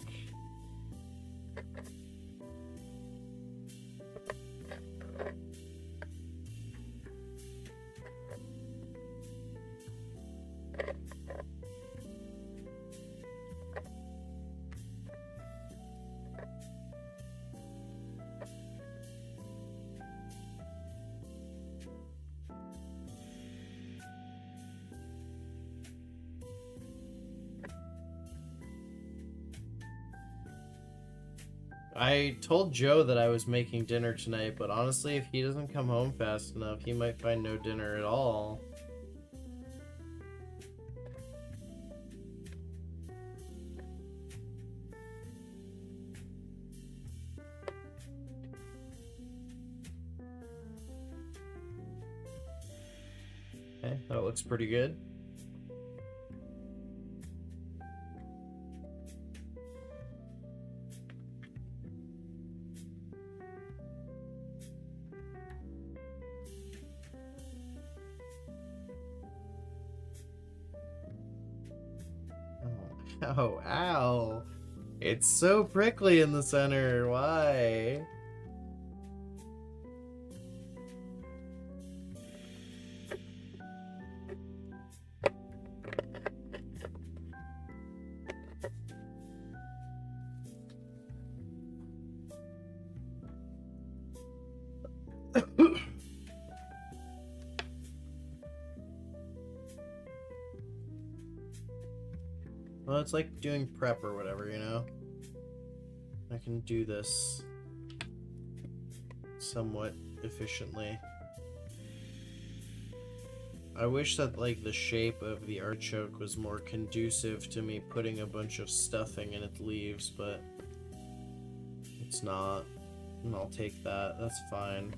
I told Joe that I was making dinner tonight, but honestly, if he doesn't come home fast enough, he might find no dinner at all. Okay, that looks pretty good. Oh, ow. It's so prickly in the center. Why? Well, it's like doing prep or whatever, you know? I can do this somewhat efficiently. I wish that, like, the shape of the artichoke was more conducive to me putting a bunch of stuffing in its leaves, but it's not. And I'll take that. That's fine.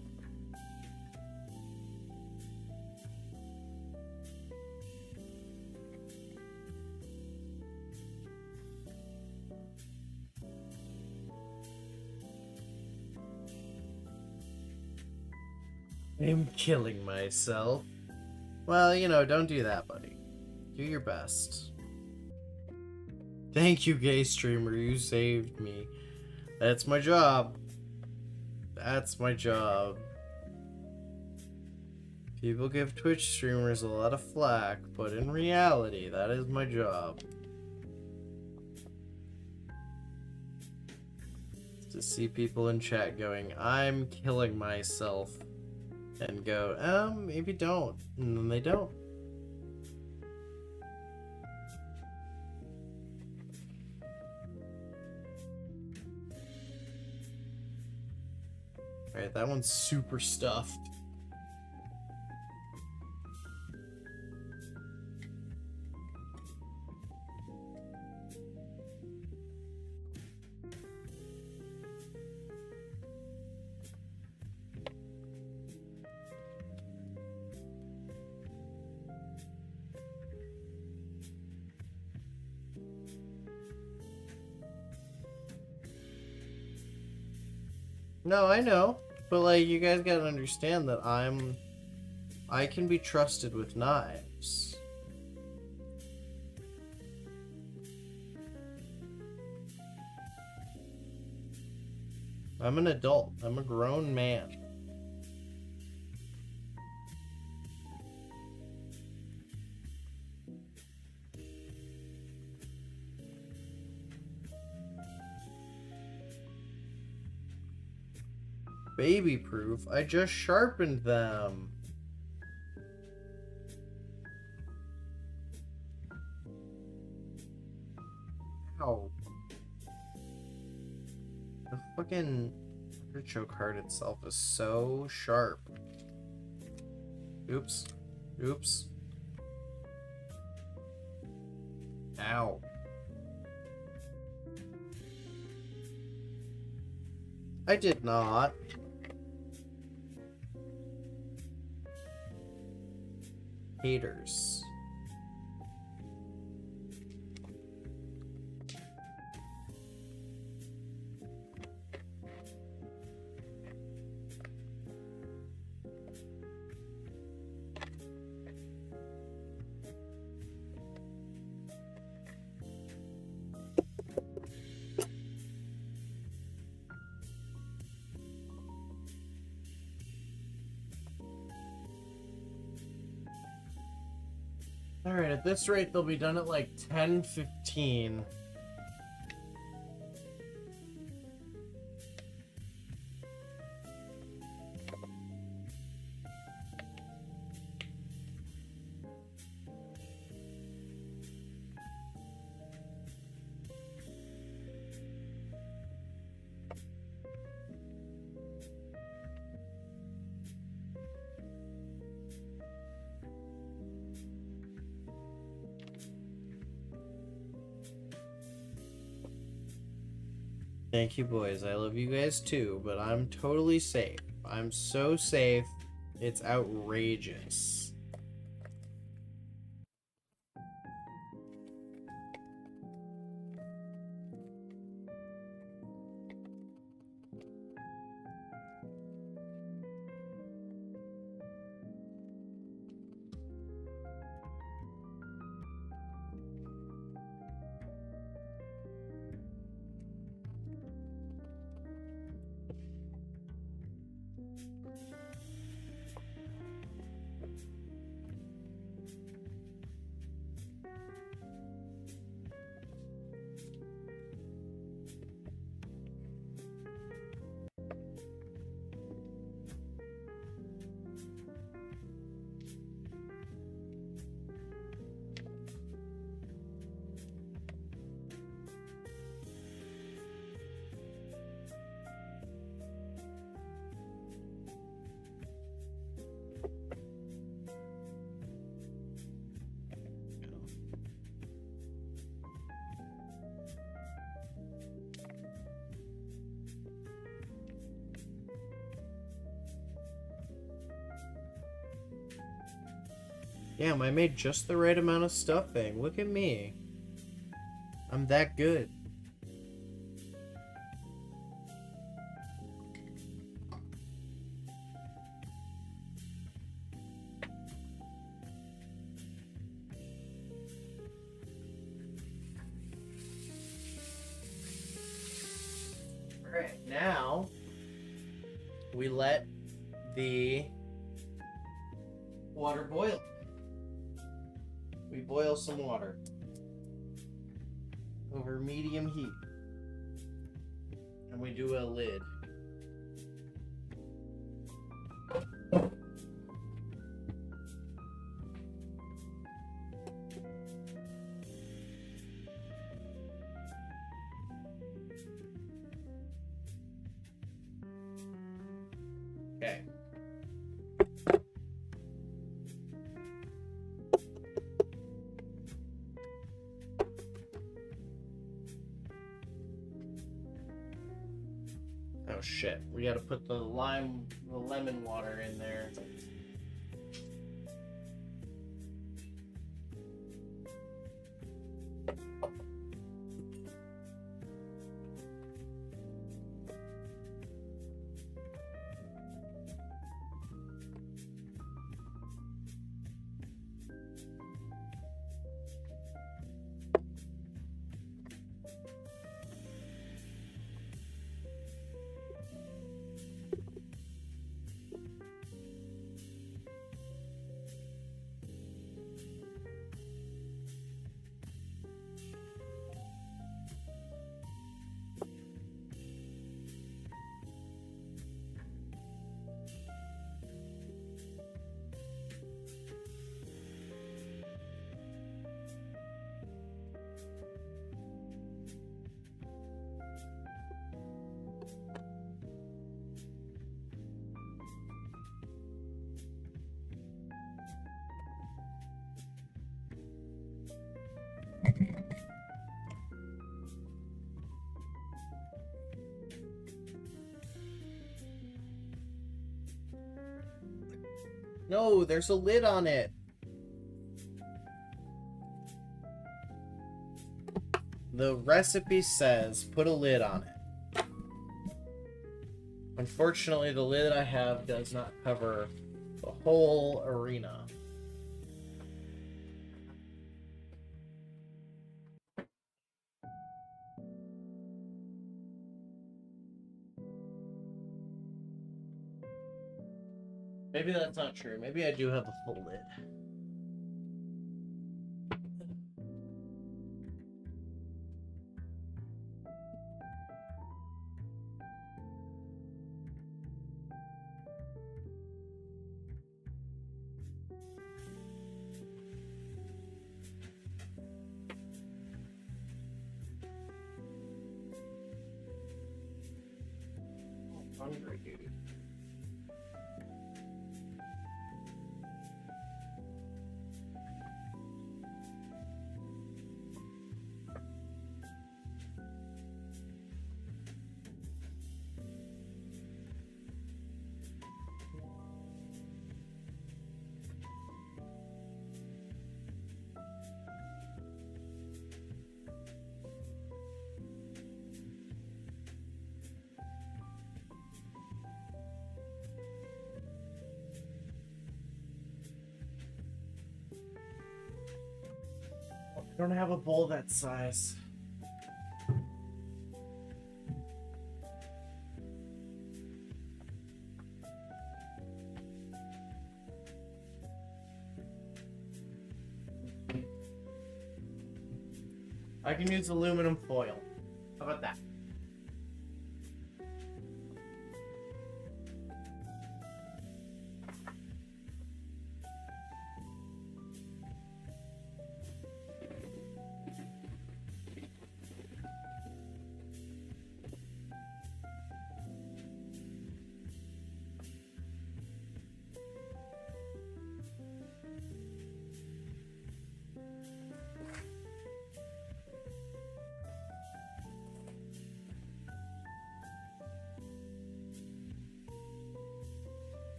I'm killing myself. Well, you know, don't do that, buddy. Do your best. Thank you, gay streamer. You saved me. That's my job. That's my job. People give Twitch streamers a lot of flack, but in reality, that is my job. To see people in chat going, I'm killing myself, and go, maybe don't, and then they don't. Alright, that one's super stuffed. No, I know. But, like, you guys gotta understand that I can be trusted with knives. I'm an adult. I'm a grown man. Baby proof? I just sharpened them. Ow. The fucking artichoke heart itself is so sharp. Oops. Oops. Ow. I did not. Haters. Alright, at this rate, they'll be done at like 10:15. Thank you, boys. I love you guys too, but I'm totally safe. I'm so safe, it's outrageous. Damn, I made just the right amount of stuffing. Look at me. I'm that good. Alright, now we let the water boil. We boil some water over medium heat. And we do a lid. Okay. Oh shit, we gotta put the lemon water in there. No, there's a lid on it. The recipe says put a lid on it. Unfortunately, the lid I have does not cover the whole arena. Maybe that's not true. Maybe I do have a full lid. I'm hungry, dude. I don't have a bowl that size. I can use aluminum foil. How about that?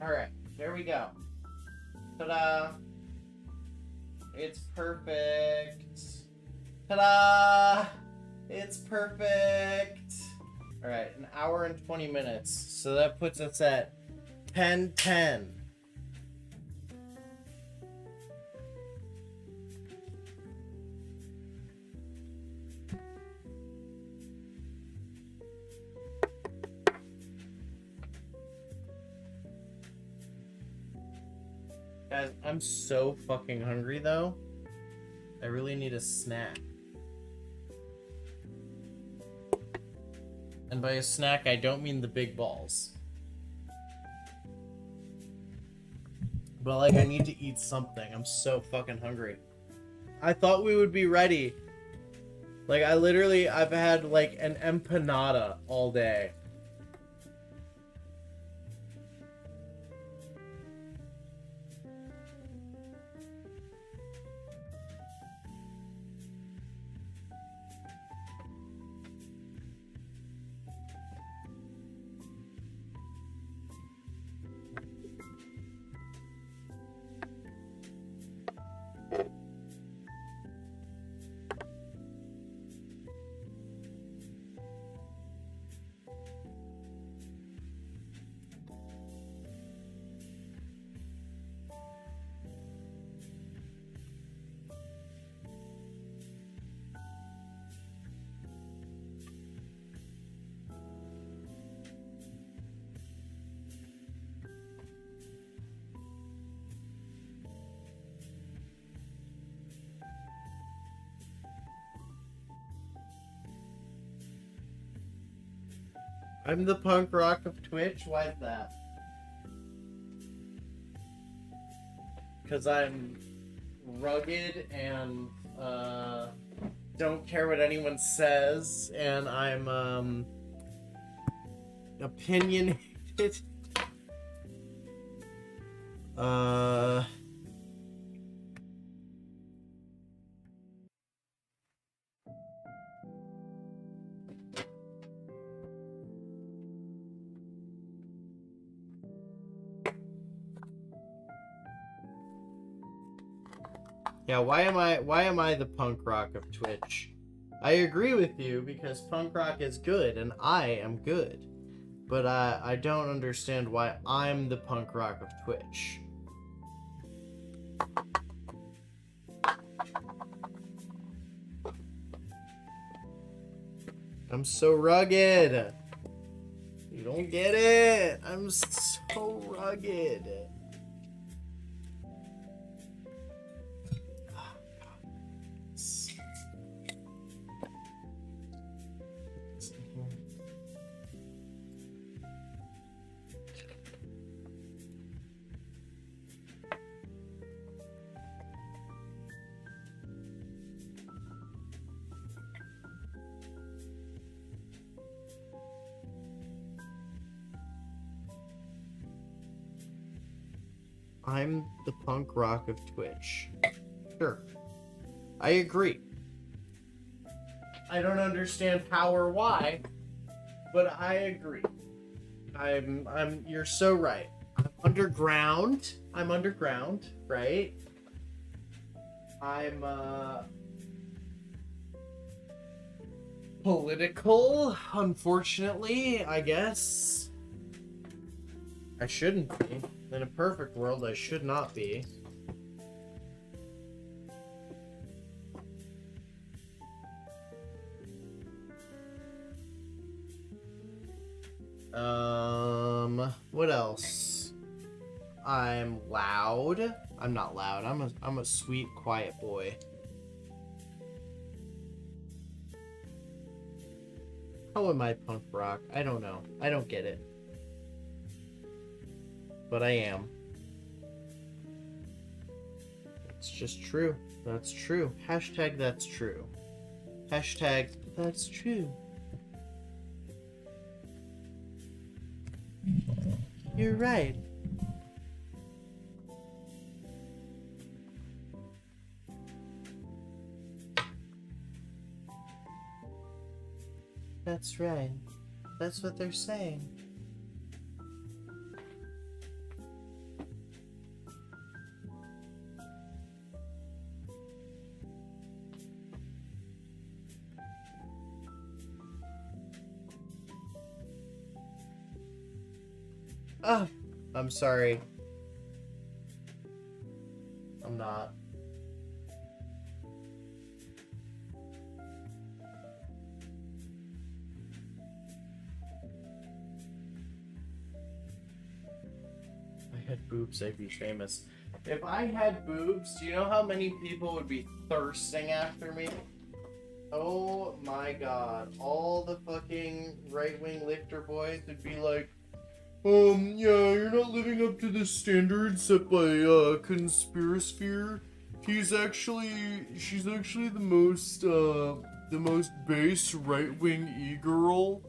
Alright, here we go. Ta-da! It's perfect. Ta-da! It's perfect. Alright, an hour and 20 minutes. So that puts us at 10:10. Guys, I'm so fucking hungry though. I really need a snack. And by a snack, I don't mean the big balls. But like, I need to eat something. I'm so fucking hungry. I thought we would be ready. Like, I've had like an empanada all day. I'm the punk rock of Twitch? Why is that? Because I'm rugged and don't care what anyone says, and I'm opinionated. Yeah, why am I the punk rock of Twitch? I agree with you because punk rock is good and I am good. But I don't understand why I'm the punk rock of Twitch. I'm so rugged. You don't get it. I'm so rugged. I'm the punk rock of Twitch. Sure. I agree. I don't understand how or why, but I agree. You're so right. I'm underground, right? I'm political, unfortunately, I guess. I shouldn't be. In a perfect world, I should not be. What else? I'm loud. I'm not loud. I'm a sweet, quiet boy. How am I punk rock? I don't know. I don't get it. But I am. It's just true. That's true. Hashtag that's true. Hashtag that's true. You're right. That's right. That's what they're saying. Ah, I'm sorry. I'm not. If I had boobs, I'd be famous. If I had boobs, do you know how many people would be thirsting after me? Oh my god. All the fucking right-wing lifter boys would be like, yeah, you're not living up to the standards set by, Conspirasphere. She's actually the most base right-wing e-girl.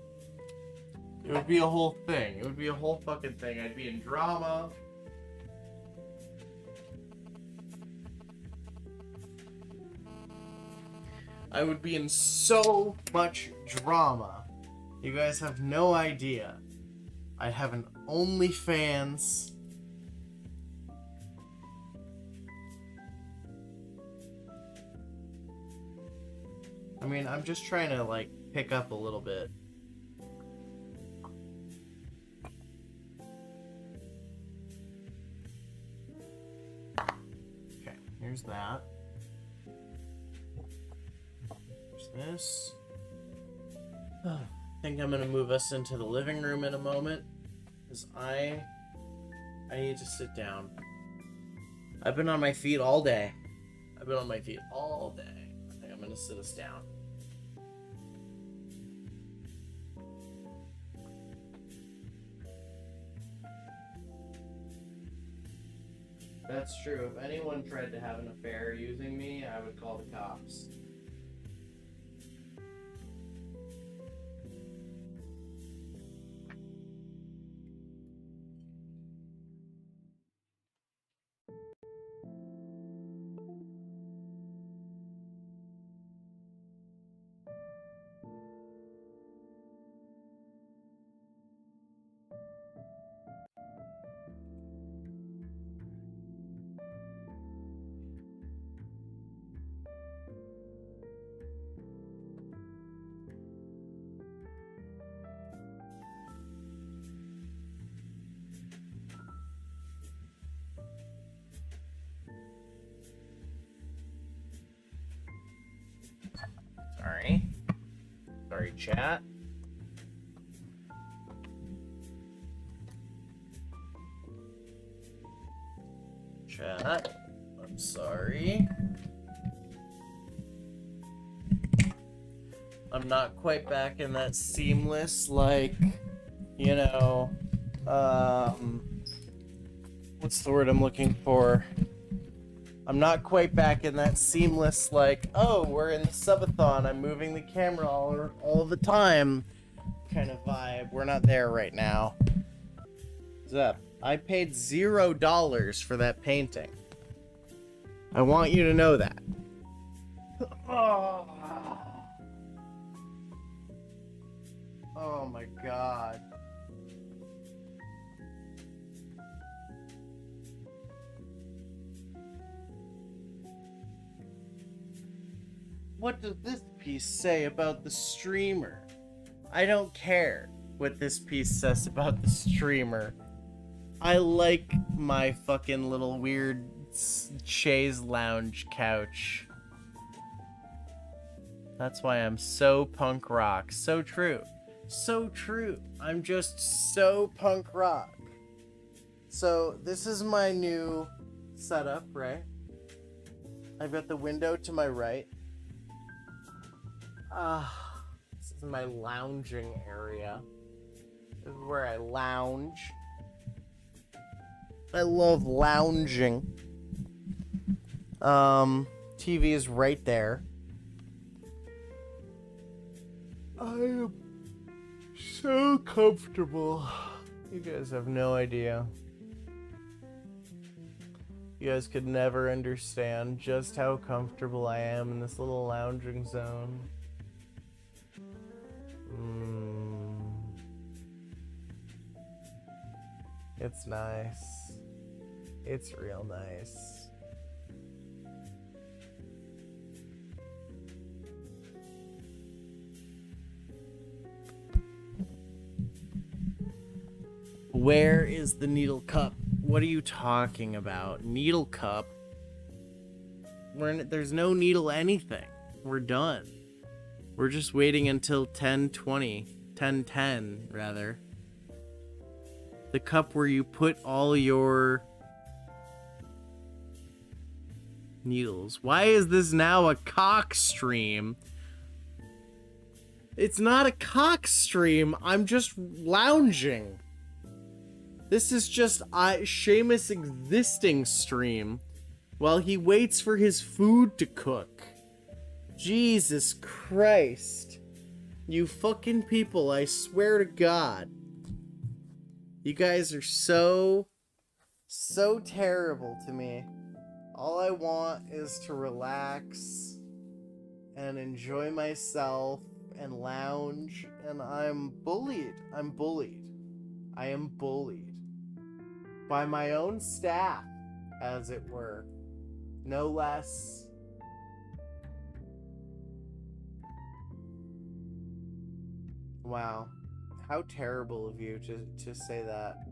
It would be a whole thing. It would be a whole fucking thing. I'd be in drama. I would be in so much drama. You guys have no idea. I'd have an OnlyFans. I mean, I'm just trying to, like, pick up a little bit. Okay, here's that. There's this. I think I'm gonna move us into the living room in a moment, because I need to sit down. I've been on my feet all day. I think I'm gonna sit us down. That's true. If anyone tried to have an affair using me, I would call the cops. Sorry, chat. I'm sorry. I'm not quite back in that seamless, like, you know, what's the word I'm looking for? I'm not quite back in that seamless, like, oh, we're in the sub-a-thon, I'm moving the camera all the time kind of vibe. We're not there right now. What's up? I paid $0 for that painting. I want you to know that. Oh my god. What does this piece say about the streamer? I don't care what this piece says about the streamer. I like my fucking little weird chaise lounge couch. That's why I'm so punk rock. So true. So true. I'm just so punk rock. So this is my new setup, right? I've got the window to my right. This is my lounging area. This is where I lounge. I love lounging. TV is right there. I am so comfortable. You guys have no idea. You guys could never understand just how comfortable I am in this little lounging zone. It's nice. It's real nice. Where is the needle cup? What are you talking about? Needle cup? There's no needle anything. We're done. We're just waiting until 10:20. 10:10, rather. The cup where you put all your needles. Why is this now a cock stream? It's not a cock stream. I'm just lounging. This is just Seamus existing stream while he waits for his food to cook. Jesus Christ. You fucking people, I swear to God. You guys are so terrible to me. All I want is to relax and enjoy myself and lounge, and I'm bullied. I am bullied. By my own staff, as it were. No less. Wow. How terrible of you to say that.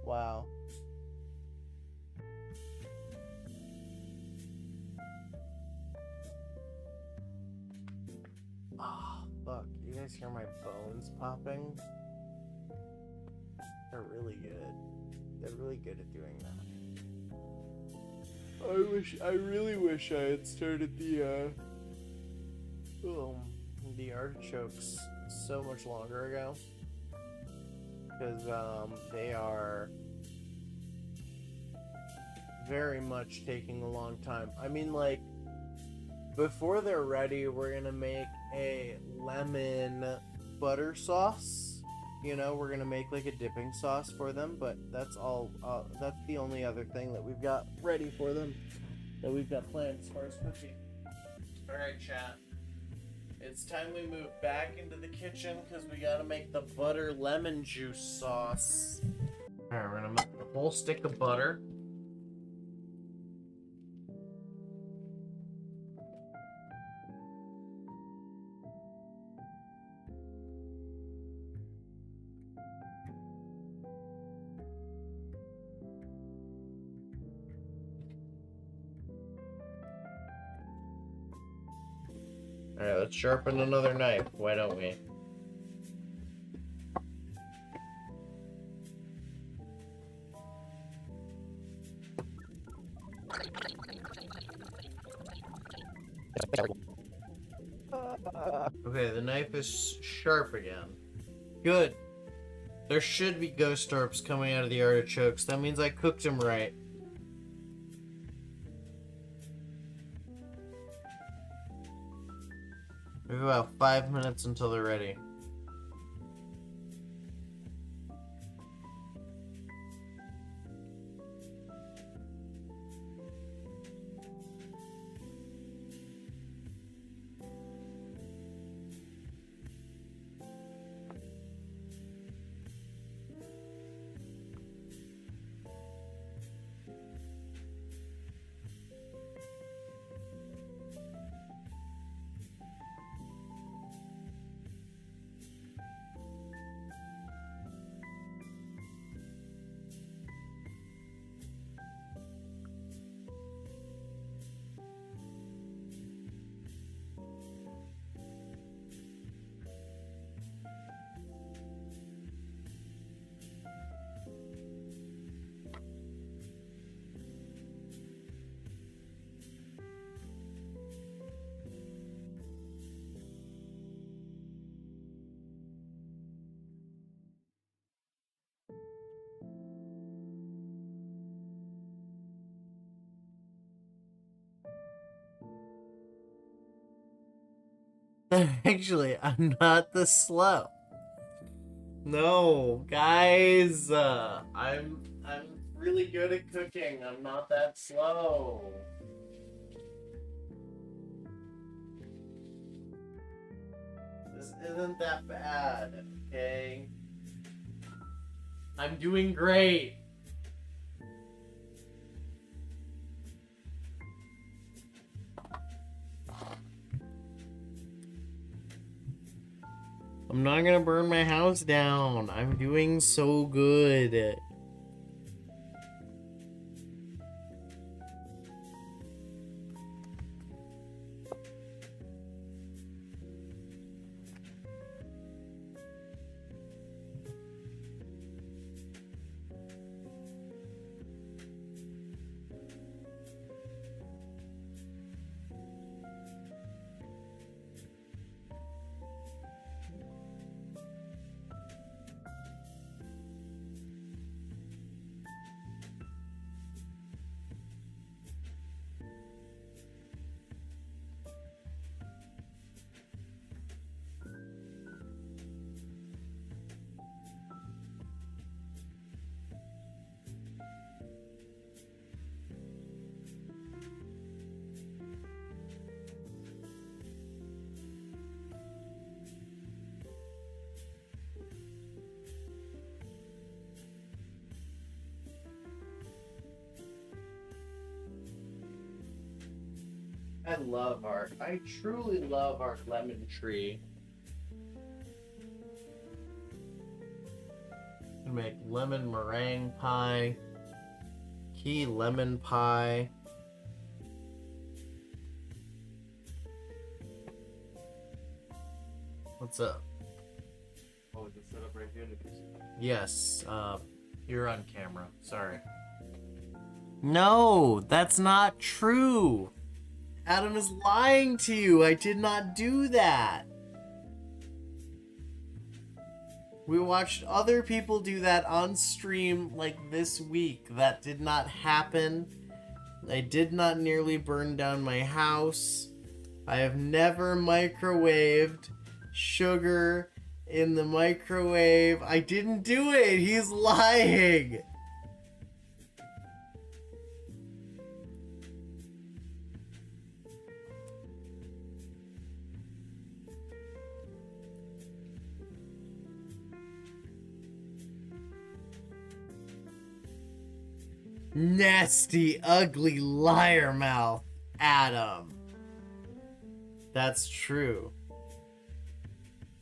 Wow. Oh, fuck. You guys hear my bones popping? They're really good. They're really good at doing that. I really wish I had started the artichokes so much longer ago. Because, they are very much taking a long time. I mean, like, before they're ready, we're gonna make a lemon butter sauce. You know, we're gonna make like a dipping sauce for them, but that's all. That's the only other thing that we've got ready for them, that we've got planned as far as cooking. All right, chat. It's time we move back into the kitchen because we gotta make the butter lemon juice sauce. All right, we're gonna make a whole stick of butter. Alright, let's sharpen another knife. Why don't we? Okay, the knife is sharp again. Good. There should be ghost orbs coming out of the artichokes. That means I cooked them right. We have about 5 minutes until they're ready. Actually, I'm not this slow. No, guys, I'm really good at cooking. I'm not that slow. This isn't that bad, okay? I'm doing great. I'm not gonna burn my house down. I'm doing so good. I truly love our lemon tree. Gonna make lemon meringue pie, key lemon pie. What's up? Oh, is it set up right here? Yes, you're on camera. Sorry. No, that's not true. Adam is lying to you. I did not do that. We watched other people do that on stream like this week. That did not happen. I did not nearly burn down my house. I have never microwaved sugar in the microwave. I didn't do it. He's lying. Nasty, ugly liar mouth, Adam. That's true.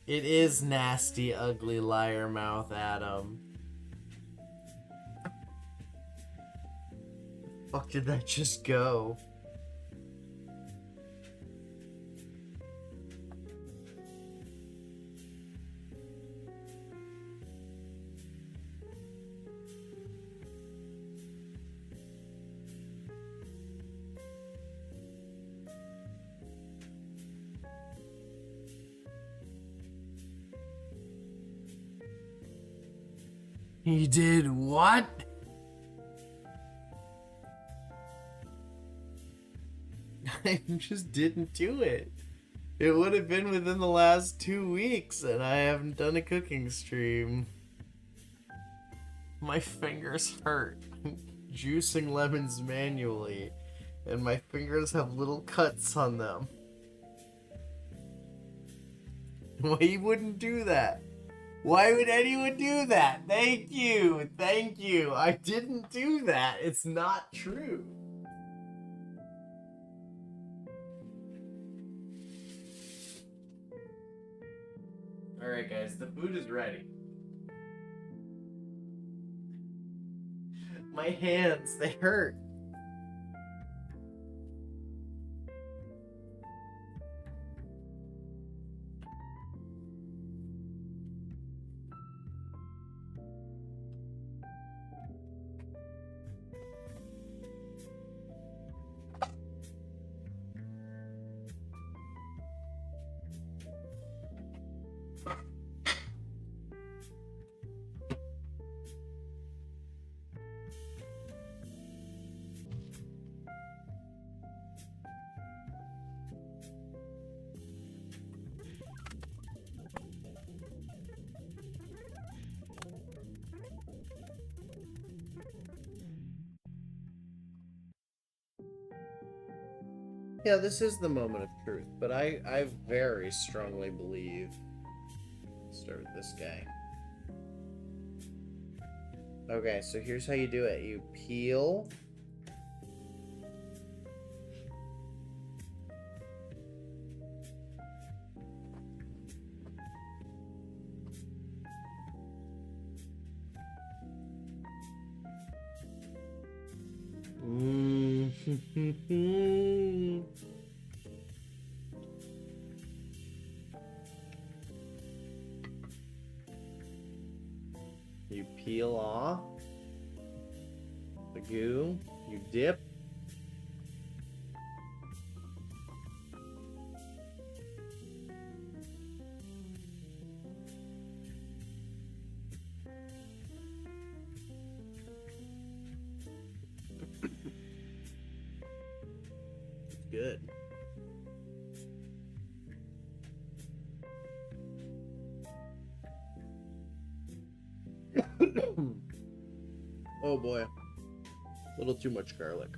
It is nasty, ugly liar mouth, Adam. Fuck did that just go? He did what? I just didn't do it. It would have been within the last 2 weeks, and I haven't done a cooking stream. My fingers hurt. Juicing lemons manually, and my fingers have little cuts on them. Why you wouldn't do that? Why would anyone do that? Thank you. Thank you. I didn't do that. It's not true. Alright guys, the food is ready. My hands, they hurt. Yeah, this is the moment of truth, but I very strongly believe... Let's start with this guy. Okay, so here's how you do it. You peel... You peel off the goo, you dip. Good. Oh boy. A little too much garlic.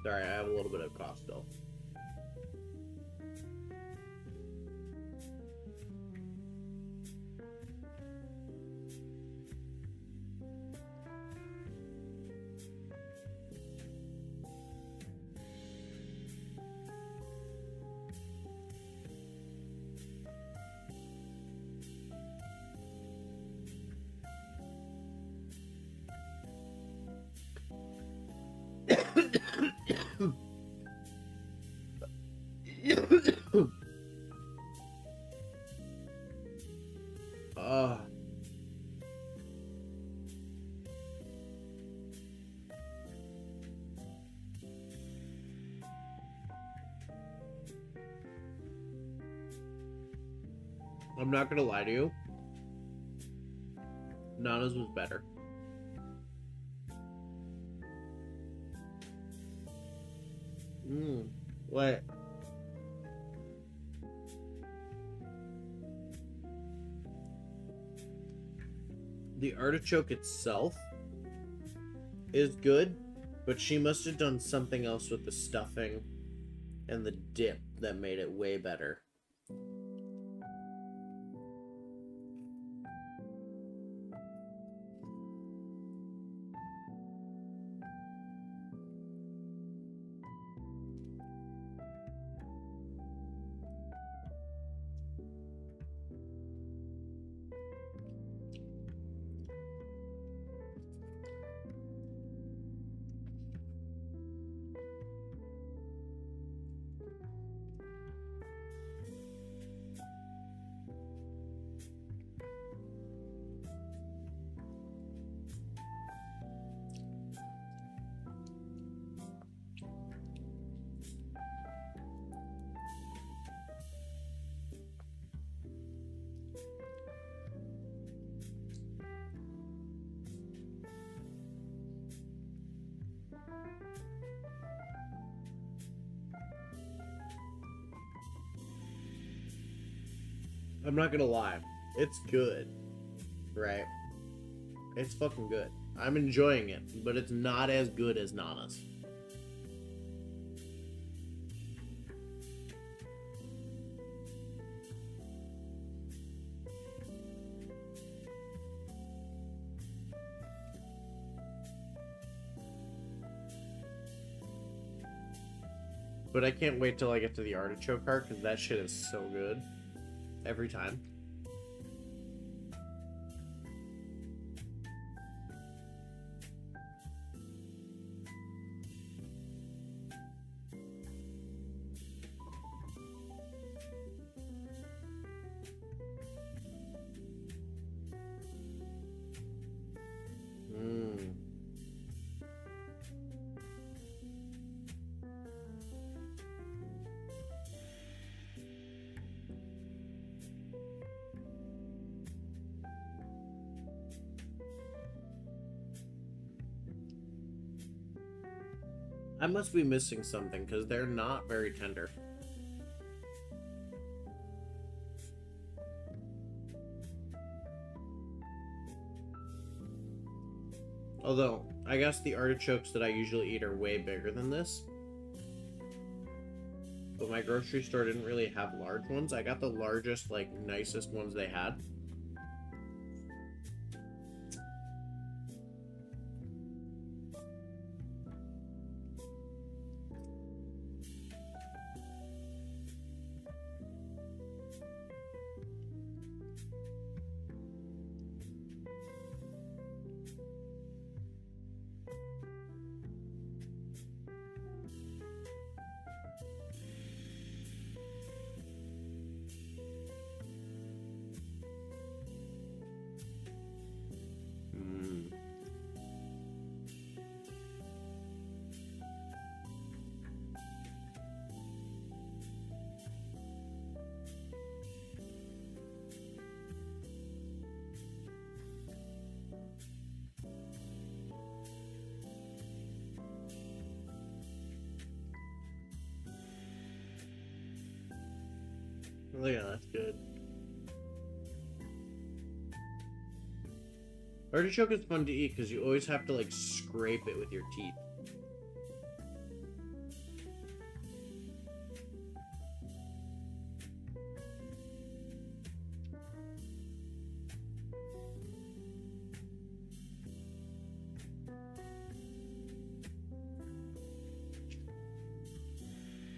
Sorry, I have a little bit of cough still. I'm not gonna lie to you. Nana's was better. What? The artichoke itself is good, but she must have done something else with the stuffing and the dip that made it way better. I'm not gonna lie, it's good, right? It's fucking good. I'm enjoying it, but it's not as good as Nana's. But I can't wait till I get to the artichoke part, because that shit is so good. Every time. I must be missing something, because they're not very tender. Although, I guess the artichokes that I usually eat are way bigger than this. but my grocery store didn't really have large ones. I got the largest, like, nicest ones they had. Oh yeah, that's good. Artichoke is fun to eat because you always have to like scrape it with your teeth.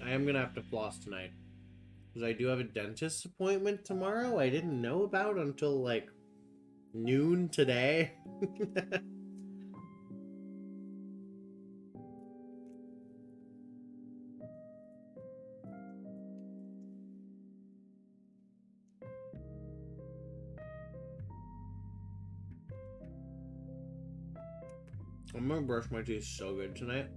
I am gonna have to floss tonight. Because I do have a dentist appointment tomorrow I didn't know about until like noon today. I'm gonna brush my teeth so good tonight.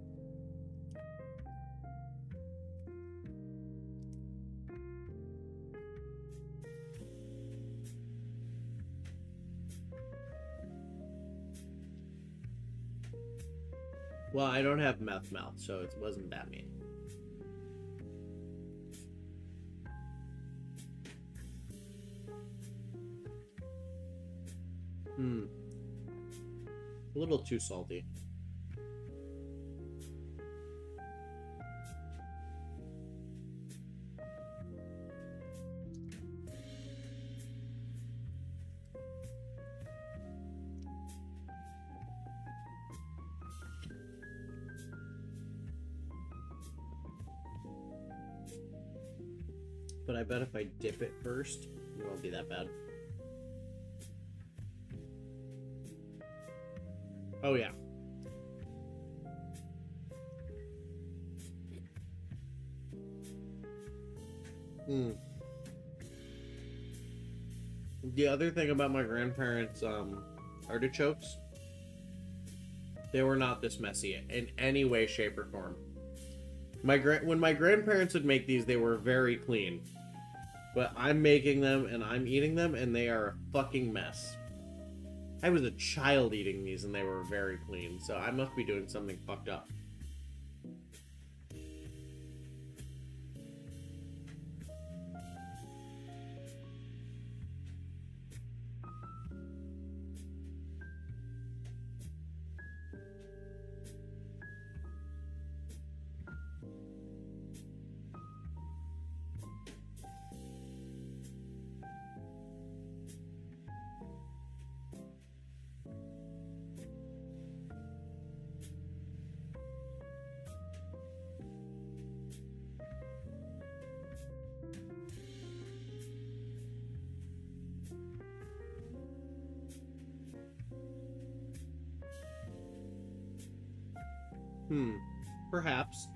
Well, I don't have meth mouth, so it wasn't that mean. A little too salty. But I bet if I dip it first, it won't be that bad. Oh yeah. The other thing about my grandparents' artichokes, they were not this messy in any way, shape, or form. When my grandparents would make these, they were very clean. But I'm making them and I'm eating them and they are a fucking mess. I was a child eating these and they were very clean, so I must be doing something fucked up. Perhaps.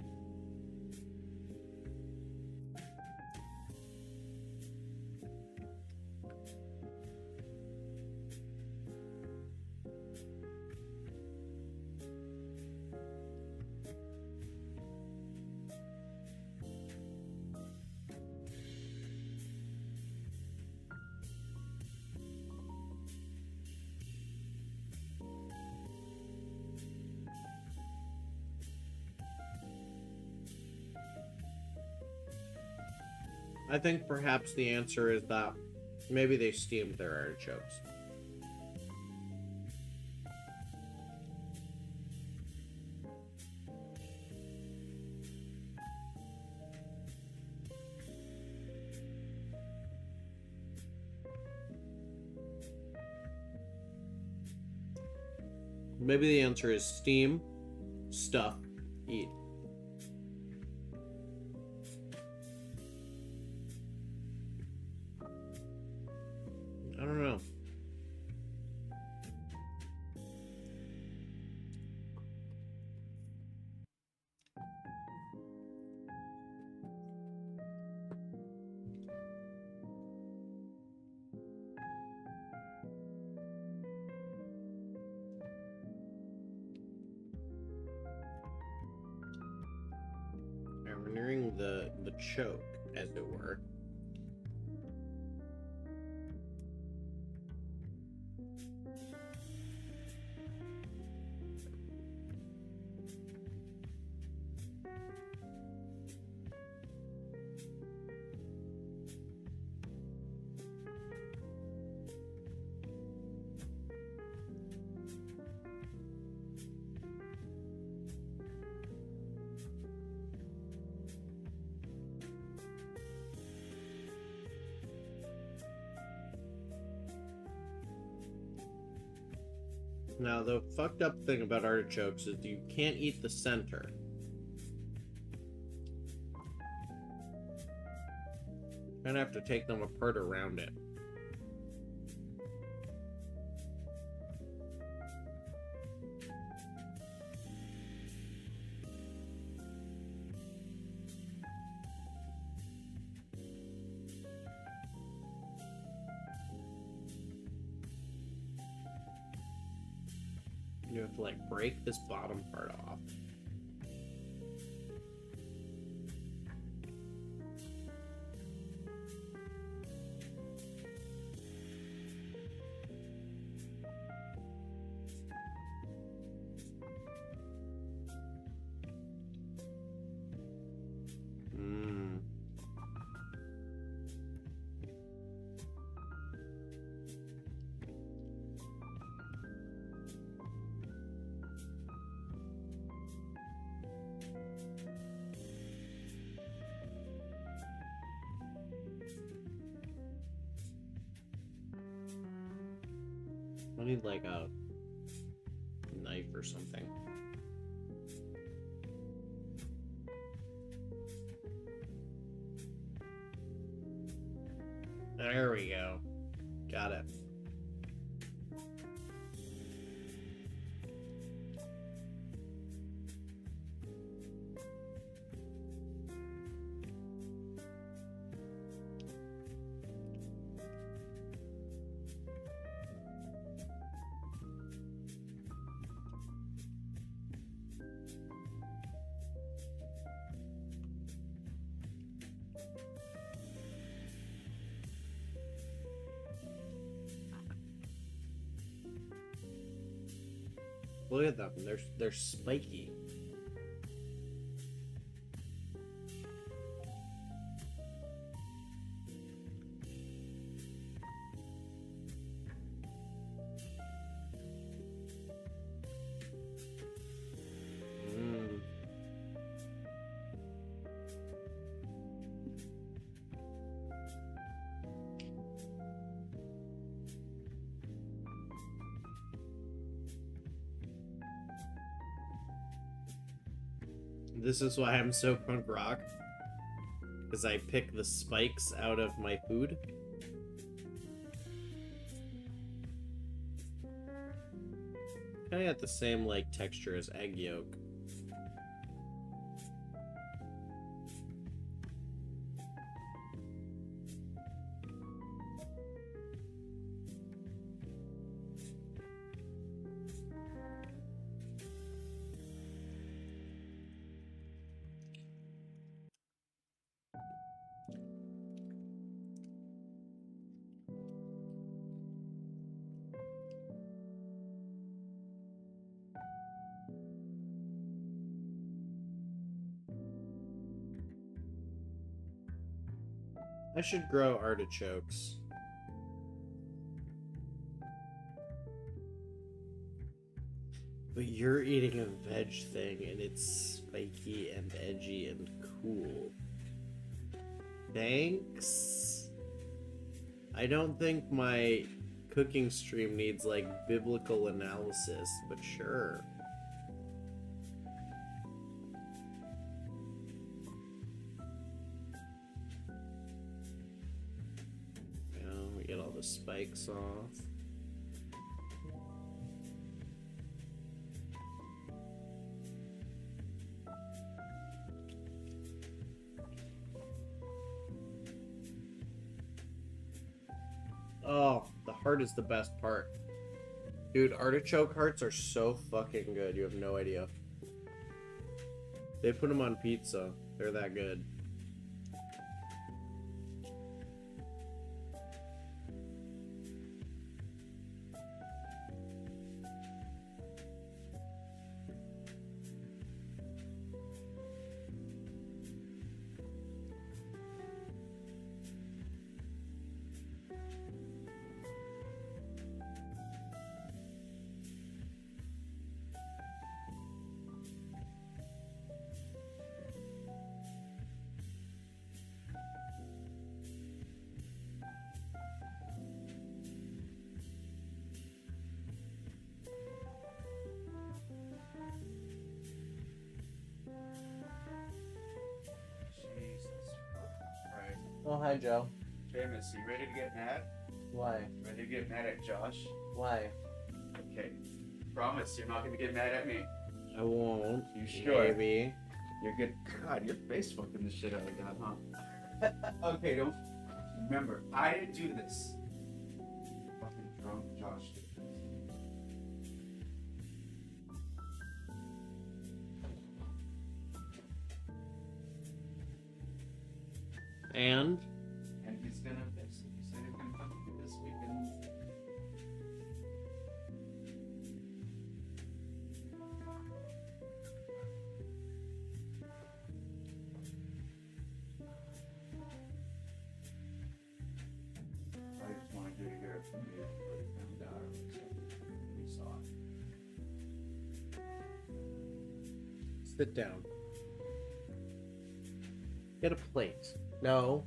I think perhaps the answer is that maybe they steamed their artichokes. Maybe the answer is steam, stuff, eat. I don't know. We're nearing the choke, as it were. Now, the fucked up thing about artichokes is you can't eat the center. You're gonna have to take them apart around it. You have to like break this bottom part off. I need like a knife or something. There we go. Got it. Look at them. They're spiky. This is why I'm so punk rock. Because I pick the spikes out of my food. Kinda got the same like texture as egg yolk. I should grow artichokes. But you're eating a veg thing and it's spiky and edgy and cool. Thanks. I don't think my cooking stream needs like biblical analysis, but sure. You know, we get all the spikes off. Oh, the heart is the best part. Dude, artichoke hearts are so fucking good. You have no idea. They put them on pizza. They're that good. Jesus Christ. Oh, hi, Joe. Seamus, you ready to get mad? Why? Ready to get mad at Josh? Why? Okay. Promise you're not gonna get mad at me. I won't. You sure? Maybe. You're good. God, your face fucking the shit out of that, huh? Okay, don't. Remember, I didn't do this. Fucking drunk Josh did this. And? And he's gonna fix it. He said he's gonna come to me this weekend. I just wanted you to hear it from you before you found out or something. You saw it. Sit down. Get a plate. No.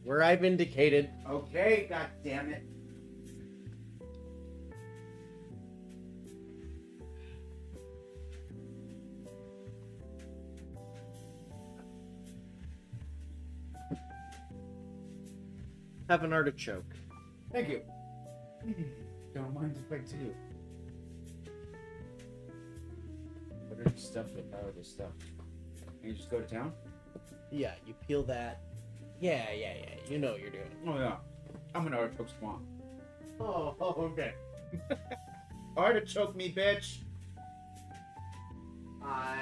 Where I've indicated. Okay, god damn it. Have an artichoke. Thank you. Don't mind if I do. What are the stuff with all this stuff? Can you just go to town? Yeah, you peel that. Yeah. You know what you're doing. Oh yeah. I'm an artichoke swamp. Oh, okay. Artichoke me, bitch! I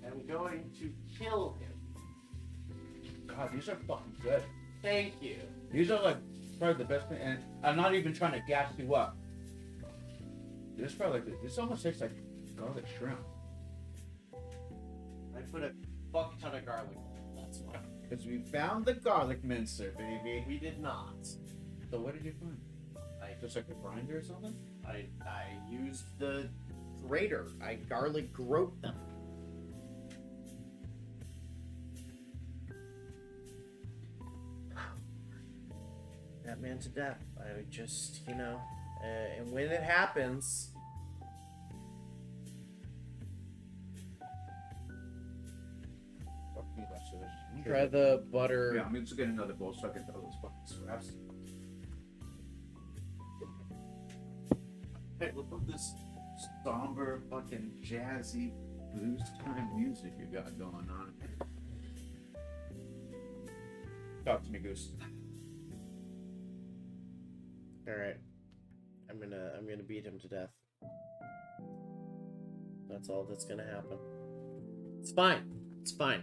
am going to kill him. God, these are fucking good. Thank you. These are like probably the best thing, and I'm not even trying to gas you up. This probably this almost tastes like garlic shrimp. I put a fuck ton of garlic. That's why. Because we found the garlic mincer, baby. We did not. So what did you find? Just like a grinder or something? I used the grater. I garlic groat them. That man to death. I just, and when it happens, Fuck me, that's delicious. try the butter. Yeah, I'm just getting another bowl so I can throw those fucking scraps. Hey, look at this somber, fucking jazzy blues time music you got going on. Talk to me, Goose. All right, I'm gonna beat him to death. That's all that's gonna happen. It's fine. It's fine.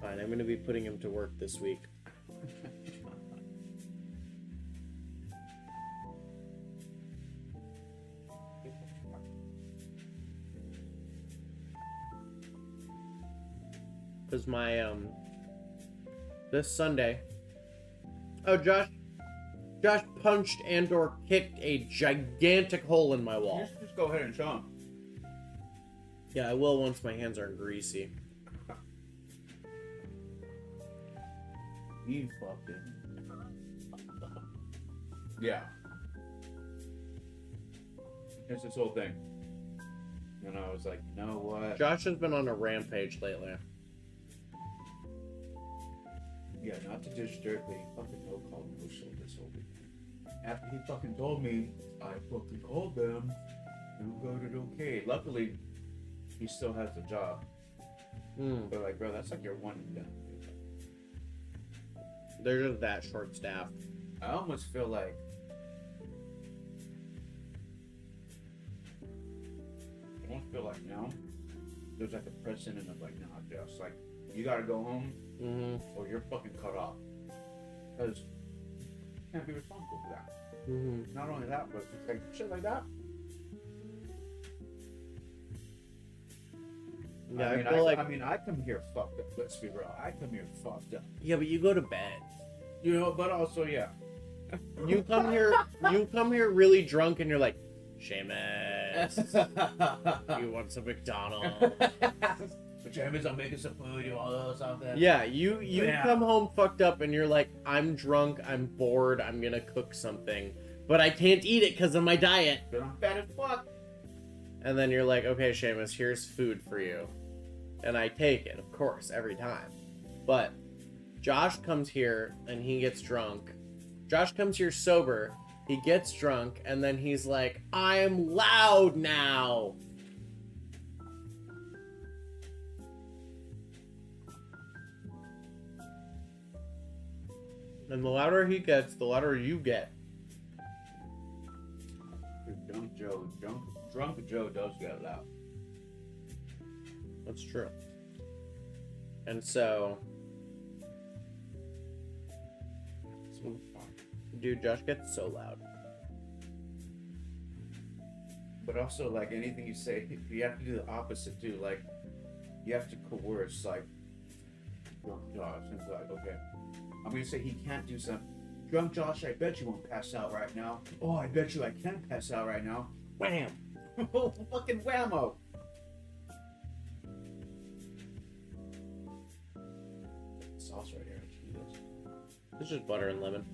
Fine, I'm gonna be putting him to work this week. Because my This Sunday. Oh, Josh punched and/or kicked a gigantic hole in my You wall. should just go ahead and show him. Yeah, I will once my hands aren't greasy. You fucking. Yeah. It's this whole thing. And I was like, you know what? Josh has been on a rampage lately. Yeah, not to disturb me. Fucking no call no show this whole weekend. After he fucking told me, I fucking called them and got it okay. Luckily, he still has the job. But like, bro, that's like your one and done. They're just that short staffed. I almost feel like now there's like a precedent of like, nah, just like you gotta go home or you're fucking cut off. Because you can't be responsible for that. Not only that, but it's like shit like that. Yeah, I mean, I come here fucked up. Let's be real. I come here fucked up. Yeah, but you go to bed. You know, but also, yeah. You come here really drunk and you're like, Seamus, you want some McDonald's? Seamus, I'm making some food, you want something? Yeah, you come home fucked up and you're like, I'm drunk, I'm bored, I'm gonna cook something, but I can't eat it because of my diet. But I'm fat as fuck. And then you're like, okay, Seamus, here's food for you. And I take it, of course, every time. But Josh comes here and he gets drunk. Josh comes here sober, he gets drunk, and then he's like, I'm loud now. And the louder he gets, the louder you get. Drunk Joe does get loud. That's true. And so, dude, Josh gets so loud. But also, like, anything you say, you have to do the opposite, too. Like, you have to coerce, like, drunk Josh. And it's like, okay, I'm going to say he can't do something. Drunk Josh, I bet you won't pass out right now. Oh, I bet you I can pass out right now. Wham! Fucking whammo! Sauce right here. Let's do this. It's just butter and lemon.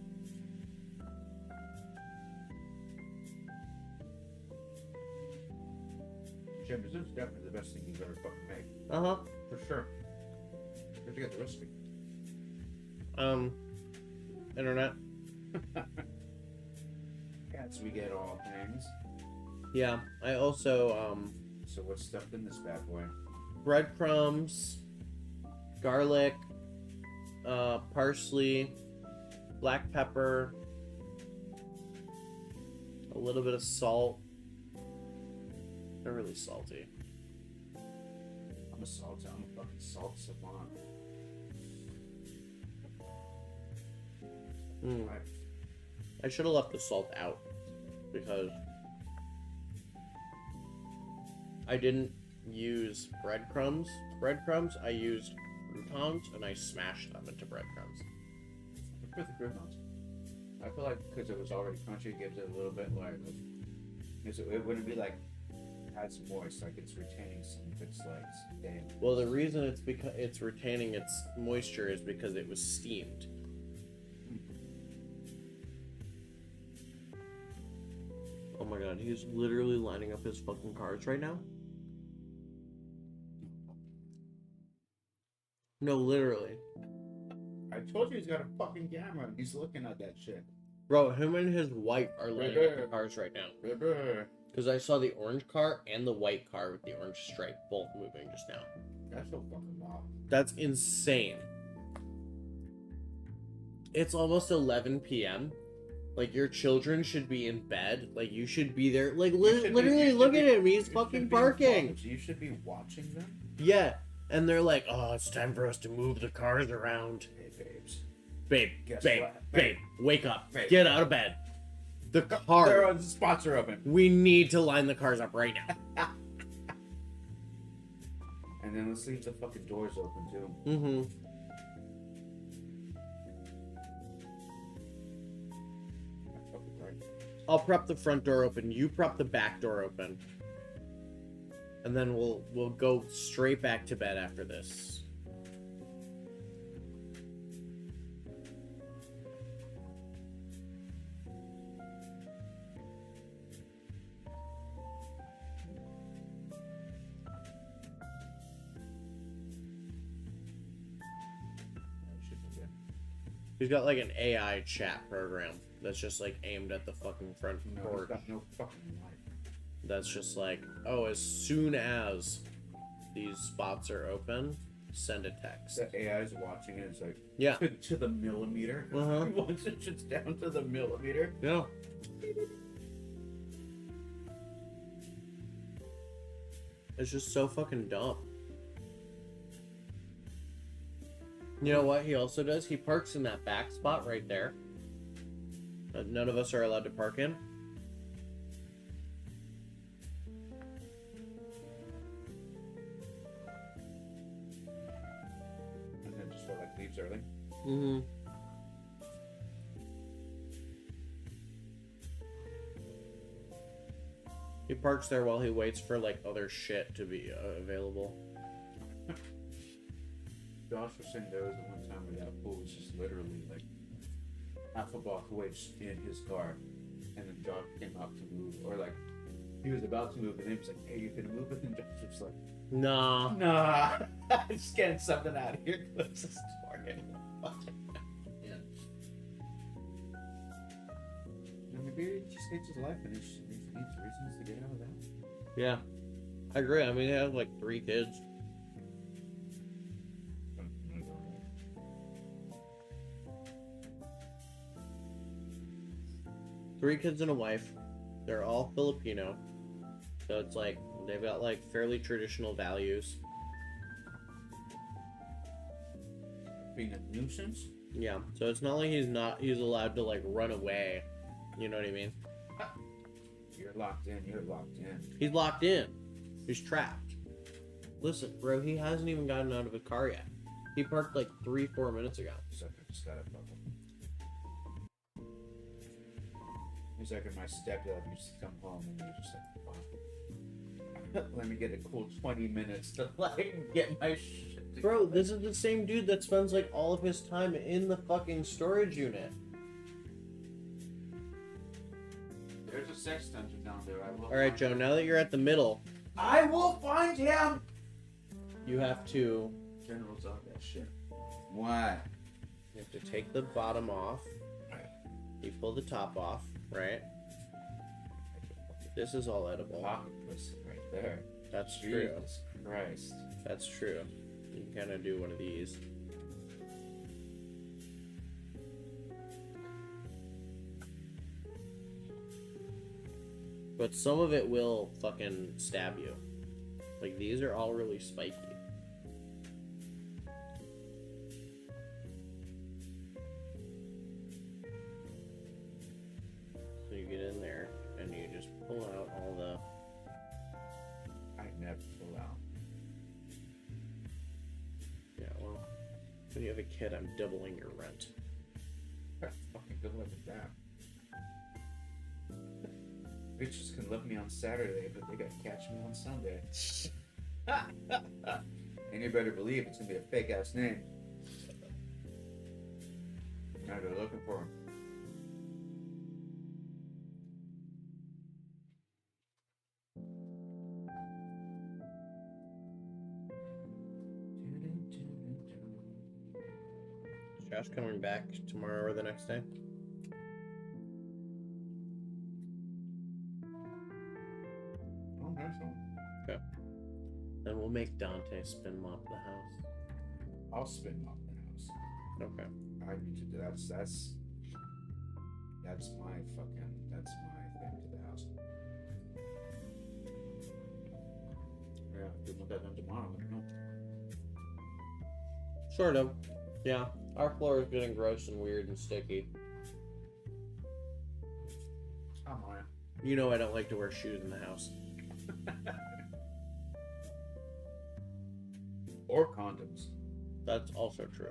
Jim, this is definitely the best thing you've ever fucking made. Uh-huh. For sure. Where'd you get the recipe? Internet. Cats, we get all things. Yeah, I also, So what's stuffed in this bad boy? breadcrumbs, garlic, parsley, black pepper, a little bit of salt. They're really salty. I'm a fucking salt savant. Right. I should have left the salt out because I didn't use breadcrumbs. I used croutons and I smashed them into breadcrumbs. I prefer the croutons. I feel like because it was already crunchy, it gives it a little bit like, it wouldn't be like as moist, like it's retaining some of its like damn. Well, the reason it's because it's retaining its moisture is because it was steamed. Oh my god, he's literally lining up his fucking cards right now? No, literally. I told you he's got a fucking camera and he's looking at that shit. Bro, him and his wife are lining up the cars right now. Because I saw the orange car and the white car with the orange stripe both moving just now. That's so fucking wild. That's insane. It's almost 11 p.m. Like, your children should be in bed. Like, you should be there. Like, literally, look at him. He's fucking barking. You should be watching them? Yeah. And they're like, oh, it's time for us to move the cars around. Hey, babes. Babe, Guess babe, what? babe, wake up. Babe. Get out of bed. The car. The spots are open. We need to line the cars up right now. And then let's leave the fucking doors open, too. Mm-hmm. I'll prop the front door open. You prop the back door open. And then we'll go straight back to bed after this. He's got like an AI chat program that's just like aimed at the fucking front No, porch. he's got no fucking life. That's just like, oh, as soon as these spots are open, send a text. The AI is watching it. It's like Yeah. to the millimeter. Uh-huh. Once it shits down to the millimeter. Yeah. It's just so fucking dumb. You know what he also does? He parks in that back spot right there that none of us are allowed to park in. And then just like leaves early. Mm-hmm. He parks there while he waits for like other shit to be available. Josh was saying there was one time where that fool was just literally like half a block away just in his car, and then Josh came out to move, or like he was about to move, and he was like, "Hey, you gonna move?" And then Josh was like, Nah. "Nah, I'm just getting something out of here. Close this door." Yeah. And maybe he just hates his life, and he just needs reasons to get out of that. Yeah. I agree. I mean, he has like 3 kids. Three kids and a wife. They're all Filipino. So it's like, they've got like fairly traditional values. Being a nuisance. Yeah. So it's not like he's allowed to like run away. You know what I mean? You're locked in. You're locked in. He's locked in. He's trapped. Listen, bro, he hasn't even gotten out of his car yet. He parked like 3-4 minutes ago. Sucker just got a bubble. He's like, my stepdad used to come home and he was just like, wow. Let me get a cool 20 minutes to like get my shit together. Bro, this is the same dude that spends like all of his time in the fucking storage unit. There's a sex dungeon down there. Alright, Joe, now that you're at the middle, I will find him! you have to Generals on that shit. What? you have to take the bottom off. You pull the top off, right? This is all edible. Octopus right there. That's true. Jesus Christ. That's true. You can kind of do one of these. But some of it will fucking stab you. Like, these are all really spiky. So you get in there, and you just pull out all the... I never pull out. Yeah, well, when you have a kid, I'm doubling your rent. Fucking good luck with that. Bitches can love me on Saturday, but they gotta catch me on Sunday. And you better believe it's gonna be a fake ass name. Now they're looking for him. Is Josh coming back tomorrow or the next day? I don't think so. Okay. Then we'll make Dante spin mop the house. I'll spin off the house. Okay. I need to do that's my thing to the house. Yeah, if you want that done tomorrow, let me know. Sort of. Yeah. Our floor is getting gross and weird and sticky. I'm on it. You know I don't like to wear shoes in the house. Or condoms. That's also true.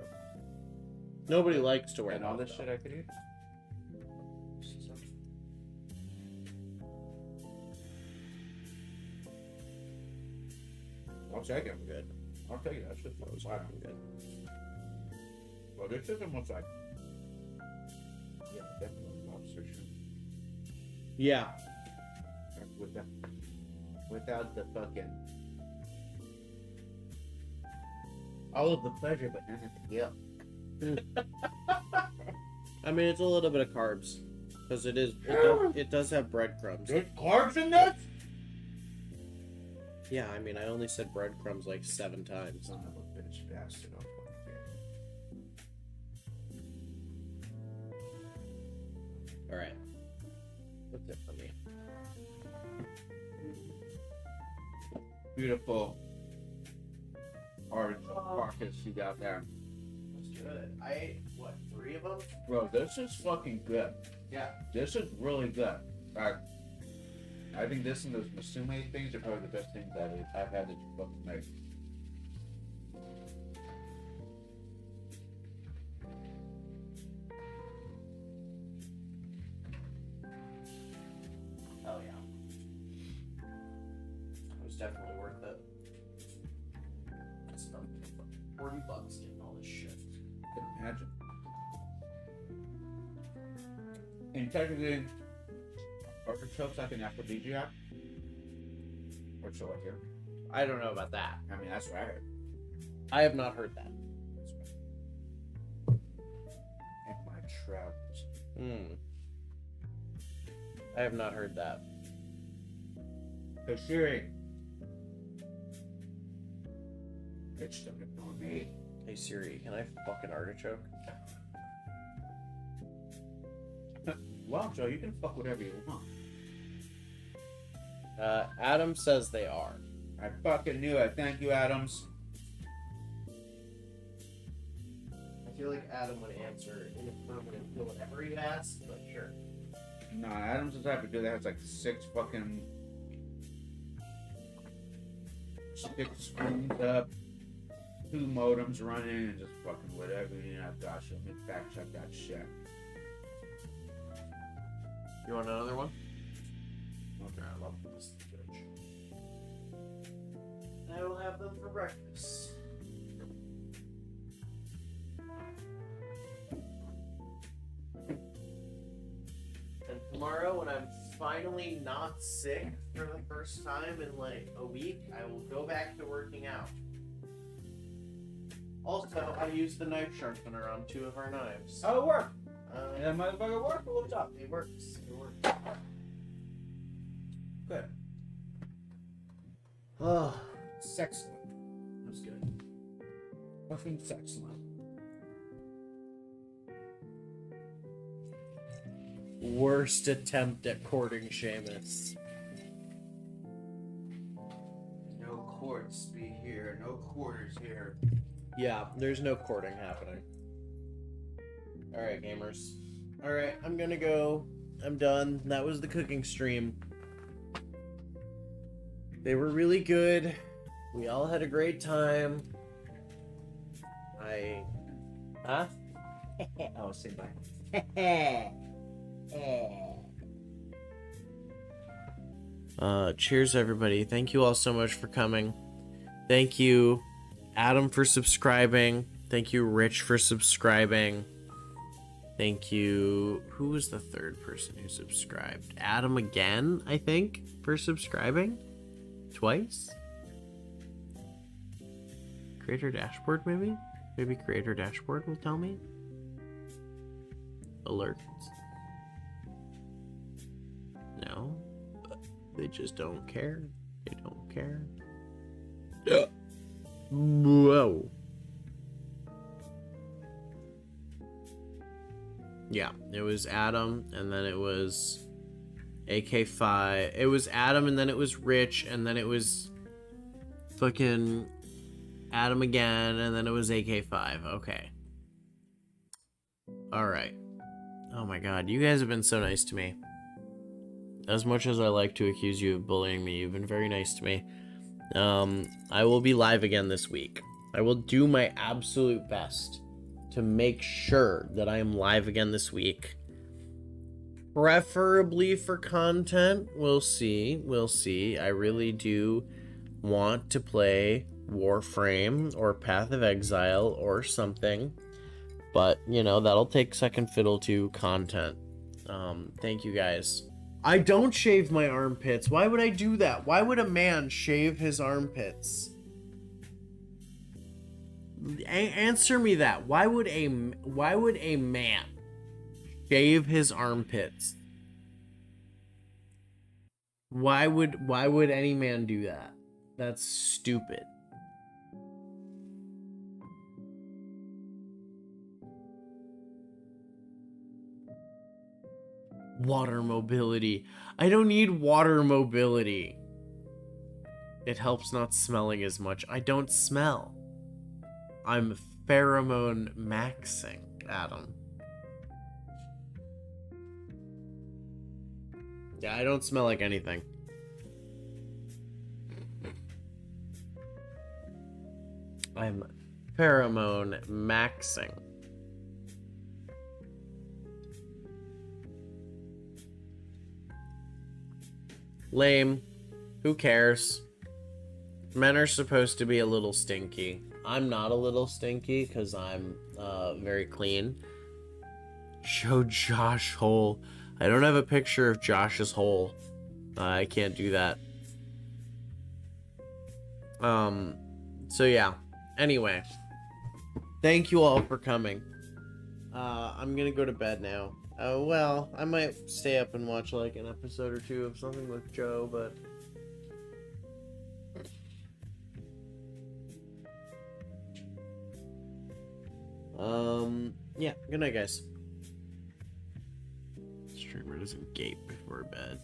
Nobody likes to wear And all those, this though. shit I could eat. I'll take it. Good. I'll take it. That shit's That was fire. fucking good. Well, this is almost like. Yeah, definitely lobster shrimp. Yeah. Without the fucking. All of the pleasure, but none of the guilt. I mean, it's a little bit of carbs. Because it does have breadcrumbs. There's carbs in this? Yeah, I mean, I only said breadcrumbs like 7 times. Son of a bitch bastard. I'll fucking Alright. What's it for me? beautiful orange carcass you got there. That's good. I ate, what, 3 of them? Bro, this is fucking good. Yeah. This is really good. Like, I think this and those Musume things are probably the best things that I've had that you fucking make. Hell yeah. It was definitely worth it. I spent $40 getting all this shit. I can imagine. And technically, artichokes like an aphrodisiac. Or so I hear. I don't know about that. I mean, that's what I heard. I have not heard that. In my travels. I have not heard that. Hey Siri. It's something on me. Hey Siri, can I fuck an artichoke? Well, Joe, you can fuck whatever you want. Adam says they are. I fucking knew it. Thank you, Adams. I feel like Adam would answer in affirmative to whatever he asks, but sure. No, Adam's the type of dude that has like 6 fucking 6 screens up, 2 modems running, and just fucking whatever. You know, gosh, let me fact check that shit. You want another one? Okay, I love this bitch. I will have them for breakfast. And tomorrow, when I'm finally not sick for the first time in like a week, I will go back to working out. Also, I used the knife sharpener on 2 of our knives. Oh, it worked. Yeah, That motherfucker worked. What's up? it works. It works. Good. Oh, Sexcellent. that's good. Fucking sexcellent. Worst attempt at courting Seamus. No courts be here. No quarters here. Yeah, there's no courting happening. Alright, gamers. Alright, I'm gonna go. I'm done. That was the cooking stream. They were really good. We all had a great time. Huh? Oh, say bye. Cheers everybody. Thank you all so much for coming. Thank you, Adam, for subscribing. Thank you, Rich, for subscribing. Thank you. Who was the 3rd person who subscribed? Adam again, I think, for subscribing. Twice? Creator dashboard, maybe? Maybe creator dashboard will tell me. Alerts. No. But they just don't care. They don't care. Whoa. Yeah, it was Adam, and then it was AK5. It was Adam, and then it was Rich, and then it was fucking Adam again, and then it was AK5. Okay. Alright. Oh my god, you guys have been so nice to me. As much as I like to accuse you of bullying me, you've been very nice to me. I will be live again this week. I will do my absolute best to make sure that I am live again this week. Preferably for content. We'll see. We'll see. I really do want to play Warframe or Path of Exile or something, but you know, that'll take second fiddle to content. Thank you guys. I don't shave my armpits. Why would I do that? Why would a man shave his armpits? Answer me that. Why would a man shave his armpits? Why would any man do that? That's stupid. Water mobility. I don't need water mobility. It helps not smelling as much. I don't smell. I'm pheromone maxing, Adam. Yeah, I don't smell like anything. I'm pheromone maxing. Lame. Who cares? Men are supposed to be a little stinky. I'm not a little stinky because I'm very clean. Show Josh hole. I don't have a picture of Josh's hole. I can't do that. So yeah. Anyway. Thank you all for coming. I'm gonna go to bed now. Well, I might stay up and watch like an episode or two of something with Joe, but... yeah, good night, guys. Streamer doesn't gape before bed.